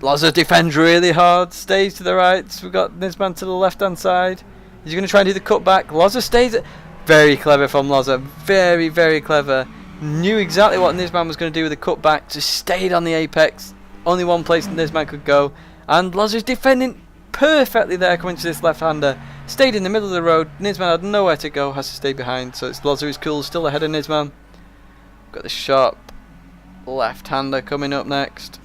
Loza defends really hard, stays to the right. We've got Nisman to the left hand side. He's going to try and do the cutback. Loza stays. Very clever from Loza. Very, very clever. Knew exactly what Nisman was going to do with the cutback. Just stayed on the apex. Only one place Nisman could go. And Loza's defending perfectly there coming to this left-hander. Stayed in the middle of the road. Nisman had nowhere to go. Has to stay behind. So it's Loza who's cool. Still ahead of Nisman. Got the sharp left-hander coming up next.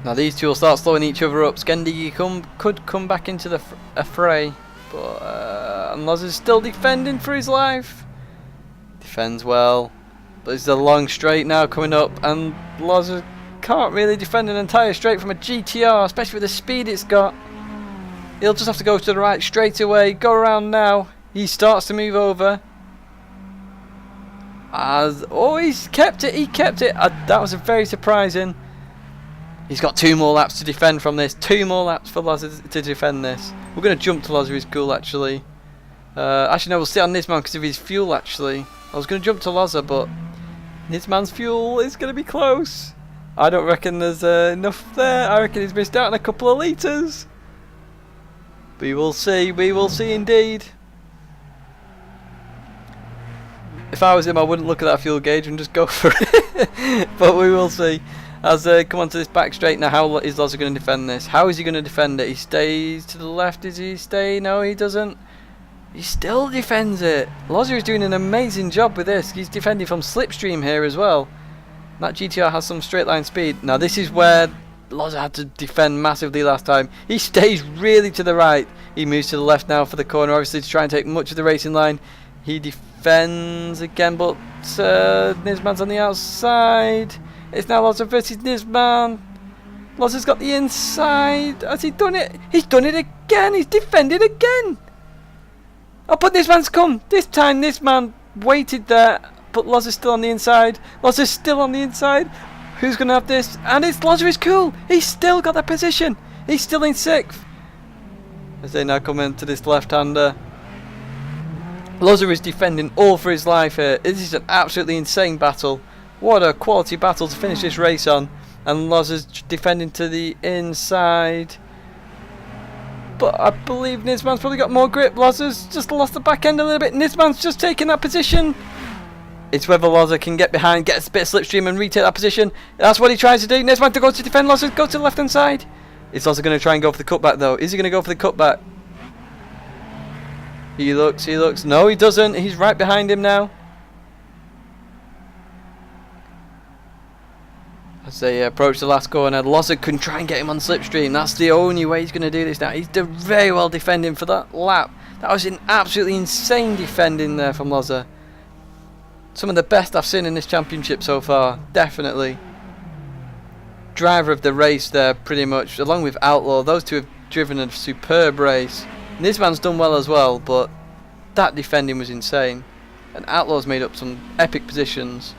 Now these two will start slowing each other up. Skendy could come back into the fray. But and Loza's still defending for his life. Defends well. But it's a long straight now coming up. And Loza can't really defend an entire straight from a GTR. Especially with the speed it's got. He'll just have to go to the right straight away. Go around now. He starts to move over. Oh, he's kept it. He kept it. That was a very surprising. He's got 2 more laps to defend from this. 2 more laps for Loza to defend this. We're going to jump to Loza, who's cool actually. Actually no, we'll sit on Nisman because of his fuel actually. I was going to jump to Loza, but Nisman's fuel is going to be close. I don't reckon there's enough there. I reckon he's missed out on a couple of litres. We will see indeed. If I was him I wouldn't look at that fuel gauge and just go for it. But we will see. As come on to this back straight now, how is Loza going to defend this? How is he going to defend it? He stays to the left. Does he stay? No, he doesn't. He still defends it. Loza is doing an amazing job with this. He's defending from slipstream here as well. That GTR has some straight line speed. Now this is where Loza had to defend massively last time. He stays really to the right. He moves to the left now for the corner, obviously to try and take much of the racing line. He defends again, but Nisman's on the outside. It's now Loza versus Nisman. Loza's got the inside. Has he done it? He's done it again. He's defended again. Oh, but Nisman's come. This time Nisman waited there, but Loza's still on the inside. Loza's still on the inside. Who's going to have this? And it's Loza is cool. He's still got that position. He's still in 6th. As they now come into this left-hander. Loza is defending all for his life here. This is an absolutely insane battle. What a quality battle to finish this race on. And Loza's defending to the inside. But I believe Nisman's probably got more grip. Loza's just lost the back end a little bit. Nisman's just taking that position. It's whether Loza can get behind, get a bit of slipstream and retake that position. That's what he tries to do. Nisman to go to defend Loza, go to the left hand side. Is Loza going to try and go for the cutback though? Is he going to go for the cutback? He looks. No, he doesn't. He's right behind him now. As they approach the last corner, Loza can try and get him on slipstream. That's the only way he's going to do this now. He's very well defending for that lap. That was an absolutely insane defending there from Loza. Some of the best I've seen in this championship so far, definitely. Driver of the race there, pretty much, along with Outlaw. Those two have driven a superb race. Nisman's done well as well, but that defending was insane. And Outlaw's made up some epic positions.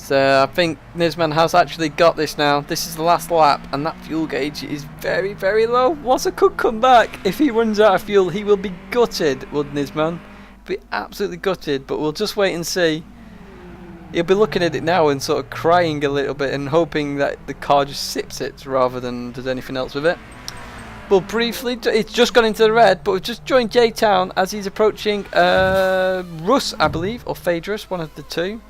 So I think Nisman has actually got this now. This is the last lap, and that fuel gauge is very, very low. Wasser could come back. If he runs out of fuel, he will be gutted, would Nisman. Be absolutely gutted, but we'll just wait and see. He'll be looking at it now and sort of crying a little bit and hoping that the car just sips it rather than does anything else with it. Well, briefly, it's just gone into the red, but we've just joined J-Town as he's approaching Russ, I believe, or Phaedrus, one of the two.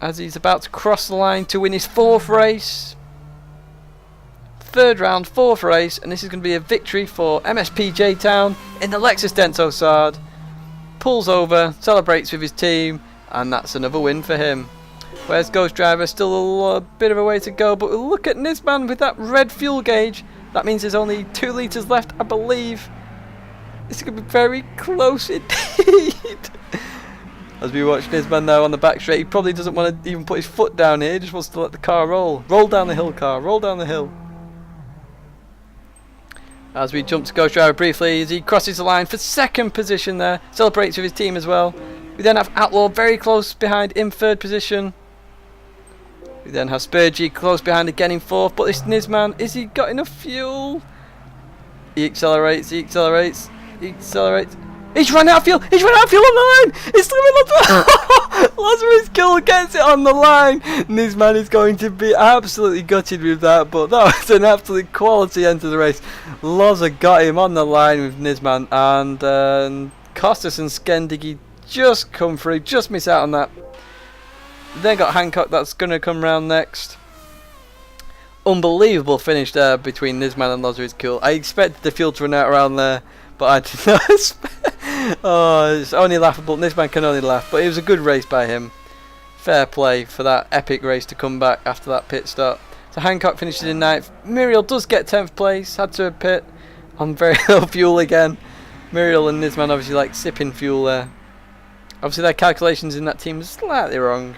As he's about to cross the line to win his 4th race. 3rd round, 4th race, and this is going to be a victory for MSP J-Town in the Lexus Denso Sard. Pulls over, celebrates with his team, and that's another win for him. Where's Ghost Driver? Still a bit of a way to go, but look at Nisman with that red fuel gauge. That means there's only 2 litres left, I believe. This is going to be very close indeed. As we watch Nisman now on the back straight, he probably doesn't want to even put his foot down here, he just wants to let the car roll. Roll down the hill, car, roll down the hill. As we jump to Ghost Driver briefly, as he crosses the line for 2nd position there, celebrates with his team as well. We then have Outlaw very close behind in 3rd position. We then have Spurgey close behind again in 4th, but this Nisman, is he got enough fuel? He accelerates, he accelerates, he accelerates. He's run out of fuel! He's run out of fuel on the line! He's slipping on the Lazarus Kill gets it on the line! Nisman is going to be absolutely gutted with that, but that was an absolute quality end to the race. Loza got him on the line with Nisman, and Costas and Skendiggy just come through, just miss out on that. Then got Hancock that's going to come round next. Unbelievable finish there between Nisman and Lazarus Kill. I expected the fuel to run out around there, but I did not expect. Oh, it's only laughable. Nisman can only laugh, but it was a good race by him. Fair play for that epic race to come back after that pit stop. So Hancock finishes in 9th. Muriel does get 10th place. Had to pit on very low fuel again. Muriel and Nisman obviously like sipping fuel there. Obviously their calculations in that team are slightly wrong.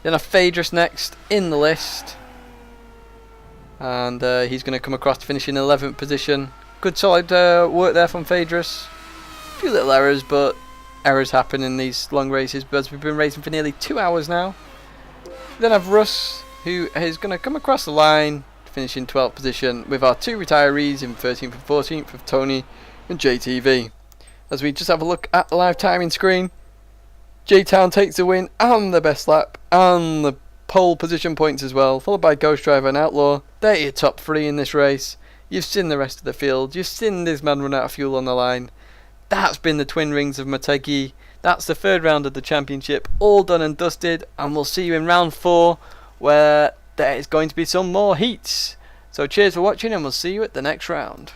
Then a Phaedrus next in the list. And he's going to come across to finish in 11th position. Good solid work there from Phaedrus. A few little errors, but errors happen in these long races. But we've been racing for nearly 2 hours now. Then I have Russ, who is going to come across the line to finish in 12th position with our 2 retirees in 13th and 14th of Tony and JTV. As we just have a look at the live timing screen, J-Town takes the win and the best lap and the pole position points as well, followed by Ghost Driver and Outlaw. They're your top 3 in this race. You've seen the rest of the field. You've seen this man run out of fuel on the line. That's been the Twin Rings of Motegi. That's the 3rd round of the championship, all done and dusted, and we'll see you in round 4 where there is going to be some more heats. So cheers for watching, and we'll see you at the next round.